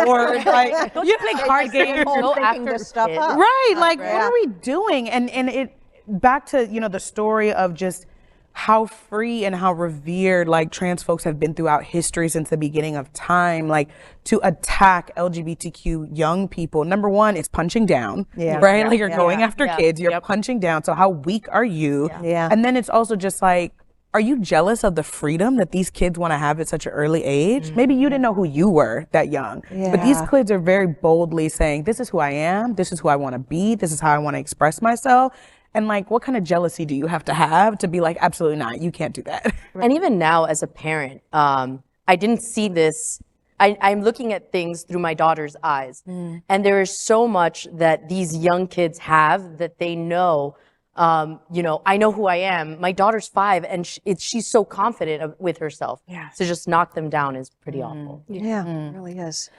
Or like, don't you play card games? Go after this stuff up. Right, like, what are we doing? And it, back to, you know, the story of just how free and how revered like trans folks have been throughout history since the beginning of time. Like, to attack LGBTQ young people, number one, it's punching down, right? Like, you're going after kids, you're punching down. So how weak are you? And then it's also just like, are you jealous of the freedom that these kids want to have at such an early age? Maybe you didn't know who you were that young, but these kids are very boldly saying, this is who I am, this is who I want to be, this is how I want to express myself. And like, what kind of jealousy do you have to be like, absolutely not, you can't do that. And even now as a parent, I didn't see this. I'm looking at things through my daughter's eyes. And there is so much that these young kids have that they know, you know, I know who I am. My daughter's 5 and she's so confident with herself. To just knock them down is pretty awful. It really is.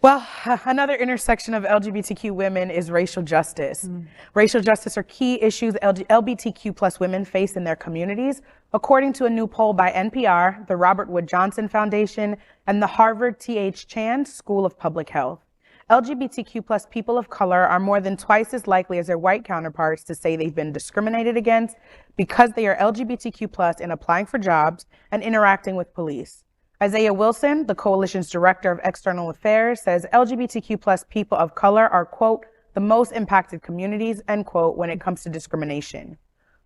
Well, another intersection of LGBTQ women is racial justice. Racial justice are key issues LGBTQ plus women face in their communities, according to a new poll by NPR, the Robert Wood Johnson Foundation, and the Harvard T.H. Chan School of Public Health. LGBTQ plus people of color are more than twice as likely as their white counterparts to say they've been discriminated against because they are LGBTQ plus in applying for jobs and interacting with police. Isaiah Wilson, the coalition's director of external affairs, says LGBTQ plus people of color are, quote, the most impacted communities, end quote, when it comes to discrimination.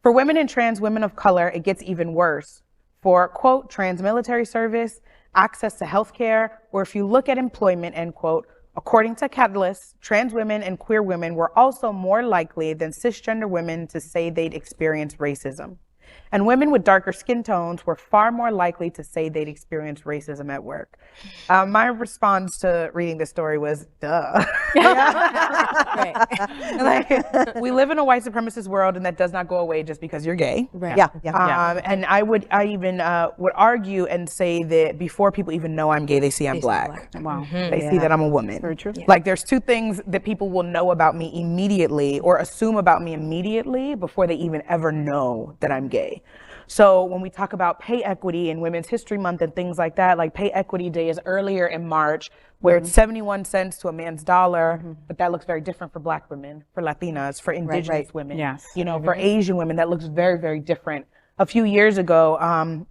For women and trans women of color, it gets even worse. For, quote, trans military service, access to health care, or if you look at employment, end quote, according to Catalyst, trans women and queer women were also more likely than cisgender women to say they'd experienced racism. And women with darker skin tones were far more likely to say they'd experienced racism at work. My response to reading this story was, duh. Like, we live in a white supremacist world, and that does not go away just because you're gay. Right. And I even would argue and say that before people even know I'm gay, they see I'm black. Wow. They see that I'm a woman. Very true. Like, there's two things that people will know about me immediately or assume about me immediately before they even ever know that I'm gay. So when we talk about pay equity and Women's History Month and things like that, like Pay Equity Day is earlier in March, where it's 71 cents to a man's dollar, but that looks very different for Black women, for Latinas, for Indigenous women, you know, for Asian women, that looks very, very different. A few years ago,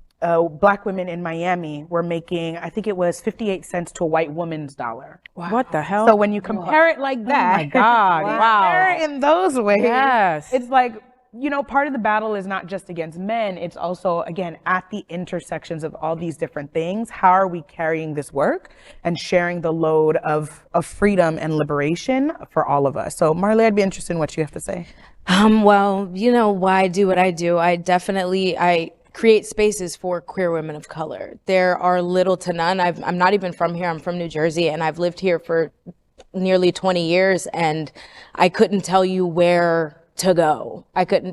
Black women in Miami were making, I think it was 58 cents to a white woman's dollar. Wow. What the hell? So when you compare it like that, oh my God, wow. compare it in those ways, Yes. it's like, you know, part of the battle is not just against men, it's also, again, at the intersections of all these different things. How are we carrying this work and sharing the load of freedom and liberation for all of us? So Mrly, I'd be interested in what you have to say. Well, you know why I do what I do. I create spaces for queer women of color. There are little to none. I'm not even from here. I'm from New Jersey, and I've lived here for nearly 20 years, and I couldn't tell you where to go.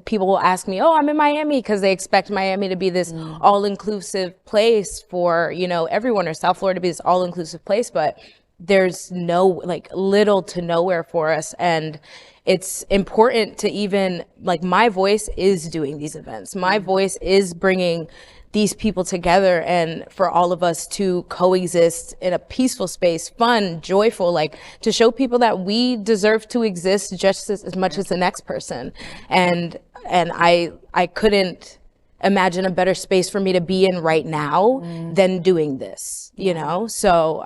People will ask me, oh, I'm in Miami, because they expect Miami to be this all-inclusive place for, you know, everyone, or South Florida to be this all-inclusive place, but there's little to nowhere for us. And it's important to even, my voice is doing these events. My voice is bringing these people together, and for all of us to coexist in a peaceful space, fun, joyful, to show people that we deserve to exist just as much as the next person. And I couldn't imagine a better space for me to be in right now than doing this, you know? So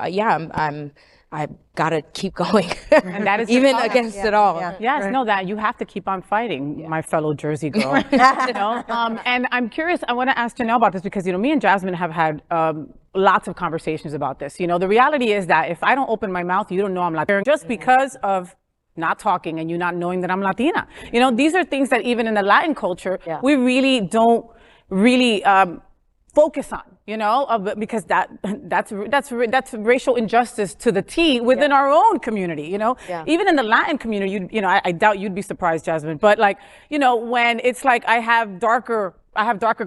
I've got to keep going, and that is even against it all. Yes, no, that you have to keep on fighting, my fellow Jersey girl. You know? And I'm curious, I want to ask Janelle about this, because, you know, me and Jasmen have had lots of conversations about this. You know, the reality is that if I don't open my mouth, you don't know I'm Latina, just because of not talking and you not knowing that I'm Latina. You know, these are things that even in the Latin culture, we really don't focus on, you know, because that's racial injustice to the T within our own community, you know. Even in the Latin community, you know, I doubt you'd be surprised, Jasmen, but you know, when it's I have darker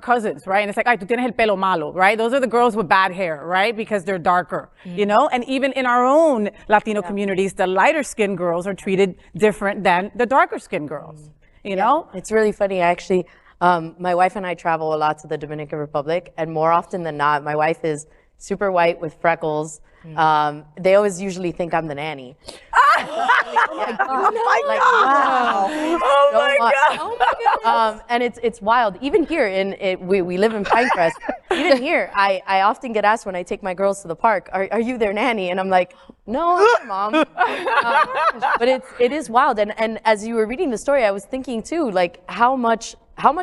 cousins, right? And it's ay, tú tienes el pelo malo, right? Those are the girls with bad hair, right? Because they're darker, you know? And even in our own Latino communities, the lighter skinned girls are treated different than the darker skinned girls, you know? It's really funny, actually. My wife and I travel a lot to the Dominican Republic, and more often than not, my wife is super white with freckles. They always usually think I'm the nanny. Oh my God. And it's wild. Even here, we live in Pinecrest. Even here, I often get asked when I take my girls to the park, are you their nanny? And I'm like, no, I'm their mom. But it is wild. And as you were reading the story, I was thinking too, how much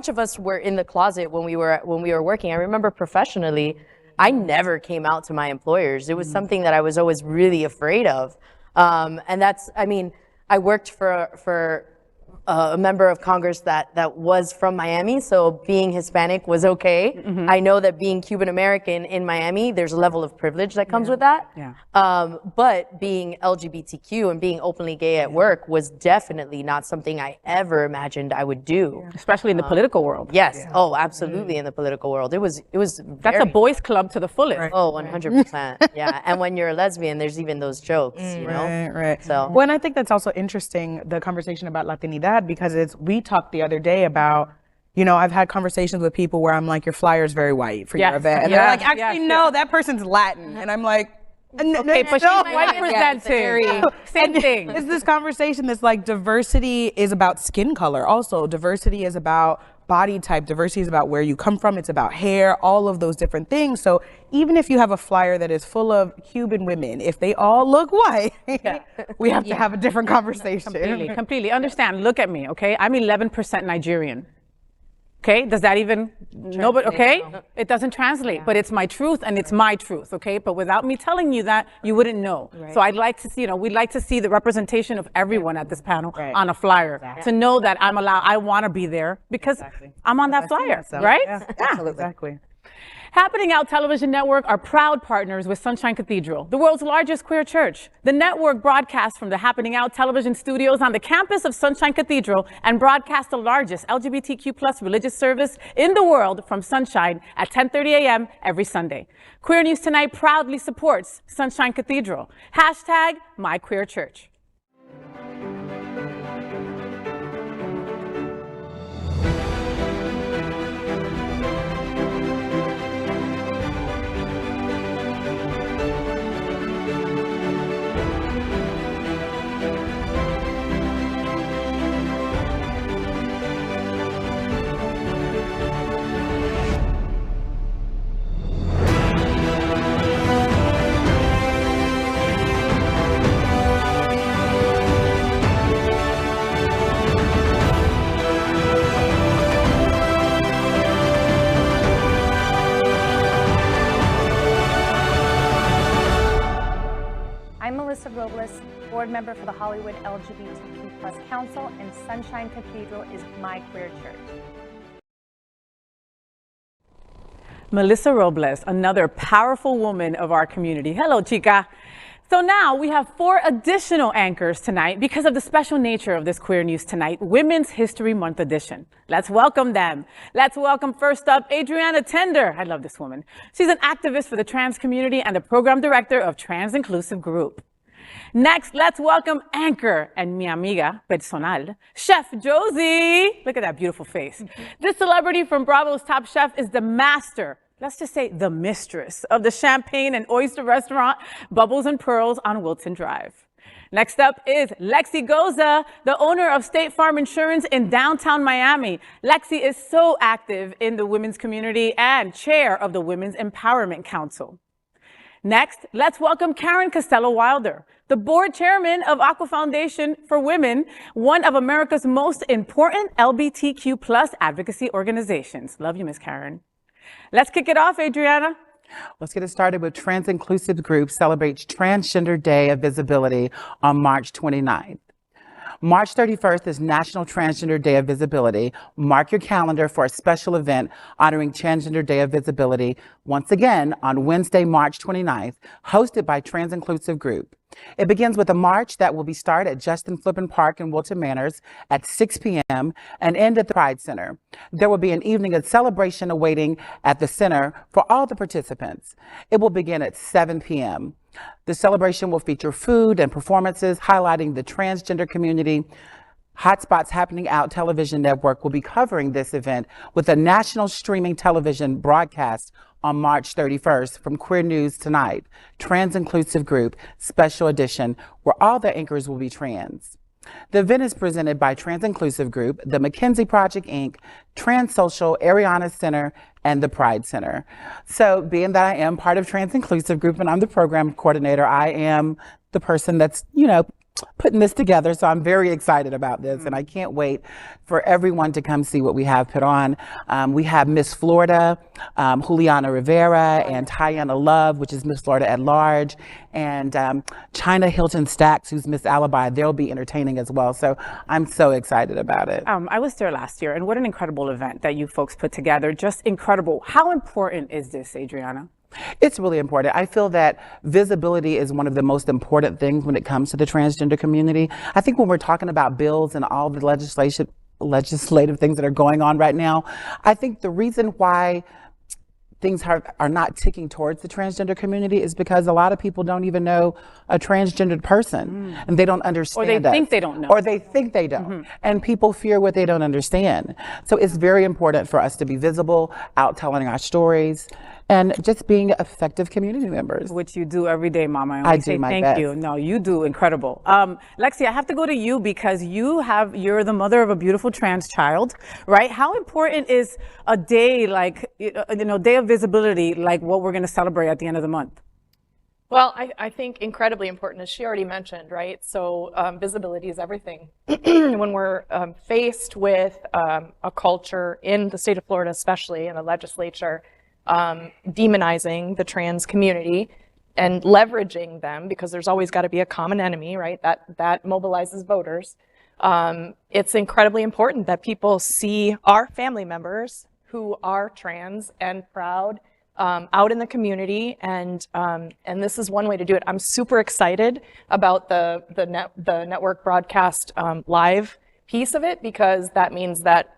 of us were in the closet when we were working. I remember professionally, I never came out to my employers. It was something that I was always really afraid of. And that's, I mean, I worked for a member of Congress that was from Miami, so being Hispanic was okay. I know that being Cuban American in Miami, there's a level of privilege that comes with that. But being LGBTQ and being openly gay at work was definitely not something I ever imagined I would do. Especially in the political world. Yes. Oh, absolutely. In the political world, it was. That's a boys' club to the fullest. Oh, 100%. Yeah. And when you're a lesbian, there's even those jokes, you know. Right. So. Well, and I think that's also interesting, the conversation about Latinidad, because we talked the other day about, you know, I've had conversations with people where I'm like, your flyer's very white for your event. And they're like, actually, no, that person's Latin. And I'm like, okay, but she's white presenting. Same thing. It's this conversation that's diversity is about skin color also. Diversity is about body type. Diversity is about where you come from. It's about hair, all of those different things. So even if you have a flyer that is full of Cuban women, if they all look white, we have to have a different conversation. Completely. Understand, look at me, okay? I'm 11% Nigerian. Okay, does that even, nobody, okay? It doesn't translate, but it's my truth and it's my truth, okay? But without me telling you that, you wouldn't know. So I'd like to see, we'd like to see the representation of everyone at this panel on a flyer to know that I'm allowed, I want to be there because I'm on that flyer, right? Yeah, absolutely. Exactly. Happening Out Television Network are proud partners with Sunshine Cathedral, the world's largest queer church. The network broadcasts from the Happening Out Television studios on the campus of Sunshine Cathedral and broadcasts the largest LGBTQ+ religious service in the world from Sunshine at 10:30 a.m. every Sunday. Queer News Tonight proudly supports Sunshine Cathedral. Hashtag #MyQueerChurch. I'm Melissa Robles, board member for the Hollywood LGBTQ+ Council, and Sunshine Cathedral is my queer church. Melissa Robles, another powerful woman of our community. Hello, chica. So now we have 4 additional anchors tonight because of the special nature of this Queer News Tonight Women's History Month edition. Let's welcome them. Let's welcome first up Adrianna Tender. I love this woman. She's an activist for the trans community and the program director of Trans Inclusive Group. Next, let's welcome anchor and mi amiga personal, Chef Josie. Look at that beautiful face. This celebrity from Bravo's Top Chef is the master, let's just say the mistress of the champagne and oyster restaurant Bubbles and Pearls on Wilton Drive. Next up is Lexi Goza, the owner of State Farm Insurance in downtown Miami. Lexi is so active in the women's community and chair of the Women's Empowerment Council. Next, let's welcome Karen Costello-Wilder, the board chairman of Aqua Foundation for Women, one of America's most important LGBTQ+ advocacy organizations. Love you, Miss Karen. Let's kick it off, Adrianna. Let's get it started with Trans Inclusive Group celebrates Transgender Day of Visibility on March 29th. March 31st is National Transgender Day of Visibility. Mark your calendar for a special event honoring Transgender Day of Visibility once again on Wednesday, March 29th, hosted by Trans Inclusive Group. It begins with a march that will be started at Justin Flippin Park in Wilton Manors at 6 p.m. and end at the Pride Center. There will be an evening of celebration awaiting at the center for all the participants. It will begin at 7 p.m. The celebration will feature food and performances highlighting the transgender community. HotSpots Happening Out Television Network will be covering this event with a national streaming television broadcast on March 31st from Queer News Tonight, Trans Inclusive Group Special Edition, where all the anchors will be trans. The event is presented by Trans Inclusive Group, the McKinsey Project, Inc., Trans Social, Ariana Center, and the Pride Center. So being that I am part of Trans Inclusive Group and I'm the program coordinator, I am the person that's, putting this together. So I'm very excited about this and I can't wait for everyone to come see what we have put on. We have Miss Florida, Juliana Rivera, and Tatiana Love, which is Miss Florida at Large, and China Hilton Stacks, who's Miss Alibi. They'll be entertaining as well. So I'm so excited about it. I was there last year and what an incredible event that you folks put together. Just incredible. How important is this, Adrianna? It's really important. I feel that visibility is one of the most important things when it comes to the transgender community. I think when we're talking about bills and all the legislative things that are going on right now, I think the reason why things are not ticking towards the transgender community is because a lot of people don't even know a transgendered person and they don't understand Or they think they don't know. Or they think they don't. And people fear what they don't understand. So it's very important for us to be visible, out telling our stories, and just being effective community members. Which you do every day, Mama. I do my thank best. you. No, you do incredible. Lexi, I have to go to you because you're the mother of a beautiful trans child, right? How important is a day like, Day of Visibility, like what we're going to celebrate at the end of the month? Well, I think incredibly important, as she already mentioned, right? So visibility is everything. When we're faced with a culture in the state of Florida, especially in the legislature, demonizing the trans community and leveraging them, because there's always got to be a common enemy, right? That mobilizes voters. It's incredibly important that people see our family members who are trans and proud out in the community, and this is one way to do it. I'm super excited about the network broadcast live piece of it, because that means that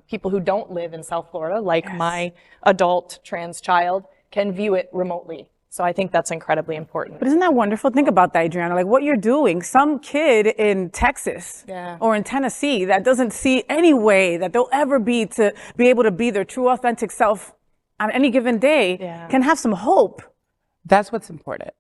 people who don't live in South Florida, like my adult trans child, can view it remotely. So I think that's incredibly important. But isn't that wonderful? Think about that, Adrianna. Like what you're doing, some kid in Texas or in Tennessee that doesn't see any way that they'll ever be to be able to be their true authentic self on any given day can have some hope. That's what's important,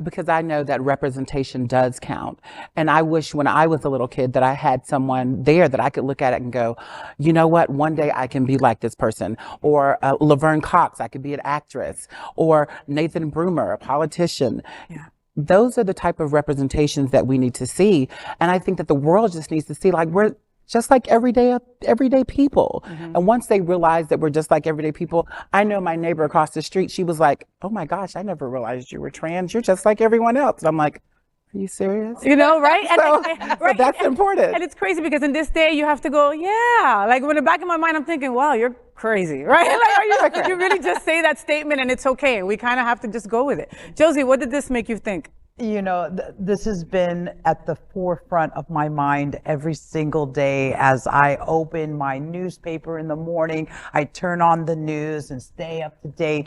because I know that representation does count. And I wish when I was a little kid that I had someone there that I could look at it and go, you know what, one day I can be like this person. Or Laverne Cox, I could be an actress. Or Nathan Brumer, a politician. Those are the type of representations that we need to see. And I think that the world just needs to see, like, we're just like everyday people. And once they realize that we're just like everyday people, I know my neighbor across the street, she was like, oh my gosh, I never realized you were trans. You're just like everyone else. And I'm like, are you serious? You know, right? So that's important. And it's crazy because in this day you have to go, yeah. Like when in the back of my mind, I'm thinking, wow, you're crazy, right? Like, did you really just say that statement and it's okay? We kind of have to just go with it. Josie, what did this make you think? You know, this has been at the forefront of my mind every single day as I open my newspaper in the morning. I turn on the news and stay up to date.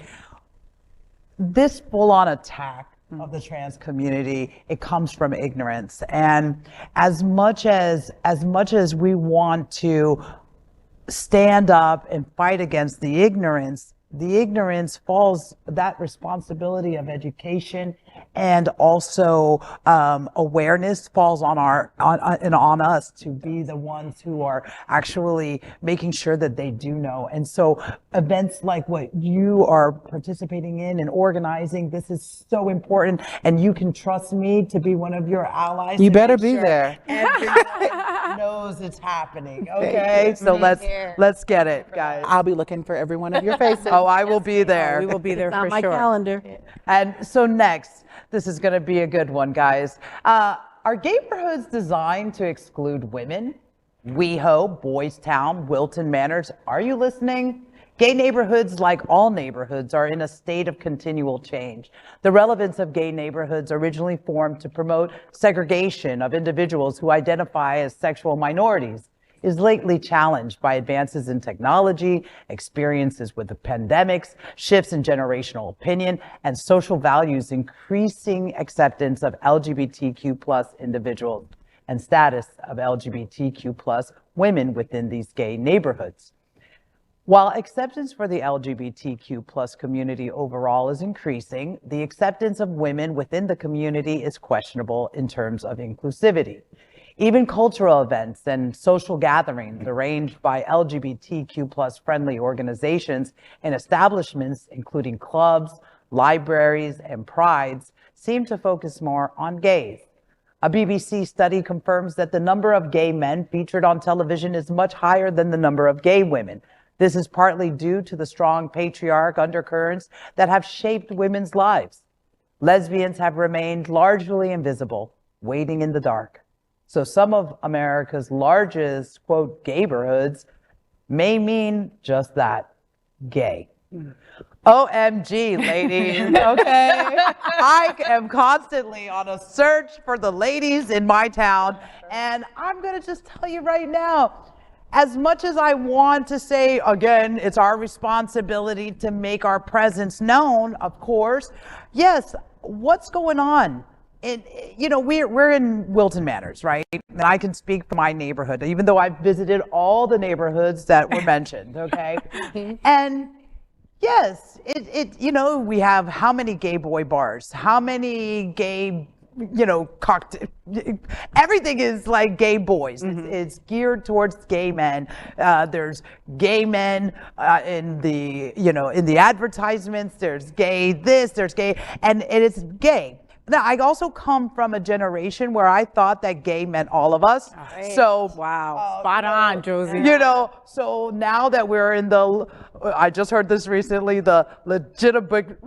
This full-on attack of the trans community, it comes from ignorance. And as much as we want to stand up and fight against the ignorance falls, that responsibility of education and also awareness falls on on us to be the ones who are actually making sure that they do know. And so events like what you are participating in and organizing, this is so important, and you can trust me to be one of your allies. You better be there. Everyone knows it's happening. Okay, so let's get it, guys. I'll be looking for every one of your faces. Oh, I will be there. We will be there for my sure. calendar. And so next, this is going to be a good one, guys. Are gay neighborhoods designed to exclude women? WeHo, Boys Town, Wilton Manors, are you listening? Gay neighborhoods, like all neighborhoods, are in a state of continual change. The relevance of gay neighborhoods originally formed to promote segregation of individuals who identify as sexual minorities is lately challenged by advances in technology, experiences with the pandemics, shifts in generational opinion, and social values increasing acceptance of LGBTQ+ individuals and status of LGBTQ+ women within these gay neighborhoods. While acceptance for the LGBTQ+ community overall is increasing, the acceptance of women within the community is questionable in terms of inclusivity. Even cultural events and social gatherings arranged by LGBTQ+ friendly organizations and establishments, including clubs, libraries, and prides, seem to focus more on gays. A BBC study confirms that the number of gay men featured on television is much higher than the number of gay women. This is partly due to the strong patriarch undercurrents that have shaped women's lives. Lesbians have remained largely invisible, waiting in the dark. So some of America's largest, quote, gayborhoods may mean just that, gay. OMG, ladies, okay? I am constantly on a search for the ladies in my town, and I'm gonna just tell you right now, as much as I want to say, again, it's our responsibility to make our presence known, of course, yes, what's going on? You know, we're in Wilton Manors, right? And I can speak for my neighborhood, even though I've visited all the neighborhoods that were mentioned, okay? And yes, you know, we have how many gay boy bars, how many gay everything is like gay boys. It's geared towards gay men. There's gay men in the advertisements. There's gay this, there's gay, and it is gay. Now, I also come from a generation where I thought that gay meant all of us. So wow, spot on, Josie. So now that we're in I just heard this recently, the legitimate,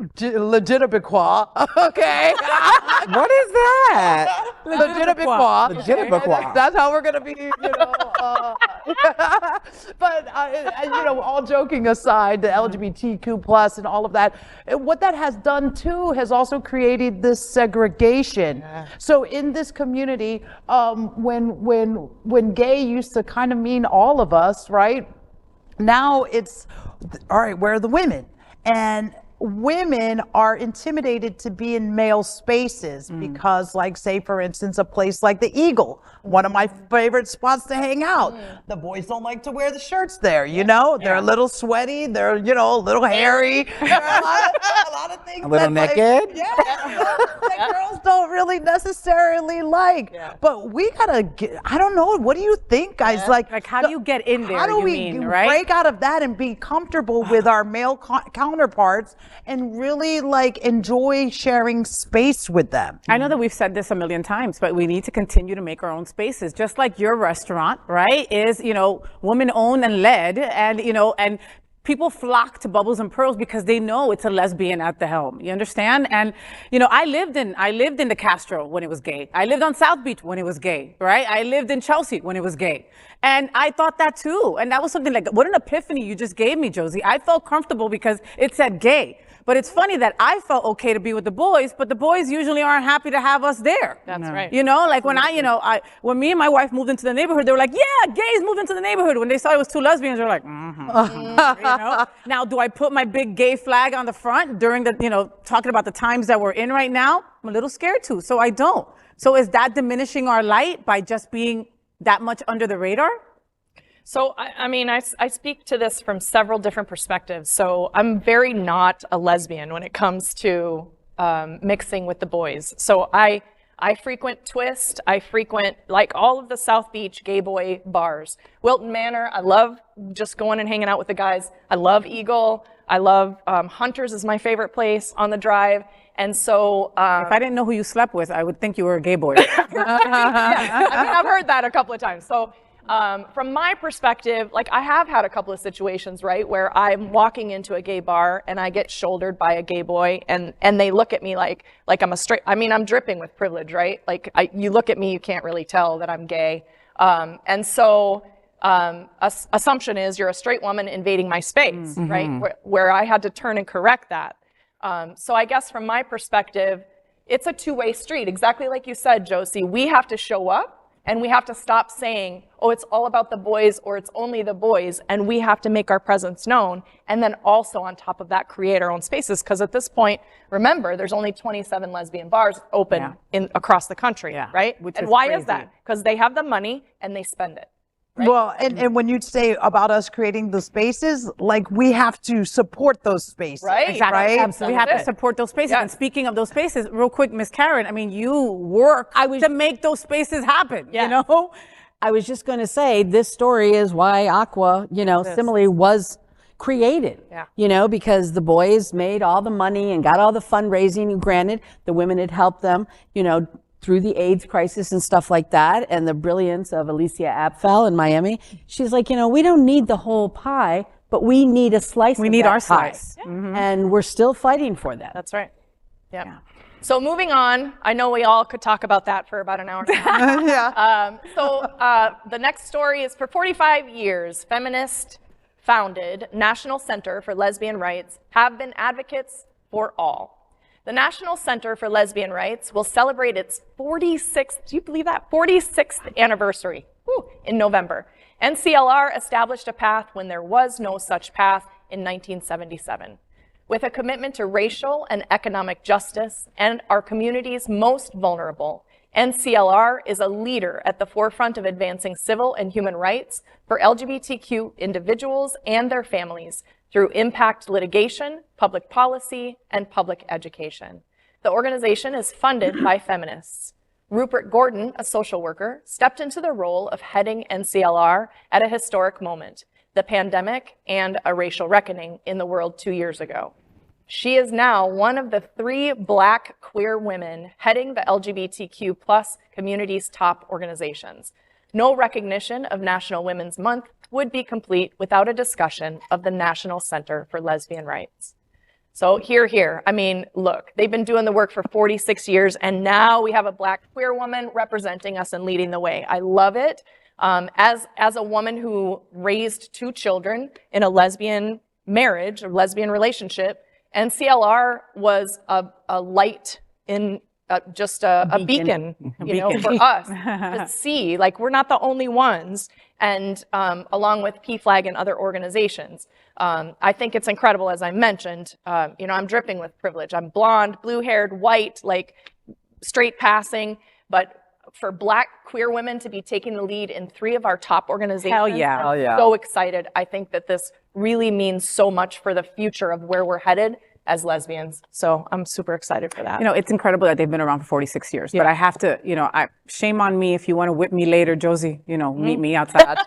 okay? What is that? Legitimate. That's how we're gonna be, But all joking aside, the LGBTQ plus and all of that, what that has done too has also created this segregation. So in this community, when gay used to kind of mean all of us, right? Now it's, all right, where are the women? And women are intimidated to be in male spaces because, like, say, for instance, a place like the Eagle, one of my favorite spots to hang out. The boys don't like to wear the shirts there, They're a little sweaty, they're, a little hairy. There are a lot of things. A little naked? That girls don't really necessarily like. But we gotta I don't know, what do you think, guys? Like how do you get in there? How do we break out of that and be comfortable with our male counterparts and really enjoy sharing space with them? I know that we've said this a million times, but we need to continue to make our own spaces, just like your restaurant, right? Is, woman owned and led, and, and people flock to Bubbles and Pearls because they know it's a lesbian at the helm. You understand? And, I lived in the Castro when it was gay. I lived on South Beach when it was gay, right? I lived in Chelsea when it was gay. And I thought that too. And that was something like, what an epiphany you just gave me, Josie. I felt comfortable because it said gay. But it's funny that I felt okay to be with the boys, but the boys usually aren't happy to have us there. That's right. When me and my wife moved into the neighborhood, they were like, yeah, gays moved into the neighborhood. When they saw it was two lesbians, they were like, Now, do I put my big gay flag on the front during the, talking about the times that we're in right now? I'm a little scared to, so I don't. So is that diminishing our light by just being that much under the radar? So, I speak to this from several different perspectives. So I'm very not a lesbian when it comes to mixing with the boys. So I frequent Twist. I frequent all of the South Beach gay boy bars. Wilton Manor, I love just going and hanging out with the guys. I love Eagle. I love Hunters is my favorite place on the Drive. And so if I didn't know who you slept with, I would think you were a gay boy. I've heard that a couple of times. So from my perspective, I have had a couple of situations, right, where I'm walking into a gay bar and I get shouldered by a gay boy and they look at me like I'm a straight, I'm dripping with privilege, right? You look at me, you can't really tell that I'm gay. And so assumption is you're a straight woman invading my space, right? Where I had to turn and correct that. So I guess from my perspective, it's a two-way street. Exactly like you said, Josie, we have to show up. And we have to stop saying, oh, it's all about the boys or it's only the boys. And we have to make our presence known. And then also on top of that, create our own spaces. Because at this point, remember, there's only 27 lesbian bars open across the country, right? And why is that? Because they have the money and they spend it. Right? Well, and when you say about us creating the spaces, we have to support those spaces. Right. Exactly. Right? Absolutely. We have to support those spaces. Yes. And speaking of those spaces, real quick, Miss Karen, you work to make those spaces happen, I was just going to say, this story is why Aqua, Simile was created, because the boys made all the money and got all the fundraising. Granted, the women had helped them, through the AIDS crisis and stuff like that, and the brilliance of Alicia Atwell in Miami. She's like, we don't need the whole pie, but we need a slice. We need our slice. And we're still fighting for that. That's right. Yeah. So moving on, I know we all could talk about that for about an hour. The next story is, for 45 years, feminist founded National Center for Lesbian Rights have been advocates for all. The National Center for Lesbian Rights will celebrate its 46th, do you believe that? 46th anniversary in November. NCLR established a path when there was no such path in 1977. With a commitment to racial and economic justice and our community's most vulnerable, NCLR is a leader at the forefront of advancing civil and human rights for LGBTQ individuals and their families through impact litigation, public policy, and public education. The organization is funded by feminists. Rupert Gordon, a social worker, stepped into the role of heading NCLR at a historic moment, the pandemic and a racial reckoning in the world 2 years ago. She is now one of the 3 Black queer women heading the LGBTQ plus community's top organizations. No recognition of National Women's Month would be complete without a discussion of the National Center for Lesbian Rights. So here. I mean, look, they've been doing the work for 46 years, and now we have a Black queer woman representing us and leading the way. I love it. As a woman who raised 2 children in a lesbian marriage, a lesbian relationship, NCLR was a light in just a beacon, you know, for us to see, like, we're not the only ones. And along with PFLAG and other organizations, I think it's incredible. As I mentioned, you know, I'm dripping with privilege. I'm blonde, blue-haired, white, like straight passing, but for Black queer women to be taking the lead in 3 of our top organizations. Hell yeah. I'm so excited. I think that this really means so much for the future of where we're headed as lesbians. So I'm super excited for that. You know, it's incredible that they've been around for 46 years, but I have to, you know, shame on me if you want to whip me later, Josie, you know, meet me outside.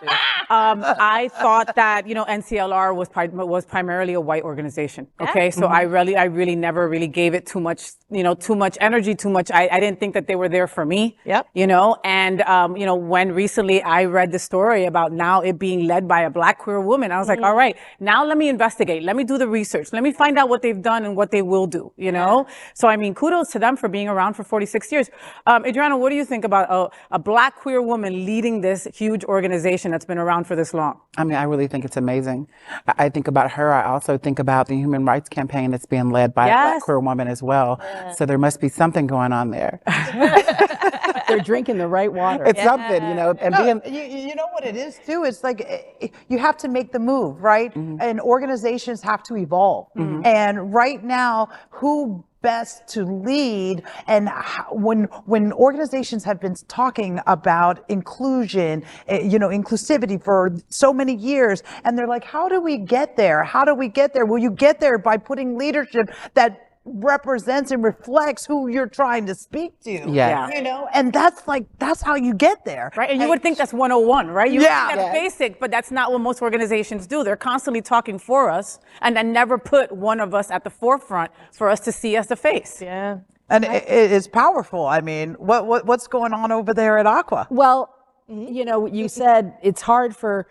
I thought that, you know, NCLR was primarily a white organization. Okay. So I really never really gave it too much, you know, too much energy, I didn't think that they were there for me. You know, and, you know, when recently I read the story about now it being led by a Black queer woman, I was like, all right, now let me investigate. Let me do the research. Let me find out what they've done and what they will do, you know? So, I mean, kudos to them for being around for 46 years. Adrianna, what do you think about a Black queer woman leading this huge organization that's been around for this long? I mean, I really think it's amazing. I think about her. I also think about the human rights campaign that's being led by a Black queer woman as well. So there must be something going on there. They're drinking the right water. It's something, you know. And you know what it is too? It's like you have to make the move, right? And organizations have to evolve. And right now, who best to lead? And when organizations have been talking about inclusion, you know, inclusivity for so many years, and they're like, how do we get there? How do we get there? Well, you get there by putting leadership that represents and reflects who you're trying to speak to. You know, and that's how you get there. Right. And you would think that's 101, right? You would think that's basic, but that's not what most organizations do. They're constantly talking for us and then never put one of us at the forefront for us to see as the face. And it is powerful. I mean, what's going on over there at Aqua? Well, you know, you said it's hard for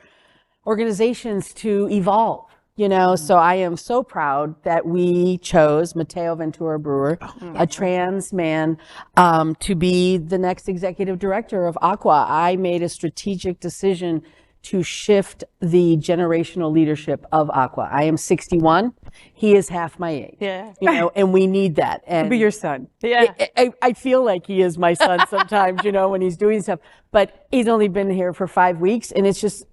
organizations to evolve. You know, so I am so proud that we chose Mateo Ventura Brewer, a trans man, to be the next executive director of Aqua. I made a strategic decision to shift the generational leadership of Aqua. I am 61. He is half my age. You know, and we need that. And be your son. I feel like he is my son sometimes, you know, when he's doing stuff. But he's only been here for 5 weeks, and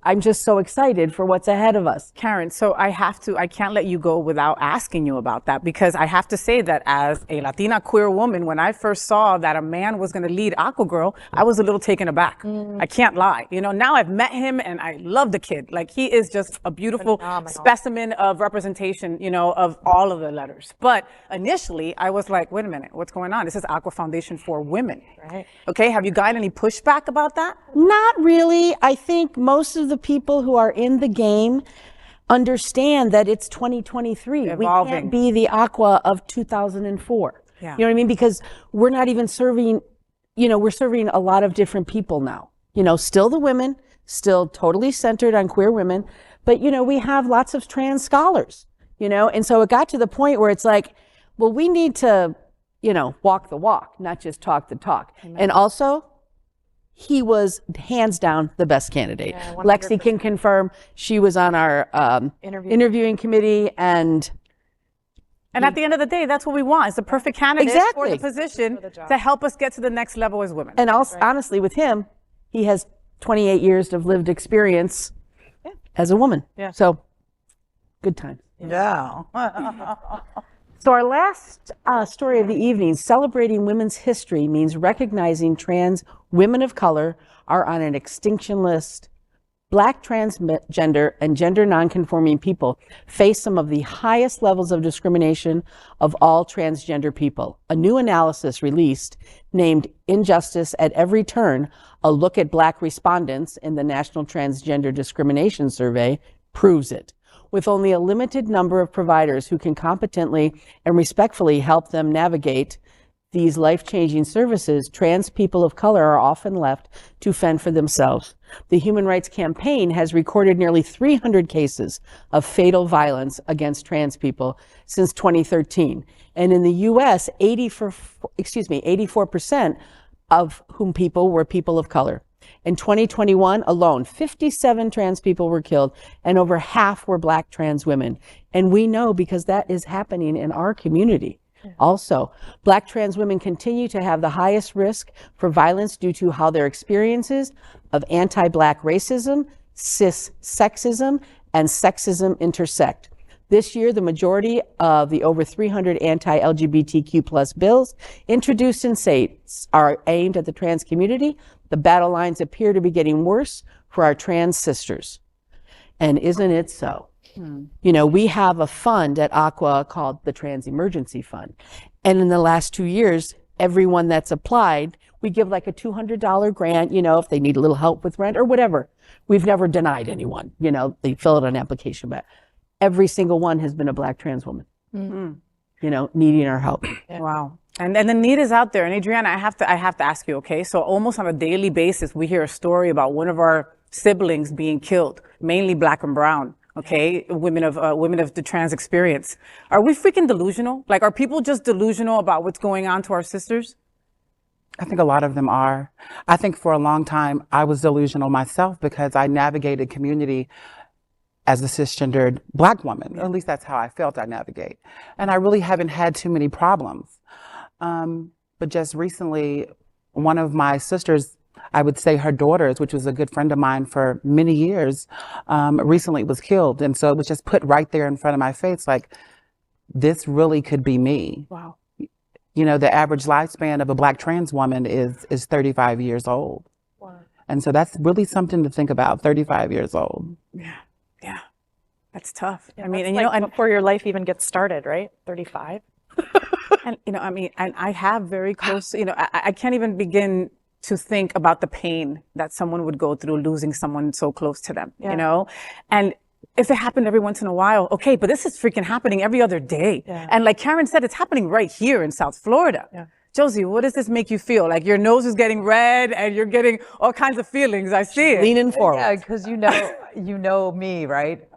I'm just so excited for what's ahead of us. Karen, so I can't let you go without asking you about that, because I have to say that as a Latina queer woman, when I first saw that a man was going to lead Aqua Girl, I was a little taken aback. I can't lie. You know, now I've met him and I love the kid. Like, he is just a beautiful specimen of representation, you know, of all of the letters. But initially I was like, wait a minute, what's going on? This is Aqua Foundation for Women. Okay, have you got any pushback about that? Not really. I think most of the people who are in the game understand that it's 2023. Evolving. We can't be the Aqua of 2004. You know what I mean? Because we're not even serving, you know, we're serving a lot of different people now. You know, still the women, still totally centered on queer women, but, you know, we have lots of trans scholars, you know, and so it got to the point where it's like, well, we need to, you know, walk the walk, not just talk the talk. And also, he was hands down the best candidate. Lexi can confirm. She was on our interviewing committee, and at the end of the day, that's what we want. It's the perfect candidate for the position to help us get to the next level as women. And also, honestly, with him, he has 28 years of lived experience as a woman. So, good time. So our last story of the evening, celebrating women's history, means recognizing trans women of color are on an extinction list, Black, transgender, and gender nonconforming people face some of the highest levels of discrimination of all transgender people. A new analysis released named Injustice at Every Turn, a look at Black respondents in the National Transgender Discrimination Survey, proves it. With only a limited number of providers who can competently and respectfully help them navigate these life-changing services, trans people of color are often left to fend for themselves. The Human Rights Campaign has recorded nearly 300 cases of fatal violence against trans people since 2013. And in the US, 84% of whom people were people of color. In 2021 alone, 57 trans people were killed and over half were Black trans women. And we know because that is happening in our community. Also, Black trans women continue to have the highest risk for violence due to how their experiences of anti-Black racism, cis sexism, and sexism intersect. This year, the majority of the over 300 anti-LGBTQ+ bills introduced in states are aimed at the trans community. The battle lines appear to be getting worse for our trans sisters. And isn't it so? You know, we have a fund at Aqua called the Trans Emergency Fund. And in the last 2 years, everyone that's applied, we give like a $200 grant, you know, if they need a little help with rent or whatever. We've never denied anyone, you know, they fill out an application, but every single one has been a Black trans woman, you know, needing our help. Wow. And the need is out there. And Adrianna, I have to ask you, okay? So almost on a daily basis, we hear a story about one of our siblings being killed, mainly Black and brown. Okay, women of the trans experience. Are we freaking delusional? Like, are people just delusional about what's going on to our sisters? I think a lot of them are. I think for a long time, I was delusional myself because I navigated community as a cisgendered Black woman. At least that's how I felt I navigate. And I really haven't had too many problems. But just recently, one of my sisters, I would say her daughters, which was a good friend of mine for many years, recently was killed. And so it was just put right there in front of my face, like, this really could be me. Wow. You know, the average lifespan of a Black trans woman is 35 years old. Wow. And so that's really something to think about, 35 years old. Yeah, yeah, that's tough. Yeah, I mean, and you know, and before your life even gets started, right? 35. And, you know, I mean, and I have very close, you know, I can't even begin to think about the pain that someone would go through losing someone so close to them, you know? And if it happened every once in a while, okay, but this is freaking happening every other day. And like Karen said, it's happening right here in South Florida. Josie, what does this make you feel? Like your nose is getting red and you're getting all kinds of feelings. I see it. Leaning forward. Yeah, because you know me, right?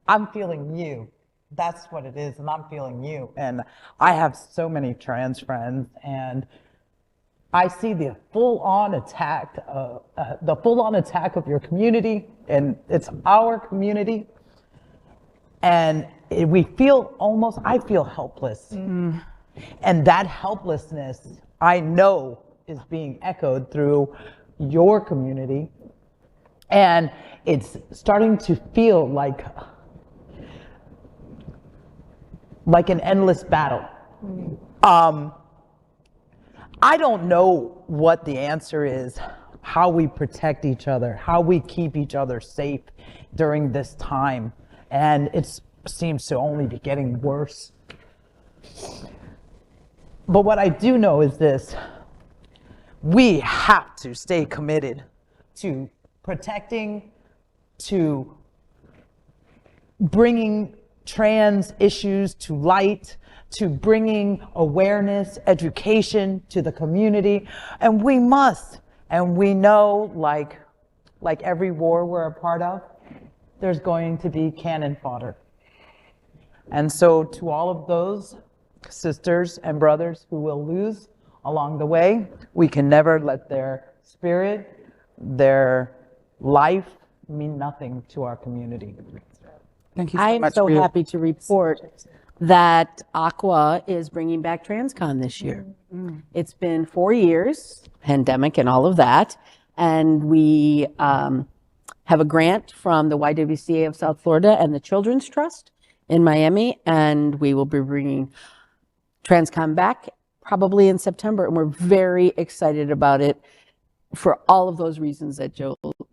I'm feeling you. That's what it is, and I'm feeling you. And I have so many trans friends, and I see the full-on attack of your community, and it's our community. And I feel helpless. And that helplessness, I know, is being echoed through your community. And it's starting to feel like an endless battle. I don't know what the answer is, how we protect each other, how we keep each other safe during this time. And it seems to only be getting worse. But what I do know is this: we have to stay committed to protecting, to bringing trans issues to light, to bringing awareness, education to the community. And we must, and we know, like every war we're a part of, there's going to be cannon fodder. And so to all of those sisters and brothers who will lose along the way, we can never let their spirit, their life mean nothing to our community. Thank you so I'm much. so happy to report that Aqua is bringing back TransCon this year. It's been 4 years, pandemic and all of that, and we have a grant from the YWCA of South Florida and the Children's Trust in Miami, and we will be bringing TransCon back probably in September, and we're very excited about it for all of those reasons that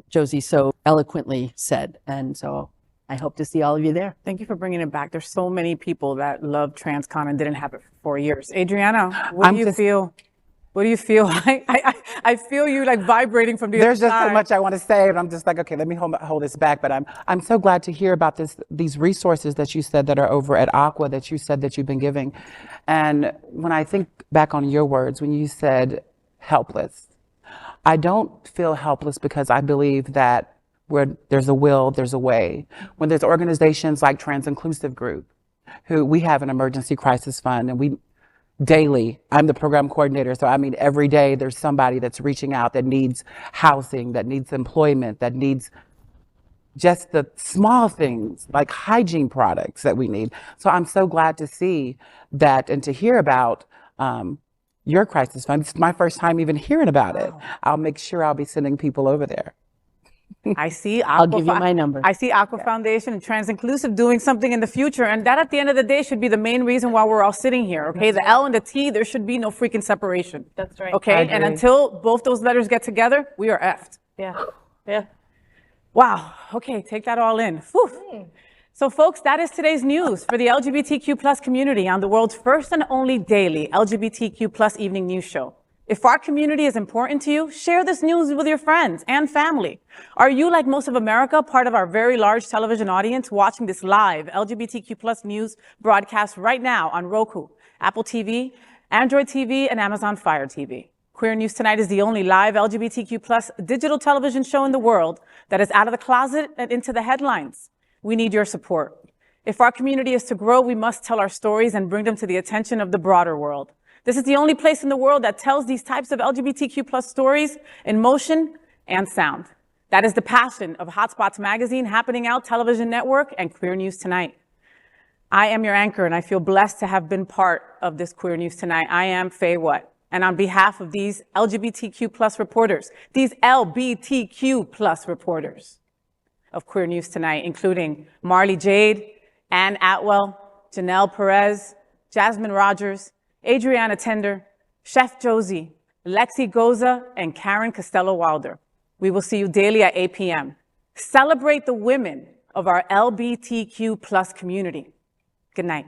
Josie so eloquently said. And so I hope to see all of you there. Thank you for bringing it back. There's so many people that love TransCon and didn't have it for 4 years. Adrianna, what do you feel? What do you feel? I feel you like vibrating from the There's other just side. so much I want to say, and I'm just like, okay, let me hold this back. But I'm so glad to hear about these resources that you said that are over at Aqua that you said that you've been giving. And when I think back on your words, when you said helpless, I don't feel helpless because I believe that where there's a will, there's a way. When there's organizations like Trans Inclusive Group, who we have an emergency crisis fund, and we daily, I'm the program coordinator, so I mean every day there's somebody that's reaching out that needs housing, that needs employment, that needs just the small things like hygiene products that we need. So I'm so glad to see that and to hear about your crisis fund. It's my first time even hearing about it. I'll make sure I'll be sending people over there. I see I'll give you my number. I see Aqua Foundation and Trans Inclusive doing something in the future, and that at the end of the day should be the main reason why we're all sitting here, okay? The L and the T, there should be no freaking separation. That's right. Okay, and until both those letters get together, we are effed. Yeah, yeah. Wow, okay, take that all in. Whew. So folks, that is today's news for the LGBTQ plus community on the world's first and only daily LGBTQ plus evening news show. If our community is important to you, share this news with your friends and family. Are you, like most of America, part of our very large television audience watching this live LGBTQ plus news broadcast right now on Roku, Apple TV, Android TV, and Amazon Fire TV? Queer News Tonight is the only live LGBTQ plus digital television show in the world that is out of the closet and into the headlines. We need your support. If our community is to grow, we must tell our stories and bring them to the attention of the broader world. This is the only place in the world that tells these types of LGBTQ plus stories in motion and sound. That is the passion of HotSpots Magazine, Happening Out Television Network, and Queer News Tonight. I am your anchor, and I feel blessed to have been part of this Queer News Tonight. I am FayWhat. And on behalf of these LGBTQ plus reporters, these LBTQ plus reporters of Queer News Tonight, including Mrly Jade, Ann Atwell, Janelle Perez, Jasmen Rogers, Adrianna Tender, Chef Josie, Lexi Goza, and Karen Costello-Wilder. We will see you daily at 8 p.m. Celebrate the women of our LGBTQ plus community. Good night.